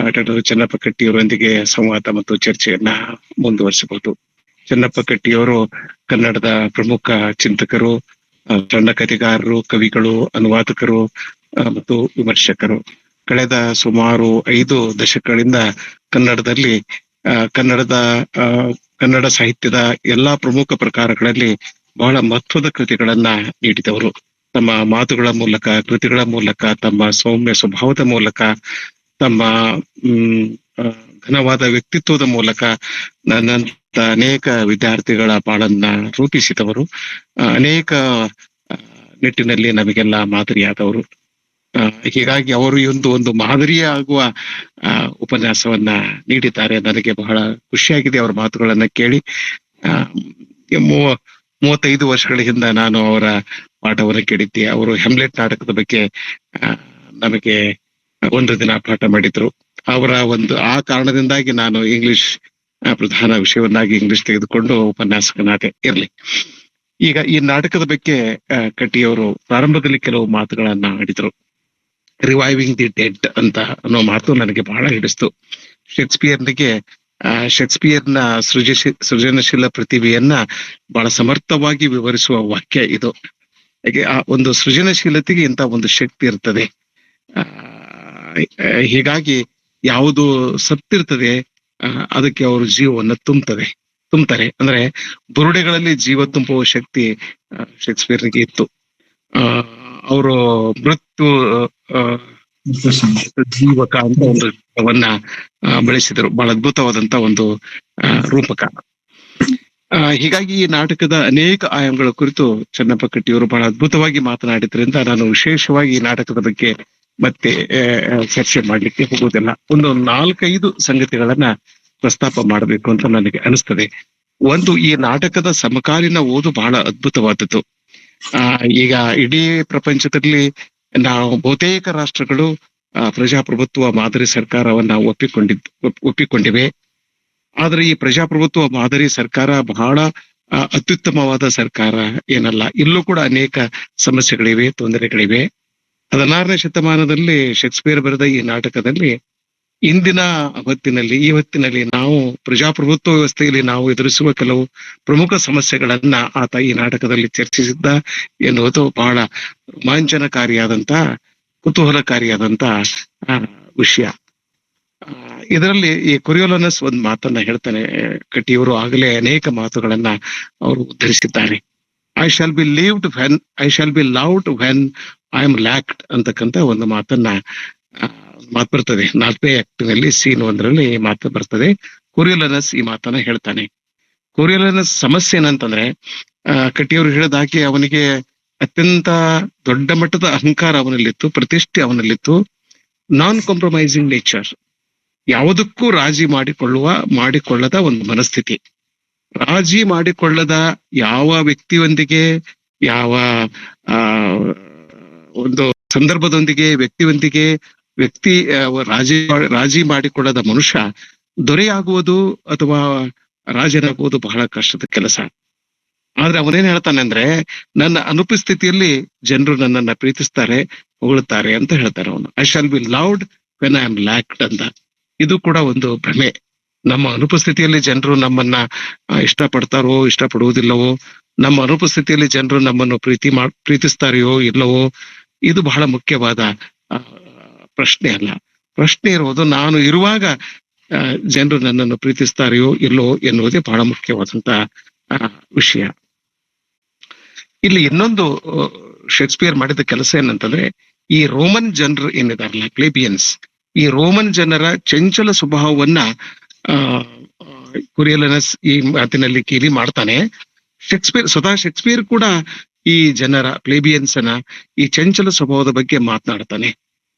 ಡಾಕ್ಟರ್ ಚೆನ್ನಪ್ಪ ಕಟ್ಟಿಯವರೊಂದಿಗೆ ಸಂವಾದ ಮತ್ತು ಚರ್ಚೆಯನ್ನ ಮುಂದುವರಿಸಬಹುದು. ಚೆನ್ನಪ್ಪ ಕಟ್ಟಿಯವರು ಕನ್ನಡದ ಪ್ರಮುಖ ಚಿಂತಕರು, ಸಣ್ಣ ಕಥೆಗಾರರು, ಕವಿಗಳು, ಅನುವಾದಕರು ಮತ್ತು ವಿಮರ್ಶಕರು. ಕಳೆದ ಸುಮಾರು 5 ದಶಕಗಳಿಂದ ಕನ್ನಡದಲ್ಲಿ ಕನ್ನಡ ಸಾಹಿತ್ಯದ ಎಲ್ಲಾ ಪ್ರಮುಖ ಪ್ರಕಾರಗಳಲ್ಲಿ ಬಹಳ ಮಹತ್ವದ ಕೃತಿಗಳನ್ನ ನೀಡಿದವರು. ತಮ್ಮ ಮಾತುಗಳ ಮೂಲಕ, ಕೃತಿಗಳ ಮೂಲಕ, ತಮ್ಮ ಸೌಮ್ಯ ಸ್ವಭಾವದ ಮೂಲಕ, ತಮ್ಮ ಘನವಾದ ವ್ಯಕ್ತಿತ್ವದ ಮೂಲಕ ನನ್ನಂತ ಅನೇಕ ವಿದ್ಯಾರ್ಥಿಗಳ ಬಾಳನ್ನ ರೂಪಿಸಿದವರು. ಅನೇಕ ನಿಟ್ಟಿನಲ್ಲಿ ನಮಗೆಲ್ಲ ಮಾದರಿಯಾದವರು. ಹೀಗಾಗಿ ಅವರು ಒಂದು ಮಾದರಿಯ ಆಗುವ ಉಪನ್ಯಾಸವನ್ನ ನೀಡಿದ್ದಾರೆ. ನನಗೆ ಬಹಳ ಖುಷಿಯಾಗಿದೆ ಅವರ ಮಾತುಗಳನ್ನ ಕೇಳಿ. 35 ವರ್ಷಗಳ ಹಿಂದೆ ನಾನು ಅವರ ಪಾಠವನ್ನು ಕೇಳಿದ್ದೆ. ಅವರು ಹೆಮ್ಲೆಟ್ ನಾಟಕದ ಬಗ್ಗೆ ನಮಗೆ ಒಂದು ದಿನ ಪಾಠ ಮಾಡಿದ್ರು. ಅವರ ಆ ಕಾರಣದಿಂದಾಗಿ ನಾನು ಇಂಗ್ಲಿಷ್ ಪ್ರಧಾನ ವಿಷಯವನ್ನಾಗಿ ಇಂಗ್ಲಿಷ್ ತೆಗೆದುಕೊಂಡು ಉಪನ್ಯಾಸಕನಾದೆ. ಇರ್ಲಿ, ಈಗ ಈ ನಾಟಕದ ಬಗ್ಗೆ ಕಟ್ಟಿಯವರು ಪ್ರಾರಂಭದಲ್ಲಿ ಕೆಲವು ಮಾತುಗಳನ್ನ ಆಡಿದ್ರು. ರಿವೈವಿಂಗ್ ದಿ ಡೆಡ್ ಅಂತ ಅನ್ನೋ ಮಾತು ನನಗೆ ಬಹಳ ಹಿಡಿಸ್ತು. ಶೇಕ್ಸ್ಪಿಯರ್ನ ಸೃಜನಶೀಲ ಪ್ರತಿಭೆಯನ್ನ ಬಹಳ ಸಮರ್ಥವಾಗಿ ವಿವರಿಸುವ ವಾಕ್ಯ ಇದು. ಹಾಗೆ ಆ ಒಂದು ಸೃಜನಶೀಲತೆಗೆ ಇಂತ ಒಂದು ಶಕ್ತಿ ಇರ್ತದೆ. ಹೀಗಾಗಿ ಯಾವುದು ಸತ್ತಿರ್ತದೆ ಅದಕ್ಕೆ ಅವರು ಜೀವವನ್ನ ತುಂಬ್ತಾರೆ. ಅಂದ್ರೆ ಬುರುಡೆಗಳಲ್ಲಿ ಜೀವ ತುಂಬುವ ಶಕ್ತಿ ಶೇಕ್ಸ್ಪಿಯರ್ನಿಗೆ ಇತ್ತು. ಅವರು ಮೃತ್ಯು ಜೀವಕ ಅಂತ ಒಂದು ರೂಪವನ್ನ ಬೆಳೆಸಿದರು. ಬಹಳ ಅದ್ಭುತವಾದಂತ ಒಂದು ರೂಪಕ. ಹೀಗಾಗಿ ಈ ನಾಟಕದ ಅನೇಕ ಆಯಾಮಗಳ ಕುರಿತು ಚೆನ್ನಪ್ಪ ಕಟ್ಟಿಯವರು ಬಹಳ ಅದ್ಭುತವಾಗಿ ಮಾತನಾಡಿದ್ರಿಂದ ನಾನು ವಿಶೇಷವಾಗಿ ಈ ನಾಟಕದ ಬಗ್ಗೆ ಮತ್ತೆ ಚರ್ಚೆ ಮಾಡ್ಲಿಕ್ಕೆ ಹೋಗುವುದಿಲ್ಲ. ಒಂದು 4-5 ಸಂಗತಿಗಳನ್ನ ಪ್ರಸ್ತಾಪ ಮಾಡಬೇಕು ಅಂತ ನನಗೆ ಅನಿಸ್ತದೆ. ಒಂದು, ಈ ನಾಟಕದ ಸಮಕಾಲೀನ ಓದು ಬಹಳ ಅದ್ಭುತವಾದದ್ದು. ಈಗ ಇಡೀ ಪ್ರಪಂಚದಲ್ಲಿ ನಾವು ಬಹುತೇಕ ರಾಷ್ಟ್ರಗಳು ಪ್ರಜಾಪ್ರಭುತ್ವ ಮಾದರಿ ಸರ್ಕಾರವನ್ನ ಒಪ್ಪಿಕೊಂಡಿವೆ. ಆದ್ರೆ ಈ ಪ್ರಜಾಪ್ರಭುತ್ವ ಮಾದರಿ ಸರ್ಕಾರ ಬಹಳ ಅತ್ಯುತ್ತಮವಾದ ಸರ್ಕಾರ ಏನಲ್ಲ. ಇಲ್ಲೂ ಕೂಡ ಅನೇಕ ಸಮಸ್ಯೆಗಳಿವೆ, ತೊಂದರೆಗಳಿವೆ. 16ನೇ ಶತಮಾನದಲ್ಲಿ ಶೇಕ್ಸ್ಪಿಯರ್ ಬರೆದ ಈ ನಾಟಕದಲ್ಲಿ ಇಂದಿನ ಈ ಹೊತ್ತಿನಲ್ಲಿ ನಾವು ಪ್ರಜಾಪ್ರಭುತ್ವ ವ್ಯವಸ್ಥೆಯಲ್ಲಿ ನಾವು ಎದುರಿಸುವ ಕೆಲವು ಪ್ರಮುಖ ಸಮಸ್ಯೆಗಳನ್ನ ಆತ ಈ ನಾಟಕದಲ್ಲಿ ಚರ್ಚಿಸಿದ್ದ ಎನ್ನುವುದು ಬಹಳ ರೋಮಾಂಚನಕಾರಿಯಾದಂತ, ಕುತೂಹಲಕಾರಿಯಾದಂತ ವಿಷಯ. ಇದರಲ್ಲಿ ಈ ಕೊರಿಯೋಲನಸ್ ಒಂದು ಮಾತನ್ನ ಹೇಳ್ತಾನೆ. ಕಟ್ಟಿಯವರು ಆಗಲೇ ಅನೇಕ ಮಾತುಗಳನ್ನ ಅವರು ಉದ್ಧರಿಸಿದ್ದಾರೆ. I shall be loved when I am lacked ಅಂತಕ್ಕಂತ ಒಂದು ಮಾತು ಬರ್ತದೆ. 4ನೇ ಆಕ್ಟಿನಲ್ಲಿ ಸೀನ್ 1ರಲ್ಲಿ ಈ ಮಾತು ಬರ್ತದೆ. ಕೊರಿಯೋಲನಸ್ ಈ ಮಾತನ್ನ ಹೇಳ್ತಾನೆ. ಕೊರಿಯೋಲನಸ್ ಸಮಸ್ಯೆ ಏನಂತಂದ್ರೆ, ಕಟ್ಟಿಯವರು ಹೇಳಿದಾಗೆ ಅವನಿಗೆ ಅತ್ಯಂತ ದೊಡ್ಡ ಮಟ್ಟದ ಅಹಂಕಾರ ಅವನಲ್ಲಿತ್ತು, ಪ್ರತಿಷ್ಠೆ ಅವನಲ್ಲಿತ್ತು. ನಾನ್ ಕಾಂಪ್ರಮೈಸಿಂಗ್ ನೇಚರ್, ಯಾವುದಕ್ಕೂ ರಾಜಿ ಮಾಡಿಕೊಳ್ಳದ ಒಂದು ಮನಸ್ಥಿತಿ. ರಾಜಿ ಮಾಡಿಕೊಳ್ಳದ ಯಾವ ವ್ಯಕ್ತಿಯೊಂದಿಗೆ, ಯಾವ ಒಂದು ಸಂದರ್ಭದೊಂದಿಗೆ, ರಾಜಿ ಮಾಡಿಕೊಳ್ಳದ ಮನುಷ್ಯ ದೊರೆಯಾಗುವುದು ಅಥವಾ ರಾಜನಾಗುವುದು ಬಹಳ ಕಷ್ಟದ ಕೆಲಸ. ಆದ್ರೆ ಅವನೇನ್ ಹೇಳ್ತಾನೆ ಅಂದ್ರೆ, ನನ್ನ ಅನುಪಸ್ಥಿತಿಯಲ್ಲಿ ಜನರು ನನ್ನನ್ನ ಪ್ರೀತಿಸ್ತಾರೆ, ಹೊಗಳುತ್ತಾರೆ ಅಂತ ಹೇಳ್ತಾರೆ ಅವನು. I shall be loved when I am lacked ಅಂತ. ಇದು ಕೂಡ ಒಂದು ಭ್ರಮೆ. ನಮ್ಮ ಅನುಪಸ್ಥಿತಿಯಲ್ಲಿ ಜನರು ನಮ್ಮನ್ನ ಇಷ್ಟಪಡ್ತಾರೋ ಇಷ್ಟಪಡುವುದಿಲ್ಲವೋ, ನಮ್ಮ ಅನುಪಸ್ಥಿತಿಯಲ್ಲಿ ಜನರು ನಮ್ಮನ್ನು ಪ್ರೀತಿಸ್ತಾರೆಯೋ ಇಲ್ಲವೋ, ಇದು ಬಹಳ ಮುಖ್ಯವಾದ ಪ್ರಶ್ನೆ ಅಲ್ಲ. ಪ್ರಶ್ನೆ ಇರುವುದು ನಾನು ಇರುವಾಗ ಜನರು ನನ್ನನ್ನು ಪ್ರೀತಿಸ್ತಾರೆಯೋ ಇಲ್ಲವೋ ಎನ್ನುವುದೇ ಬಹಳ ಮುಖ್ಯವಾದಂತ ವಿಷಯ. ಇಲ್ಲಿ ಇನ್ನೊಂದು ಶೇಕ್ಸ್ಪಿಯರ್ ಮಾಡಿದ ಕೆಲಸ ಏನಂತಂದ್ರೆ, ಈ ರೋಮನ್ ಜನರು ಏನಿದಾರಲ್ಲ, ಪ್ಲೇಬಿಯನ್ಸ್, ಈ ರೋಮನ್ ಜನರ ಚಂಚಲ ಸ್ವಭಾವವನ್ನ ಕೊರಿಯೋಲನಸ್ ಈ ಮಾತಿನಲ್ಲಿ ಕೀಲಿ ಮಾಡ್ತಾನೆ. ಸ್ವತಃ ಶೇಕ್ಸ್ಪಿಯರ್ ಕೂಡ ಈ ಜನರ ಪ್ಲೇಬಿಯನ್ಸ್ನ ಈ ಚಂಚಲ ಸ್ವಭಾವದ ಬಗ್ಗೆ ಮಾತನಾಡ್ತಾನೆ.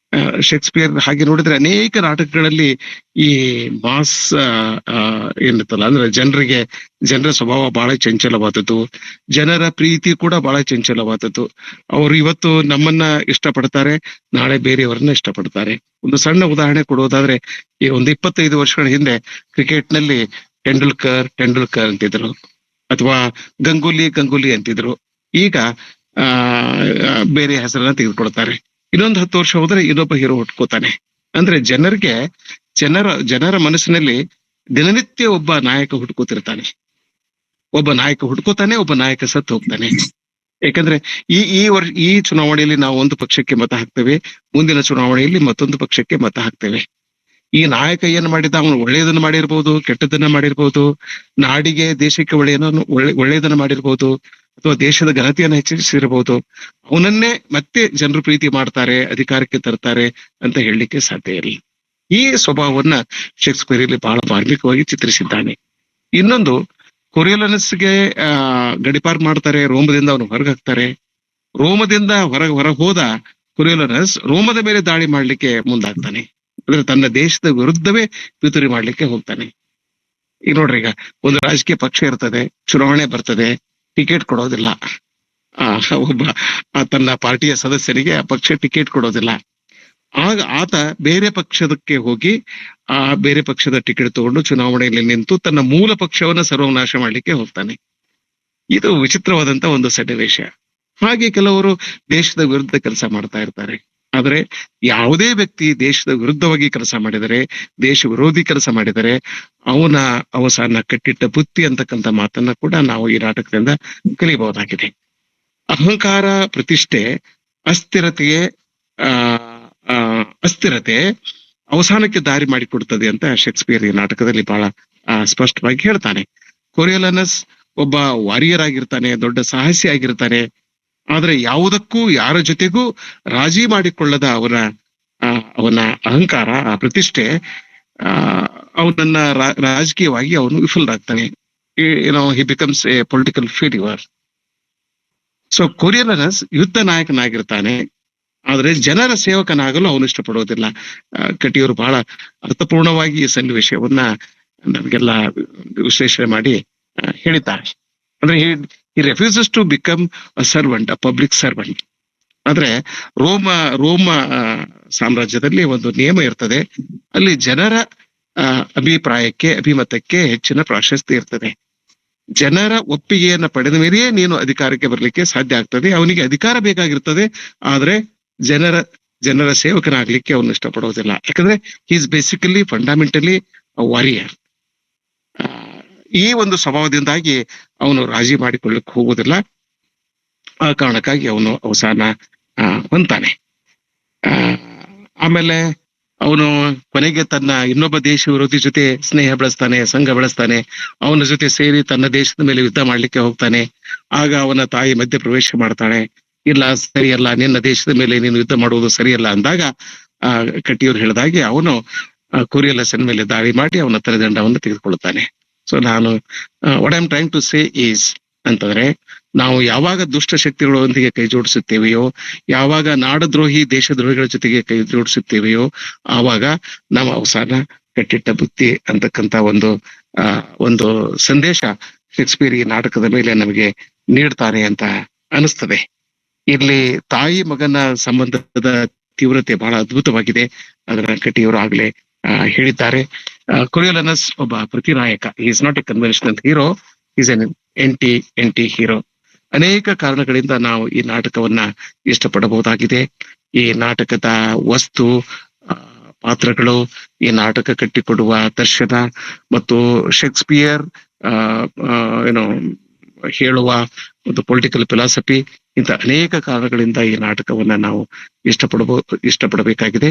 ಶೇಕ್ಸ್ಪಿಯರ್ ಹಾಗೆ ನೋಡಿದ್ರೆ ಅನೇಕ ನಾಟಕಗಳಲ್ಲಿ ಈ ಮಾಸ್ ಏನಿರ್ತಲ್ಲ ಅಂದ್ರೆ ಜನರ ಸ್ವಭಾವ ಬಹಳ ಚಂಚಲವಾದದ್ದು, ಜನರ ಪ್ರೀತಿ ಕೂಡ ಬಹಳ ಚಂಚಲವಾದದ್ದು. ಅವರು ಇವತ್ತು ನಮ್ಮನ್ನ ಇಷ್ಟಪಡ್ತಾರೆ, ನಾಳೆ ಬೇರೆಯವರನ್ನ ಇಷ್ಟಪಡ್ತಾರೆ. ಒಂದು ಸಣ್ಣ ಉದಾಹರಣೆ ಕೊಡುವುದಾದ್ರೆ, ಈ ಒಂದು 25 ವರ್ಷಗಳ ಹಿಂದೆ ಕ್ರಿಕೆಟ್ ನಲ್ಲಿ ಟೆಂಡೂಲ್ಕರ್ ಅಂತಿದ್ರು, ಅಥವಾ ಗಂಗೂಲಿ ಅಂತಿದ್ರು. ಈಗ ಆ ಬೇರೆ ಹೆಸರನ್ನ ತೆಗೆದುಕೊಳ್ತಾರೆ. ಇನ್ನೊಂದು 10 ವರ್ಷ ಹೋದ್ರೆ ಇನ್ನೊಬ್ಬ ಹೀರೋ ಹುಟ್ಕೋತಾನೆ. ಅಂದ್ರೆ ಜನರ ಮನಸ್ಸಿನಲ್ಲಿ ದಿನನಿತ್ಯ ಒಬ್ಬ ನಾಯಕ ಹುಟ್ಕೋತಿರ್ತಾನೆ, ಒಬ್ಬ ನಾಯಕ ಸತ್ತು ಹೋಗ್ತಾನೆ. ಯಾಕಂದ್ರೆ ಈ ಚುನಾವಣೆಯಲ್ಲಿ ನಾವು ಒಂದು ಪಕ್ಷಕ್ಕೆ ಮತ ಹಾಕ್ತೇವೆ, ಮುಂದಿನ ಚುನಾವಣೆಯಲ್ಲಿ ಮತ್ತೊಂದು ಪಕ್ಷಕ್ಕೆ ಮತ ಹಾಕ್ತೇವೆ. ಈ ನಾಯಕ ಏನ್ ಮಾಡಿದ, ಅವನು ಒಳ್ಳೆಯದನ್ನ ಮಾಡಿರ್ಬೋದು, ಕೆಟ್ಟದನ್ನ ಮಾಡಿರ್ಬೋದು, ನಾಡಿಗೆ ದೇಶಕ್ಕೆ ಒಳ್ಳೆಯದನ್ನ ಮಾಡಿರ್ಬೋದು, ಅಥವಾ ದೇಶದ ಘನತೆಯನ್ನು ಹೆಚ್ಚಿಸಿರಬಹುದು. ಅವನನ್ನೇ ಮತ್ತೆ ಜನರು ಪ್ರೀತಿ ಮಾಡ್ತಾರೆ, ಅಧಿಕಾರಕ್ಕೆ ತರ್ತಾರೆ ಅಂತ ಹೇಳಲಿಕ್ಕೆ ಸಾಧ್ಯ ಇಲ್ಲ. ಈ ಸ್ವಭಾವವನ್ನ ಶೇಕ್ಸ್ಪಿಯರ್ ಇಲ್ಲಿ ಬಹಳ ಮಾರ್ಮಿಕವಾಗಿ ಚಿತ್ರಿಸಿದ್ದಾನೆ. ಇನ್ನೊಂದು, ಕೊರಿಯೋಲನಸ್ಗೆ ಗಡಿಪಾರ್ ಮಾಡ್ತಾರೆ, ರೋಮದಿಂದ ಅವನು ಹೊರಗೆ ಹಾಕ್ತಾರೆ. ರೋಮದಿಂದ ಹೊರ ಹೋದ ಕೊರಿಯೋಲನಸ್ ರೋಮದ ಮೇಲೆ ದಾಳಿ ಮಾಡ್ಲಿಕ್ಕೆ ಮುಂದಾಗ್ತಾನೆ. ಅಂದ್ರೆ ತನ್ನ ದೇಶದ ವಿರುದ್ಧವೇ ಪಿತೂರಿ ಮಾಡ್ಲಿಕ್ಕೆ ಹೋಗ್ತಾನೆ. ಈಗ ನೋಡ್ರಿ, ಈಗ ಒಂದು ರಾಜಕೀಯ ಪಕ್ಷ ಇರ್ತದೆ, ಚುನಾವಣೆ ಬರ್ತದೆ, ಟಿಕೆಟ್ ಕೊಡೋದಿಲ್ಲ. ಒಬ್ಬ ತನ್ನ ಪಾರ್ಟಿಯ ಸದಸ್ಯರಿಗೆ ಆ ಪಕ್ಷ ಟಿಕೆಟ್ ಕೊಡೋದಿಲ್ಲ. ಆಗ ಆತ ಬೇರೆ ಪಕ್ಷದಕ್ಕೆ ಹೋಗಿ ಆ ಬೇರೆ ಪಕ್ಷದ ಟಿಕೆಟ್ ತಗೊಂಡು ಚುನಾವಣೆಯಲ್ಲಿ ನಿಂತು ತನ್ನ ಮೂಲ ಪಕ್ಷವನ್ನ ಸರ್ವನಾಶ ಮಾಡ್ಲಿಕ್ಕೆ ಹೋಗ್ತಾನೆ. ಇದು ವಿಚಿತ್ರವಾದಂತ ಒಂದು ಸನ್ನಿವೇಶ. ಹಾಗೆ ಕೆಲವರು ದೇಶದ ವಿರುದ್ಧ ಕೆಲಸ ಮಾಡ್ತಾ ಇರ್ತಾರೆ. ಆದ್ರೆ ಯಾವುದೇ ವ್ಯಕ್ತಿ ದೇಶದ ವಿರುದ್ಧವಾಗಿ ಕೆಲಸ ಮಾಡಿದರೆ, ದೇಶ ವಿರೋಧಿ ಕೆಲಸ ಮಾಡಿದರೆ, ಅವನ ಅವಸಾನ ಕಟ್ಟಿಟ್ಟ ಬುತ್ತಿ ಅಂತಕ್ಕಂಥ ಮಾತನ್ನ ಕೂಡ ನಾವು ಈ ನಾಟಕದಿಂದ ಕಲಿಬಹುದಾಗಿದೆ. ಅಹಂಕಾರ, ಪ್ರತಿಷ್ಠೆ, ಅಸ್ಥಿರತೆ ಅವಸಾನಕ್ಕೆ ದಾರಿ ಮಾಡಿಕೊಡ್ತದೆ ಅಂತ ಶೇಕ್ಸ್ಪಿಯರ್ ಈ ನಾಟಕದಲ್ಲಿ ಬಹಳ ಸ್ಪಷ್ಟವಾಗಿ ಹೇಳ್ತಾನೆ. ಕೊರಿಯೋಲನಸ್ ಒಬ್ಬ ವಾರಿಯರ್ ಆಗಿರ್ತಾನೆ, ದೊಡ್ಡ ಸಾಹಸಿ ಆಗಿರ್ತಾನೆ. ಆದ್ರೆ ಯಾವುದಕ್ಕೂ ಯಾರ ಜೊತೆಗೂ ರಾಜಿ ಮಾಡಿಕೊಳ್ಳದ ಅವನ ಅಹಂಕಾರ, ಆ ಪ್ರತಿಷ್ಠೆ ಅವನನ್ನ ರಾಜಕೀಯವಾಗಿ ಅವನು ವಿಫಲರಾಗ್ತಾನೆ. He becomes a political failure. So Coriolanus ಯುದ್ಧ ನಾಯಕನಾಗಿರ್ತಾನೆ, ಆದ್ರೆ ಜನರ ಸೇವಕನಾಗಲು ಅವನು ಇಷ್ಟಪಡೋದಿಲ್ಲ. ಕಟಿಯವರು ಬಹಳ ಅರ್ಥಪೂರ್ಣವಾಗಿ ಈ ಸನ್ನಿವೇಶವನ್ನ ನಮಗೆಲ್ಲ ವಿಶ್ಲೇಷಣೆ ಮಾಡಿ ಹೇಳಿದ್ದಾರೆ. ಅಂದ್ರೆ he refuses to become a servant, a public servant. ಆದ್ರೆ ರೋಮ ಸಾಮ್ರಾಜ್ಯದಲ್ಲಿ ಒಂದು ನಿಯಮ ಇರ್ತದೆ. ಅಲ್ಲಿ ಜನರ ಅಭಿಮತಕ್ಕೆ ಹೆಚ್ಚಿನ ಪ್ರಾಶಸ್ತ್ಯ ಇರ್ತದೆ. ಜನರ ಒಪ್ಪಿಗೆಯನ್ನ ಪಡೆದ ಮೇಲೆಯೇ ನೀನು ಅಧಿಕಾರಕ್ಕೆ ಬರಲಿಕ್ಕೆ ಸಾಧ್ಯ ಆಗ್ತದೆ. ಅವನಿಗೆ ಅಧಿಕಾರ ಬೇಕಾಗಿರ್ತದೆ, ಆದ್ರೆ ಜನರ ಸೇವಕನಾಗ್ಲಿಕ್ಕೆ ಅವನು ಇಷ್ಟಪಡೋದಿಲ್ಲ. ಯಾಕಂದ್ರೆ he is basically fundamentally warrior. ಈ ಒಂದು ಸ್ವಭಾವದಿಂದಾಗಿ ಅವನು ರಾಜಿ ಮಾಡಿಕೊಳ್ಳಕ್ಕೆ ಹೋಗುವುದಿಲ್ಲ. ಆ ಕಾರಣಕ್ಕಾಗಿ ಅವನು ಅವಸಾನ ಹೊಂತಾನೆ. ಆಮೇಲೆ ಅವನು ಕೊನೆಗೆ ತನ್ನ ಇನ್ನೊಬ್ಬ ದೇಶ ವಿರೋಧಿ ಜೊತೆ ಸ್ನೇಹ ಬೆಳೆಸ್ತಾನೆ, ಸಂಘ ಬೆಳೆಸ್ತಾನೆ. ಅವನ ಜೊತೆ ಸೇರಿ ತನ್ನ ದೇಶದ ಮೇಲೆ ಯುದ್ಧ ಮಾಡ್ಲಿಕ್ಕೆ ಹೋಗ್ತಾನೆ. ಆಗ ಅವನ ತಾಯಿ ಮಧ್ಯ ಪ್ರವೇಶ ಮಾಡ್ತಾಳೆ. ಇಲ್ಲ, ಸರಿಯಲ್ಲ, ನಿನ್ನ ದೇಶದ ಮೇಲೆ ನೀನು ಯುದ್ಧ ಮಾಡುವುದು ಸರಿಯಲ್ಲ ಅಂದಾಗ ಕಟಿಯವರು ಹೇಳಿದಾಗೆ ಅವನು ಕೊರಿಯೋಲನಸ್ ಮೇಲೆ ದಾಳಿ ಮಾಡಿ ಅವನ ತಲೆದಂಡವನ್ನು ತೆಗೆದುಕೊಳ್ಳುತ್ತಾನೆ. ಸೊ ನಾನು what I am trying to say is ಅಂತಂದ್ರೆ, ನಾವು ಯಾವಾಗ ದುಷ್ಟ ಶಕ್ತಿಗಳೊಂದಿಗೆ ಕೈ ಜೋಡಿಸುತ್ತೇವೆಯೋ, ಯಾವಾಗ ನಾಡದ್ರೋಹಿ ದೇಶದ್ರೋಹಿಗಳ ಜೊತೆಗೆ ಕೈ ಜೋಡಿಸುತ್ತೇವೆಯೋ, ಆವಾಗ ನಮ್ಮ ಅವಸಾನ ಕಟ್ಟಿಟ್ಟ ಬುತ್ತಿ ಅಂತಕ್ಕಂಥ ಒಂದು ಸಂದೇಶ ಶೇಕ್ಸ್ಪಿಯರ್ ಈ ನಾಟಕದ ಮೇಲೆ ನಮಗೆ ನೀಡ್ತಾನೆ ಅಂತ ಅನಿಸ್ತದೆ. ಇಲ್ಲಿ ತಾಯಿ ಮಗನ ಸಂಬಂಧದ ತೀವ್ರತೆ ಬಹಳ ಅದ್ಭುತವಾಗಿದೆ. ಅದನ್ನ ಕಟಿಯವರು ಆಗ್ಲೇ ಹೇಳಿದ್ದಾರೆ. ಕೊರಿಯೋಲನಸ್ ಒಬ್ಬ ಪ್ರತಿನಾಯಕ. Is not a conventional hero, is an anti hero. ಅನೇಕ ಕಾರಣಗಳಿಂದ ನಾವು ಈ ನಾಟಕವನ್ನ ಇಷ್ಟಪಡಬಹುದಾಗಿದೆ. ಈ ನಾಟಕದ ವಸ್ತು, ಪಾತ್ರಗಳು, ಈ ನಾಟಕ ಕಟ್ಟಿಕೊಡುವ ದರ್ಶನ ಮತ್ತು ಶೇಕ್ಸ್ಪಿಯರ್ ಹೇಳುವ ಒಂದು ಪೊಲಿಟಿಕಲ್ ಫಿಲಾಸಫಿ, ಇಂಥ ಅನೇಕ ಕಾರಣಗಳಿಂದ ಈ ನಾಟಕವನ್ನ ನಾವು ಇಷ್ಟಪಡಬೇಕಾಗಿದೆ.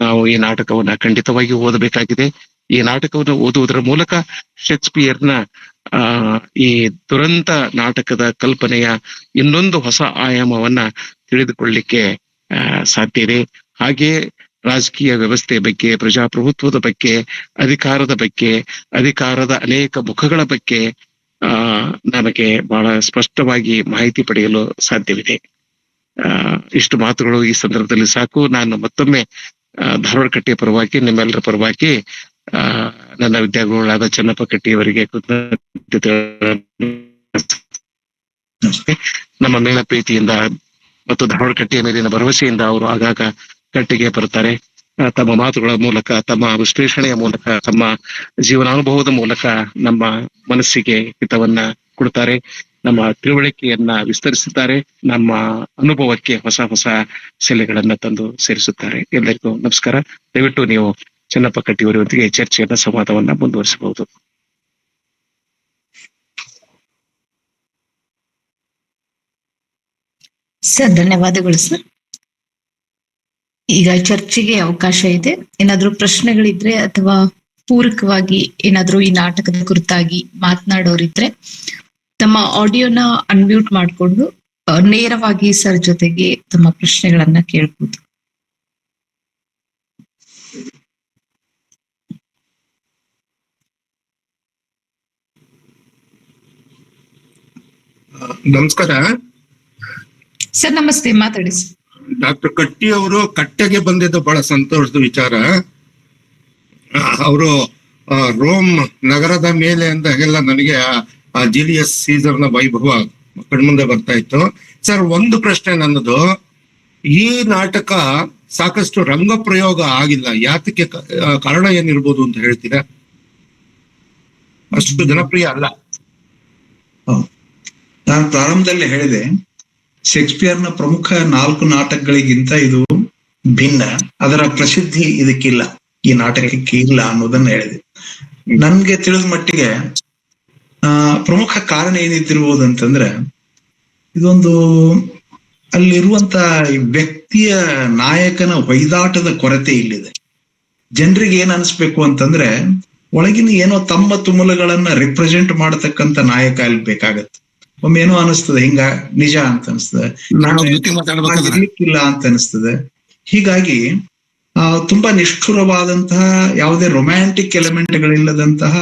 ನಾವು ಈ ನಾಟಕವನ್ನ ಖಂಡಿತವಾಗಿ ಓದಬೇಕಾಗಿದೆ. ಈ ನಾಟಕವನ್ನು ಓದುವುದರ ಮೂಲಕ ಶೇಕ್ಸ್ಪಿಯರ್ನ ಈ ದುರಂತ ನಾಟಕದ ಕಲ್ಪನೆಯ ಇನ್ನೊಂದು ಹೊಸ ಆಯಾಮವನ್ನ ತಿಳಿದುಕೊಳ್ಳಲಿಕ್ಕೆ ಸಾಧ್ಯ ಇದೆ. ಹಾಗೆ ರಾಜಕೀಯ ವ್ಯವಸ್ಥೆಯ ಬಗ್ಗೆ, ಪ್ರಜಾಪ್ರಭುತ್ವದ ಬಗ್ಗೆ, ಅಧಿಕಾರದ ಅನೇಕ ಮುಖಗಳ ಬಗ್ಗೆ ನಮಗೆ ಬಹಳ ಸ್ಪಷ್ಟವಾಗಿ ಮಾಹಿತಿ ಪಡೆಯಲು ಸಾಧ್ಯವಿದೆ. ಇಷ್ಟು ಮಾತುಗಳು ಈ ಸಂದರ್ಭದಲ್ಲಿ ಸಾಕು. ನಾನು ಮತ್ತೊಮ್ಮೆ ಧಾರವಾಡ ಕಟ್ಟಿಯ ಪರವಾಗಿ ನಿಮ್ಮೆಲ್ಲರ ಪರವಾಗಿ ನನ್ನ ವಿದ್ಯಾಗುರುಗಳಾದ ಚನ್ನಪ್ಪ ಕಟ್ಟಿಯವರಿಗೆ ಕೃತಜ್ಞತೆ, ನಮ್ಮ ಮೇಳ ಪ್ರೀತಿಯಿಂದ ಮತ್ತು ಧಾರವಾಡ ಕಟ್ಟಿಯ ಮೇಲಿನ ಭರವಸೆಯಿಂದ ಅವರು ಆಗಾಗ ಕಟ್ಟಿಗೆ ಬರ್ತಾರೆ. ತಮ್ಮ ಮಾತುಗಳ ಮೂಲಕ, ತಮ್ಮ ವಿಶ್ಲೇಷಣೆಯ ಮೂಲಕ, ತಮ್ಮ ಜೀವನಾನುಭವದ ಮೂಲಕ ನಮ್ಮ ಮನಸ್ಸಿಗೆ ಹಿತವನ್ನ ಕೊಡ್ತಾರೆ, ನಮ್ಮ ತಿಳುವಳಿಕೆಯನ್ನ ವಿಸ್ತರಿಸುತ್ತಾರೆ, ನಮ್ಮ ಅನುಭವಕ್ಕೆ ಹೊಸ ಹೊಸ ಸೆಲೆಗಳನ್ನ ತಂದು ಸೇರಿಸುತ್ತಾರೆ. ಎಲ್ಲರಿಗೂ ನಮಸ್ಕಾರ. ದಯವಿಟ್ಟು ನೀವು ಚನ್ನಪ್ಪ ಕಟ್ಟಿಯವರೊಂದಿಗೆ ಚರ್ಚೆಯನ್ನ, ಸಂವಾದವನ್ನ ಮುಂದುವರಿಸಬಹುದು. ಸರ್, ಧನ್ಯವಾದಗಳು ಸರ್. ಈಗ ಚರ್ಚೆಗೆ ಅವಕಾಶ ಇದೆ. ಏನಾದ್ರೂ ಪ್ರಶ್ನೆಗಳಿದ್ರೆ ಅಥವಾ ಪೂರಕವಾಗಿ ಏನಾದ್ರೂ ಈ ನಾಟಕದ ಕುರಿತಾಗಿ ಮಾತನಾಡೋರಿದ್ರೆ ತಮ್ಮ ಆಡಿಯೋನ ಅನ್ಮ್ಯೂಟ್ ಮಾಡಿಕೊಂಡು ನೇರವಾಗಿ ಸರ್ ಜೊತೆಗೆ ತಮ್ಮ ಪ್ರಶ್ನೆಗಳನ್ನ ಕೇಳ್ಬೋದು. ನಮಸ್ಕಾರ ಸರ್. ನಮಸ್ತೆ, ಮಾತಾಡಿ ಸರ್. ಡಾಕ್ಟರ್ ಕಟ್ಟಿ ಅವರು ಕಟ್ಟೆಗೆ ಬಂದಿದ್ದು ಬಹಳ ಸಂತೋಷದ ವಿಚಾರ. ಅವರು ರೋಮ್ ನಗರದ ಮೇಲೆ ಅಂದಾಗೆಲ್ಲ ನನಗೆ ಆ ಜೂಲಿಯಸ್ ಸೀಸರ್ನ ವೈಭವ ಕಣ್ಮುಂದೆ ಬರ್ತಾ ಇತ್ತು. ಸರ್, ಒಂದು ಪ್ರಶ್ನೆ ನನ್ನದು, ಈ ನಾಟಕ ಸಾಕಷ್ಟು ರಂಗ ಪ್ರಯೋಗ ಆಗಿಲ್ಲ, ಯಾತಕ್ಕೆ? ಕಾರಣ ಏನಿರ್ಬೋದು ಅಂತ ಹೇಳ್ತೀರಾ? ಅಷ್ಟು ಜನಪ್ರಿಯ ಅಲ್ಲ. ನಾನು ಪ್ರಾರಂಭದಲ್ಲಿ ಹೇಳಿದೆ, ಶೇಕ್ಸ್ಪಿಯರ್ನ ಪ್ರಮುಖ 4 ನಾಟಕಗಳಿಗಿಂತ ಇದು ಭಿನ್ನ, ಅದರ ಪ್ರಸಿದ್ಧಿ ಇದಕ್ಕಿಲ್ಲ, ಈ ನಾಟಕಕ್ಕೆ ಇಲ್ಲ ಅನ್ನೋದನ್ನ ಹೇಳಿದೆ. ನನ್ಗೆ ತಿಳಿದ ಮಟ್ಟಿಗೆ ಪ್ರಮುಖ ಕಾರಣ ಏನಿದ್ದಿರ್ಬೋದು ಅಂತಂದ್ರೆ, ಇದೊಂದು ಅಲ್ಲಿರುವಂತ ವ್ಯಕ್ತಿಯ ನಾಯಕನ ಹೊಯ್ದಾಟದ ಕೊರತೆ ಇಲ್ಲಿದೆ. ಜನರಿಗೆ ಏನ್ ಅನ್ಸ್ಬೇಕು ಅಂತಂದ್ರೆ, ಒಳಗಿನ ಏನೋ ತಮ್ಮ ತುಮುಲಗಳನ್ನ ರಿಪ್ರೆಸೆಂಟ್ ಮಾಡತಕ್ಕಂತ ನಾಯಕ ಅಲ್ಲಿ ಬೇಕಾಗತ್ತೆ. ಒಮ್ಮೆ ಏನೋ ಅನಿಸ್ತದೆ, ಹಿಂಗ ನಿಜ ಅಂತ ಅನಿಸ್ತದೆ, ಇರ್ಲಿಕ್ಕಿಲ್ಲ ಅಂತ ಅನಿಸ್ತದೆ. ಹೀಗಾಗಿ ತುಂಬಾ ನಿಷ್ಠುರವಾದಂತಹ, ಯಾವುದೇ ರೊಮ್ಯಾಂಟಿಕ್ ಎಲಿಮೆಂಟ್ಗಳಿಲ್ಲದಂತಹ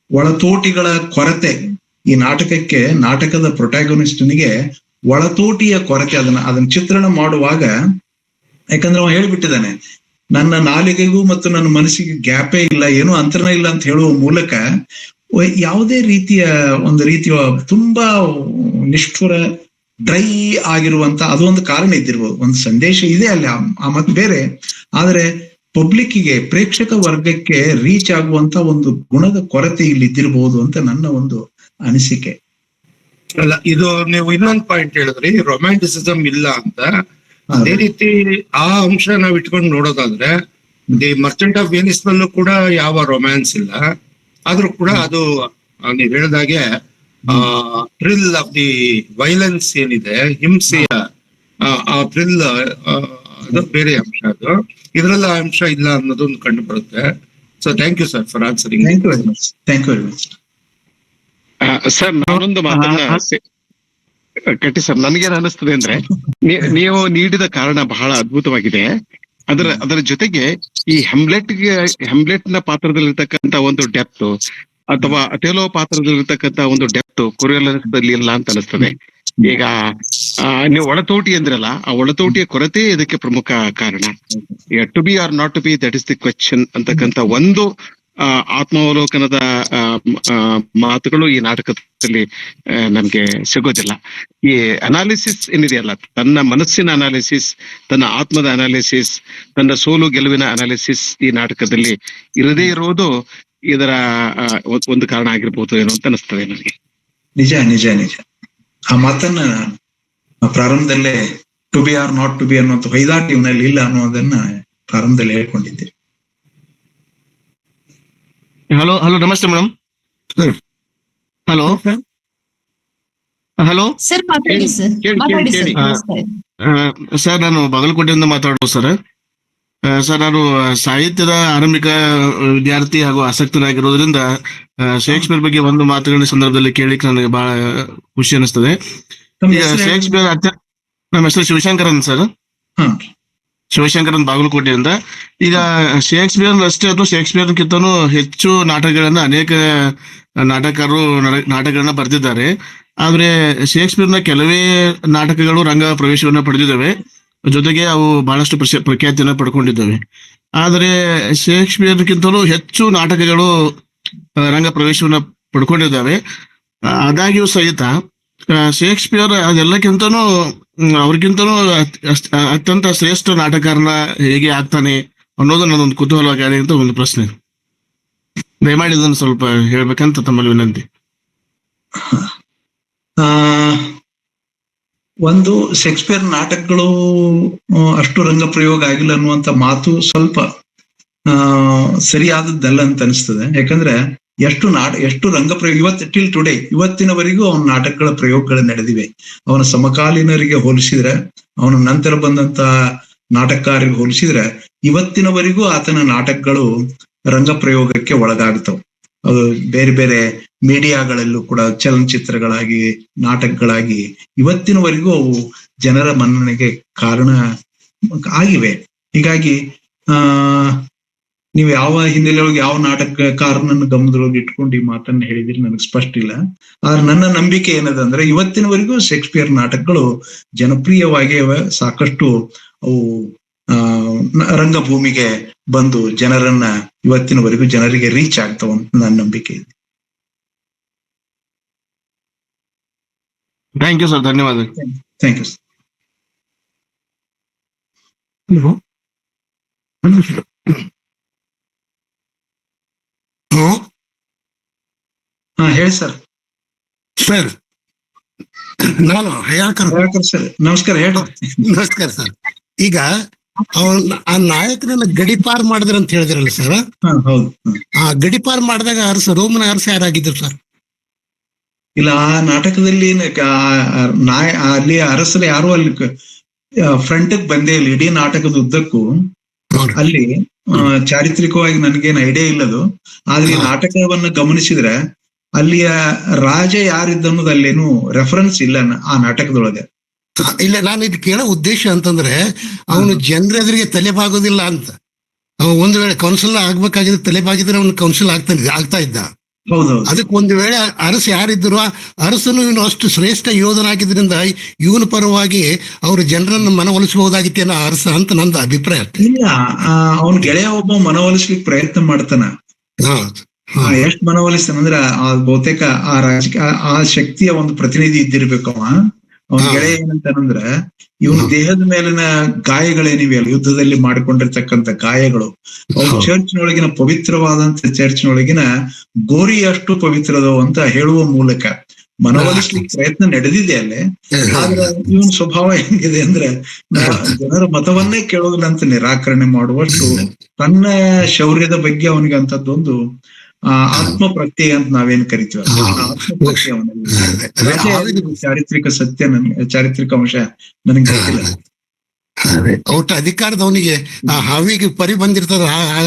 ಒಳತೋಟಿಗಳ ಕೊರತೆ ಈ ನಾಟಕಕ್ಕೆ, ನಾಟಕದ ಪ್ರೊಟ್ಯಾಗೋನಿಸ್ಟ್ನಿಗೆ ಒಳತೋಟಿಯ ಕೊರತೆ. ಅದನ್ನ ಚಿತ್ರಣ ಮಾಡುವಾಗ, ಯಾಕಂದ್ರೆ ಅವ ಹೇಳ್ಬಿಟ್ಟಿದ್ದಾನೆ, ನನ್ನ ನಾಲಿಗೆಗೂ ಮತ್ತು ನನ್ನ ಮನಸ್ಸಿಗೆ ಗ್ಯಾಪೇ ಇಲ್ಲ, ಏನೂ ಅಂತರನೇ ಇಲ್ಲ ಅಂತ ಹೇಳುವ ಮೂಲಕ ಯಾವುದೇ ರೀತಿಯ ತುಂಬಾ ನಿಷ್ಠುರ, ಡ್ರೈ ಆಗಿರುವಂತ ಅದೊಂದು ಕಾರಣ ಇದ್ದಿರ್ಬೋದು. ಒಂದು ಸಂದೇಶ ಇದೆ ಅಲ್ಲಿ, ಆ ಮತ್ತೆ ಬೇರೆ. ಆದ್ರೆ ಪಬ್ಲಿಕ್ಕಿಗೆ, ಪ್ರೇಕ್ಷಕ ವರ್ಗಕ್ಕೆ ರೀಚ್ ಆಗುವಂತ ಒಂದು ಗುಣದ ಕೊರತೆ ಇಲ್ಲಿ ಇದ್ದಿರಬಹುದು ಅಂತ ನನ್ನ ಒಂದು ಅನಿಸಿಕೆ. ಅಲ್ಲ, ಇದು ನೀವು ಇನ್ನೊಂದು ಪಾಯಿಂಟ್ ಹೇಳಿದ್ರಿ, ರೊಮ್ಯಾಂಟಿಸಿಸಮ್ ಇಲ್ಲ ಅಂತ. ಅದೇ ರೀತಿ ಆ ಅಂಶ ನಾವ್ ಇಟ್ಕೊಂಡು ನೋಡೋದಾದ್ರೆ, ದಿ ಮರ್ಚೆಂಟ್ ಆಫ್ ವೆನಿಸ್ ನಲ್ಲೂ ಕೂಡ ಯಾವ ರೊಮ್ಯಾನ್ಸ್ ಇಲ್ಲ. ಆದ್ರೂ ಕೂಡ ಅದು ನೀವ್ ಹೇಳಿದಾಗೆ ಥ್ರಿಲ್ ಆಫ್ ದಿ ವೈಲೆನ್ಸ್ ಏನಿದೆ, ಹಿಂಸೆಯ ಆ ಥ್ರಿಲ್, ಅದು ಬೇರೆ ಅಂಶ. ಅದು ಇದ್ರಲ್ಲಿ ಆ ಅಂಶ ಇಲ್ಲ ಅನ್ನೋದೊಂದು ಕಂಡು ಬರುತ್ತೆ. So thank you sir for answering. Thank you very much. Thank you very much. Sir, ನಾನೊಂದು ಮಾತನ್ನ ಕಟ್ಟಿ ಸರ್, ನನ್ಗೇನ್ ಅನಿಸ್ತದೆ ಅಂದ್ರೆ, ನೀವು ನೀಡಿದ ಕಾರಣ ಬಹಳ ಅದ್ಭುತವಾಗಿದೆ. ಅದರ ಜೊತೆಗೆ ಈ ಹೆಮ್ಲೆಟ್ ನ ಪಾತ್ರದಲ್ಲಿರ್ತಕ್ಕಂಥ ಒಂದು ಡೆಪ್ತ್, ಅಥವಾ ಅಥೆಲೋ ಪಾತ್ರದಲ್ಲಿರ್ತಕ್ಕಂಥ ಒಂದು ಡೆಪ್ತ್ ಕೊರಿಯೋಲನ್ಸ್ದಲ್ಲಿ ಇಲ್ಲ ಅಂತ ಅನಿಸ್ತದೆ. ಈಗ ನೀವು ಒಳತೋಟಿ ಅಂದ್ರಲ್ಲ, ಆ ಒಳತೋಟಿಯ ಕೊರತೆ ಇದಕ್ಕೆ ಪ್ರಮುಖ ಕಾರಣ. To be or not to be, that is the question ಅಂತಕ್ಕಂಥ ಒಂದು ಆತ್ಮಾವಲೋಕನದ ಮಾತುಗಳು ಈ ನಾಟಕದಲ್ಲಿ ನಮ್ಗೆ ಸಿಗೋದಿಲ್ಲ. ಈ ಅನಾಲಿಸಿಸ್ ಏನಿದೆಯಲ್ಲ, ತನ್ನ ಮನಸ್ಸಿನ ಅನಾಲಿಸಿಸ್, ತನ್ನ ಆತ್ಮದ ಅನಾಲಿಸಿಸ್, ತನ್ನ ಸೋಲು ಗೆಲುವಿನ ಅನಾಲಿಸಿಸ್ ಈ ನಾಟಕದಲ್ಲಿ ಇರದೇ ಇರೋದು ಇದರ ಒಂದು ಕಾರಣ ಆಗಿರ್ಬೋದು ಏನೋ ಅಂತ ಅನಿಸ್ತದೆ ನನಗೆ. ನಿಜ ನಿಜ ನಿಜ. ಆ ಮಾತನ್ನ ಪ್ರಾರಂಭದಲ್ಲೇ to be or not to be ಅನ್ನುವಂಥ ಹೊಯ್ದಾಟ ಇವನಲ್ಲಿ ಇಲ್ಲ ಅನ್ನೋದನ್ನ ಪ್ರಾರಂಭದಲ್ಲಿ ಹೇಳ್ಕೊಂಡಿದ್ದೆ. ಹಲೋ ನಮಸ್ತೆ ಮೇಡಮ್. ಹಲೋ ಸರ್, ಮಾತಾಡಿ ಸರ್. ಮಾತಾಡಿ ಸರ್. ಸರ್, ನಾನು ಬಾಗಲಕೋಟೆಯಿಂದ ಮಾತಾಡೋದು ಸರ್. ಸರ್, ನಾನು ಸಾಹಿತ್ಯದ ಆರಂಭಿಕ ವಿದ್ಯಾರ್ಥಿ ಹಾಗೂ ಆಸಕ್ತನಾಗಿರೋದ್ರಿಂದ ಶೇಕ್ಸ್ಪಿಯರ್ ಬಗ್ಗೆ ಒಂದು ಮಾತುಗಳ ಸಂದರ್ಭದಲ್ಲಿ ಕೇಳಿಕ್ಕೆ ನನಗೆ ಬಹಳ ಖುಷಿ ಅನಿಸ್ತದೆ. ಈಗ ಶೇಕ್ಸ್ಪಿಯರ್, ನಮ್ಮ ಹೆಸರು ಶಿವಶಂಕರ್ ಅಂತ ಸರ್. ಶಿವಶಂಕರನ್ ಬಾಗಲಕೋಟೆಯಿಂದ. ಈಗ ಶೇಕ್ಸ್ಪಿಯರ್ ಅಷ್ಟೇ ಅಥವಾ ಶೇಕ್ಸ್ಪಿಯರ್ಗಿಂತನೂ ಹೆಚ್ಚು ನಾಟಕಗಳನ್ನ ಅನೇಕ ನಾಟಕರು ನಾಟಕಗಳನ್ನ ಬರೆದಿದ್ದಾರೆ. ಆದ್ರೆ ಶೇಕ್ಸ್ಪಿಯರ್ನ ಕೆಲವೇ ನಾಟಕಗಳು ರಂಗ ಪ್ರವೇಶವನ್ನ ಪಡೆದಿದ್ದಾವೆ, ಜೊತೆಗೆ ಅವು ಬಹಳಷ್ಟು ಪ್ರಖ್ಯಾತಿಯನ್ನ ಪಡ್ಕೊಂಡಿದ್ದಾವೆ. ಆದರೆ ಶೇಕ್ಸ್ಪಿಯರ್ಗಿಂತಲೂ ಹೆಚ್ಚು ನಾಟಕಗಳು ರಂಗ ಪ್ರವೇಶವನ್ನ ಪಡ್ಕೊಂಡಿದ್ದಾವೆ. ಆದಾಗ್ಯೂ ಸಹಿತ ಶೇಕ್ಸ್ಪಿಯರ್ ಅದೆಲ್ಲಕ್ಕಿಂತನೂ ಅವ್ರಿಗಿಂತನೂ ಅತ್ಯಂತ ಶ್ರೇಷ್ಠ ನಾಟಕರನ್ನ ಹೇಗೆ ಆಗ್ತಾನೆ ಅನ್ನೋದು ನನ್ನೊಂದು ಕುತೂಹಲವಾಗಿ ಅಂತ ಒಂದು ಪ್ರಶ್ನೆ. ದಯಮಾಡಿ ಇದನ್ನು ಸ್ವಲ್ಪ ಹೇಳ್ಬೇಕಂತ ತಮ್ಮಲ್ಲಿ ವಿನಂತಿ. ಒಂದು ಶೇಕ್ಸ್ಪಿಯರ್ ನಾಟಕಗಳು ಅಷ್ಟು ರಂಗ ಪ್ರಯೋಗ ಆಗಿಲ್ಲ ಅನ್ನುವಂತ ಮಾತು ಸ್ವಲ್ಪ ಸರಿಯಾದದ್ದಲ್ಲ ಅಂತ ಅನಿಸ್ತದೆ. ಯಾಕಂದ್ರೆ ಎಷ್ಟು ರಂಗ ಪ್ರಯೋಗ ಟಿಲ್ ಟುಡೇ ಇವತ್ತಿನವರೆಗೂ ಅವನ ನಾಟಕಗಳ ಪ್ರಯೋಗಗಳು ನಡೆದಿವೆ. ಅವನ ಸಮಕಾಲೀನರಿಗೆ ಹೋಲಿಸಿದ್ರೆ, ಅವನ ನಂತರ ಬಂದಂತ ನಾಟಕಕಾರರಿಗೆ ಹೋಲಿಸಿದ್ರೆ ಇವತ್ತಿನವರೆಗೂ ಆತನ ನಾಟಕಗಳು ರಂಗ ಪ್ರಯೋಗಕ್ಕೆ ಒಳಗಾಗ್ತವೆ. ಅದು ಬೇರೆ ಬೇರೆ ಮೀಡಿಯಾಗಳಲ್ಲೂ ಕೂಡ ಚಲನಚಿತ್ರಗಳಾಗಿ ನಾಟಕಗಳಾಗಿ ಇವತ್ತಿನವರೆಗೂ ಅವು ಜನರ ಮನ್ನಣೆಗೆ ಕಾರಣ ಆಗಿವೆ. ಹೀಗಾಗಿ ನೀವು ಯಾವ ಹಿನ್ನೆಲೆಯೊಳಗೆ ಯಾವ ನಾಟಕಕಾರನನ್ನು ಗಮನದೊಳಗೆ ಇಟ್ಕೊಂಡು ಈ ಮಾತನ್ನ ಹೇಳಿದಿರಿ ನನಗೆ ಸ್ಪಷ್ಟ ಇಲ್ಲ. ಆದ್ರೆ ನನ್ನ ನಂಬಿಕೆ ಏನದಂದ್ರೆ ಇವತ್ತಿನವರೆಗೂ ಶೇಕ್ಸ್ಪಿಯರ್ ನಾಟಕಗಳು ಜನಪ್ರಿಯವಾಗಿ ಸಾಕಷ್ಟು ಅವು ರಂಗಭೂಮಿಗೆ ಬಂದು ಇವತ್ತಿನವರೆಗೂ ಜನರಿಗೆ ರೀಚ್ ಆಗ್ತಾವ ಅಂತ ನನ್ನ ನಂಬಿಕೆ ಇದೆ. ಥ್ಯಾಂಕ್ ಯು ಸರ್, ಧನ್ಯವಾದ. Thank you sir. ಹಾ ಹೇಳಿ ಸರ್. ಸರ್ ನಾನು ಹಯಾಕರ್ ಸರ್ ನಮಸ್ಕಾರ, ಹೇಳಿ. ನಮಸ್ಕಾರ ಸರ್. ಈಗ ಆ ನಾಯಕನನ್ನ ಗಡಿಪಾರ್ ಮಾಡಿದ್ರ ಅಂತ ಹೇಳಿದ್ರಲ್ಲ ಸರ್. ಹೌದು. ಆ ಗಡಿಪಾರ್ ಮಾಡಿದಾಗ ರೋಮನ ಅರಸ ಯಾರಾಗಿದ್ರು ಸರ್? ಇಲ್ಲ, ಆ ನಾಟಕದಲ್ಲಿ ಅಲ್ಲಿ ಅರಸರು ಯಾರು ಅಲ್ಲಿ ಫ್ರಂಟ್ ಬಂದೇ ಇಲ್ಲ. ಇಡೀ ನಾಟಕದ ಉದ್ದಕ್ಕೂ ಅಲ್ಲಿ ಚಾರಿತ್ರಿಕವಾಗಿ ನನಗೇನು ಐಡಿಯಾ ಇಲ್ಲದು. ಆದ್ರೆ ಈ ನಾಟಕವನ್ನ ಗಮನಿಸಿದ್ರೆ ಅಲ್ಲಿಯ ರಾಜ ಯಾರಿದ್ದ ಅನ್ನೋದು ಅಲ್ಲೇನು ರೆಫರೆನ್ಸ್ ಇಲ್ಲ ಆ ನಾಟಕದೊಳಗೆ. ಇಲ್ಲ, ನಾನು ಇದು ಕೇಳೋ ಉದ್ದೇಶ ಅಂತಂದ್ರೆ ಅವನು ಜನರೆದುರಿಗೆ ತಲೆಬಾಗೋದಿಲ್ಲ ಅಂತ. ಒಂದು ವೇಳೆ ಕೌನ್ಸಿಲ್ ಆಗ್ಬೇಕಾಗಿದ್ರೆ ತಲೆಬಾಗಿದ್ರೆ ಅವನು ಕೌನ್ಸಿಲ್ ಆಗ್ತಾ ಇದ್ದ. ಹೌದೌದು. ಅದಕ್ಕೆ ಒಂದು ವೇಳೆ ಅರಸ ಯಾರಿದ್ರು, ಅರಸನು ಇವನು ಅಷ್ಟು ಶ್ರೇಷ್ಠ ಯೋಧನಾಗಿದ್ರಿಂದ ಇವನ ಪರವಾಗಿ ಅವರು ಜನರನ್ನು ಮನವೊಲಿಸಬಹುದಾಗಿತ್ತೇನೋ ಅರಸ ಅಂತ ನಂದು ಅಭಿಪ್ರಾಯ. ಇಲ್ಲ, ಅವನ್ ಗೆಳೆಯ ಒಬ್ಬ ಮನವೊಲಿಸ್ಲಿಕ್ಕೆ ಪ್ರಯತ್ನ ಮಾಡ್ತಾನ. ಎಷ್ಟ್ ಮನವೊಲಿಸ್ತಾನ ಅಂದ್ರೆ ಬಹುತೇಕ ಆ ಶಕ್ತಿಯ ಒಂದು ಪ್ರತಿನಿಧಿ ಇದ್ದಿರ್ಬೇಕು ಅವ. ಅವನ ಗೆಳೆಯ ಏನಂತಾನಂದ್ರ ಇವನ ದೇಹದ ಮೇಲಿನ ಗಾಯಗಳೇನಿವೆಯಲ್ಲ, ಯುದ್ಧದಲ್ಲಿ ಮಾಡಿಕೊಂಡಿರ್ತಕ್ಕಂಥ ಗಾಯಗಳು, ಅವು ಚರ್ಚ್ನೊಳಗಿನ ಪವಿತ್ರವಾದಂತ ಚರ್ಚ್ನೊಳಗಿನ ಗೋರಿಯಷ್ಟು ಪವಿತ್ರದವು ಅಂತ ಹೇಳುವ ಮೂಲಕ ಮನವೊಲಿಸ್ಲಿಕ್ಕೆ ಪ್ರಯತ್ನ ನಡೆದಿದೆ ಅಲ್ಲೇ. ಆದ್ರೆ ಇವನ್ ಸ್ವಭಾವ ಹೆಂಗಿದೆ ಅಂದ್ರೆ ಜನರ ಮತವನ್ನೇ ಕೇಳೋದಿಲ್ಲ ಅಂತ ನಿರಾಕರಣೆ ಮಾಡುವಷ್ಟು ತನ್ನ ಶೌರ್ಯದ ಬಗ್ಗೆ ಅವನಿಗೆ ಅಂತದ್ದೊಂದು ಆತ್ಮ ಪ್ರತ್ಯಯ ಅಂತ ನಾವೇನ್ ಕರಿತೀವ, ಆತ್ಮ ಪ್ರತ್ಯಯ ಅವನಲ್ಲಿ ಚಾರಿತ್ರಿಕ ಸತ್ಯ ಚಾರಿತ್ರಿಕ ಅಂಶ ನನಗೆ ಗೊತ್ತಿಲ್ಲ. ಒಟ್ಟು ಅಧಿಕಾರದವನಿಗೆ ಆ ಹಾವಿಗೆ ಪರಿ ಬಂದಿರ್ತಾರ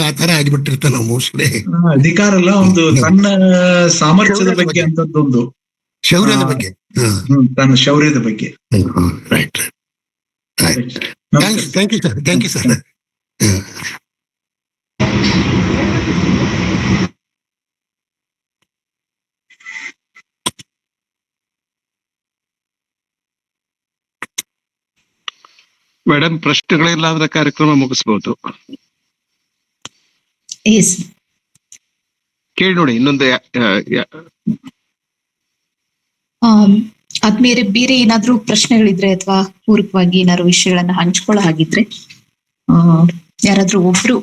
ಆ ತರ ಆಗಿಬಿಟ್ಟಿರ್ತಾನ ಮೋಸ್ಟ್ಲಿ. ಅಧಿಕಾರ ಅಲ್ಲ, ಒಂದು ತನ್ನ ಸಾಮರ್ಥ್ಯದ ಬಗ್ಗೆ ಅಂತದ್ದೊಂದು ಶೌರ್ಯದ ಬಗ್ಗೆ, ತನ್ನ ಶೌರ್ಯದ ಬಗ್ಗೆ. Right right. Thank you sir, thank you sir. Madam, ಪ್ರಶ್ನೆಗಳಿಲ್ಲಾಂದ್ರೆ ಕಾರ್ಯಕ್ರಮ ಮುಗಿಸ್ಬೋದು. ಕೇಳಿ ನೋಡಿ ಇನ್ನೊಂದು. ಆದ್ಮೇಲೆ ಬೇರೆ ಏನಾದ್ರೂ ಪ್ರಶ್ನೆಗಳಿದ್ರೆ ಅಥವಾ ಪೂರಕವಾಗಿ ಏನಾದ್ರು ವಿಷಯಗಳನ್ನ ಹಂಚ್ಕೊಳ್ಳೋ ಹಾಗಿದ್ರೆ ಯಾರಾದ್ರೂ ಒಬ್ರು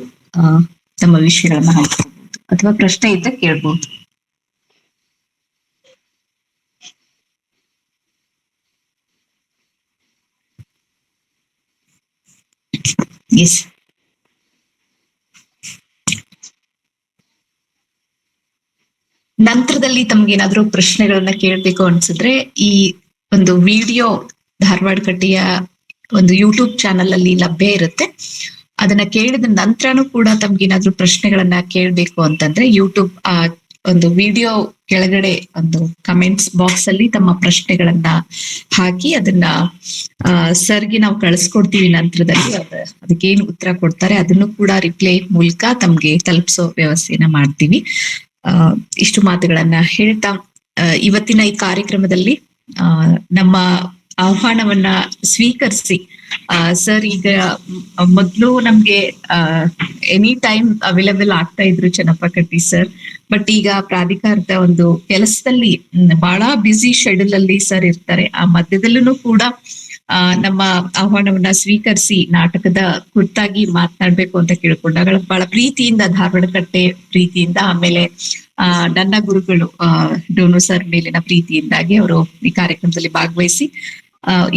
ತಮ್ಮ ವಿಷಯಗಳನ್ನ ಹಂಚ್ಕೊಳ್ಬಹುದು ಅಥವಾ ಪ್ರಶ್ನೆ ಇದ್ದ ಕೇಳ್ಬಹುದು. ಎಸ್, ನಂತರದಲ್ಲಿ ತಮ್ಗೇನಾದ್ರೂ ಪ್ರಶ್ನೆಗಳನ್ನ ಕೇಳ್ಬೇಕು ಅನ್ಸಿದ್ರೆ ಈ ಒಂದು ವಿಡಿಯೋ ಧಾರವಾಡ ಕಟ್ಟೆಯ ಒಂದು ಯೂಟ್ಯೂಬ್ ಚಾನಲ್ ಅಲ್ಲಿ ಲಭ್ಯ ಇರುತ್ತೆ. ಅದನ್ನ ಕೇಳಿದ ನಂತರನೂ ಕೂಡ ತಮ್ಗೇನಾದ್ರೂ ಪ್ರಶ್ನೆಗಳನ್ನ ಕೇಳ್ಬೇಕು ಅಂತಂದ್ರೆ ಯೂಟ್ಯೂಬ್ ಒಂದು ವಿಡಿಯೋ ಕೆಳಗಡೆ ಒಂದು ಕಮೆಂಟ್ಸ್ ಬಾಕ್ಸ್ ಅಲ್ಲಿ ತಮ್ಮ ಪ್ರಶ್ನೆಗಳನ್ನ ಹಾಕಿ ಅದನ್ನ ಸರ್ಗೆ ನಾವು ಕಳಿಸ್ಕೊಡ್ತೀವಿ. ನಂತರದಲ್ಲಿ ಅದಕ್ಕೇನು ಉತ್ತರ ಕೊಡ್ತಾರೆ ಅದನ್ನು ಕೂಡ ರಿಪ್ಲೈ ಮೂಲಕ ತಮ್ಗೆ ತಲುಪಿಸೋ ವ್ಯವಸ್ಥೆಯನ್ನ ಮಾಡ್ತೀವಿ. ಇಷ್ಟು ಮಾತುಗಳನ್ನ ಹೇಳ್ತಾ ಇವತ್ತಿನ ಈ ಕಾರ್ಯಕ್ರಮದಲ್ಲಿ ನಮ್ಮ ಆಹ್ವಾನವನ್ನ ಸ್ವೀಕರಿಸಿ ಸರ್ ಈಗ ಮೊದ್ಲು ನಮ್ಗೆ ಎನಿ ಟೈಮ್ ಅವೈಲಬಲ್ ಆಗ್ತಾ ಇದ್ರು ಚನ್ನಪ್ಪಕಟ್ಟಿ ಸರ್. ಬಟ್ ಈಗ ಪ್ರಾಧಿಕಾರದ ಒಂದು ಕೆಲಸದಲ್ಲಿ ಬಹಳ ಬ್ಯುಸಿ ಶೆಡ್ಯೂಲ್ ಅಲ್ಲಿ ಸರ್ ಇರ್ತಾರೆ. ಆ ಮಧ್ಯದಲ್ಲೂ ಕೂಡ ನಮ್ಮ ಆಹ್ವಾನವನ್ನ ಸ್ವೀಕರಿಸಿ ನಾಟಕದ ಕುರಿತಾಗಿ ಮಾತನಾಡ್ಬೇಕು ಅಂತ ಕೇಳ್ಕೊಂಡಾಗ ಬಹಳ ಪ್ರೀತಿಯಿಂದ ಧಾರವಾಡಕಟ್ಟೆ ಪ್ರೀತಿಯಿಂದ, ಆಮೇಲೆ ನನ್ನ ಗುರುಗಳು ಡೋನು ಸರ್ ಮೇಲಿನ ಪ್ರೀತಿಯಿಂದಾಗಿ ಅವರು ಈ ಕಾರ್ಯಕ್ರಮದಲ್ಲಿ ಭಾಗವಹಿಸಿ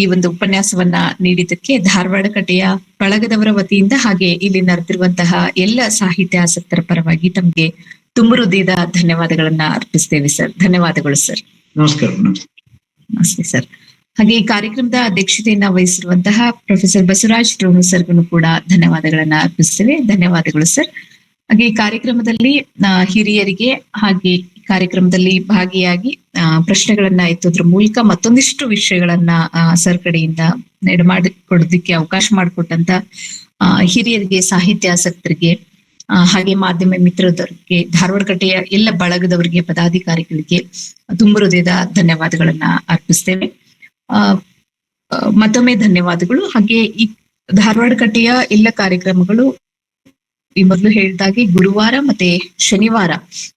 ಈ ಒಂದು ಉಪನ್ಯಾಸವನ್ನ ನೀಡಿದ್ದಕ್ಕೆ ಧಾರವಾಡಕಟ್ಟೆಯ ಬಳಗದವರ ವತಿಯಿಂದ ಹಾಗೆ ಇಲ್ಲಿ ನಡೆದಿರುವಂತಹ ಎಲ್ಲ ಸಾಹಿತ್ಯ ಆಸಕ್ತರ ಪರವಾಗಿ ತಮ್ಗೆ ತುಂಬ ಹೃದಯದ ಧನ್ಯವಾದಗಳನ್ನ ಅರ್ಪಿಸ್ತೇವೆ ಸರ್. ಧನ್ಯವಾದಗಳು ಸರ್. ನಮಸ್ಕಾರ. ನಮಸ್ತೆ ಸರ್. ಹಾಗೆ ಈ ಕಾರ್ಯಕ್ರಮದ ಅಧ್ಯಕ್ಷತೆಯನ್ನ ವಹಿಸಿರುವಂತಹ ಪ್ರೊಫೆಸರ್ ಬಸವರಾಜ್ ಡೋನು ಸರ್ಗೂ ಕೂಡ ಧನ್ಯವಾದಗಳನ್ನ ಅರ್ಪಿಸ್ತೇವೆ. ಧನ್ಯವಾದಗಳು ಸರ್. ಹಾಗೆ ಈ ಕಾರ್ಯಕ್ರಮದಲ್ಲಿ ಹಿರಿಯರಿಗೆ ಹಾಗೆ ಕಾರ್ಯಕ್ರಮದಲ್ಲಿ ಭಾಗಿಯಾಗಿ ಪ್ರಶ್ನೆಗಳನ್ನ ಎತ್ತೋದ್ರ ಮೂಲಕ ಮತ್ತೊಂದಿಷ್ಟು ವಿಷಯಗಳನ್ನ ಸರ್ ಕಡೆಯಿಂದ ಮಾಡಿಕೊಡೋದಕ್ಕೆ ಅವಕಾಶ ಮಾಡಿಕೊಟ್ಟಂತ ಹಿರಿಯರಿಗೆ, ಸಾಹಿತ್ಯಾಸಕ್ತರಿಗೆ, ಹಾಗೆ ಮಾಧ್ಯಮ ಮಿತ್ರದವರಿಗೆ, ಧಾರವಾಡಕಟ್ಟೆಯ ಎಲ್ಲ ಬಳಗದವರಿಗೆ, ಪದಾಧಿಕಾರಿಗಳಿಗೆ ತುಂಬ ಹೃದಯದ ಧನ್ಯವಾದಗಳನ್ನ ಅರ್ಪಿಸ್ತೇವೆ. ಮತ್ತೊಮ್ಮೆ ಧನ್ಯವಾದಗಳು. ಹಾಗೆ ಈ ಧಾರವಾಡಕಟ್ಟೆಯ ಎಲ್ಲ ಕಾರ್ಯಕ್ರಮಗಳು ಈ ಮೊದಲು ಹೇಳಿದಾಗೆ ಗುರುವಾರ ಮತ್ತೆ ಶನಿವಾರ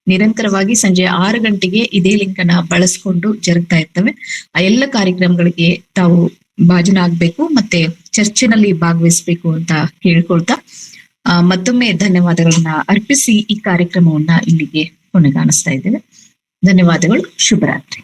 ನಿರಂತರವಾಗಿ ಸಂಜೆ 6 ಗಂಟೆಗೆ ಇದೇ ಲಿಂಕ್ ಅನ್ನ ಬಳಸ್ಕೊಂಡು ಜರುಗ್ತಾ ಇರ್ತವೆ. ಆ ಎಲ್ಲ ಕಾರ್ಯಕ್ರಮಗಳಿಗೆ ತಾವು ಭಾಜನಾಗ್ಬೇಕು ಮತ್ತೆ ಚರ್ಚೆನಲ್ಲಿ ಭಾಗವಹಿಸ್ಬೇಕು ಅಂತ ಕೇಳ್ಕೊಳ್ತಾ ಮತ್ತೊಮ್ಮೆ ಧನ್ಯವಾದಗಳನ್ನ ಅರ್ಪಿಸಿ ಈ ಕಾರ್ಯಕ್ರಮವನ್ನ ಇಲ್ಲಿಗೆ ಕೊನೆಗಾಣಿಸ್ತಾ ಇದ್ದೇವೆ. ಧನ್ಯವಾದಗಳು. ಶುಭರಾತ್ರಿ.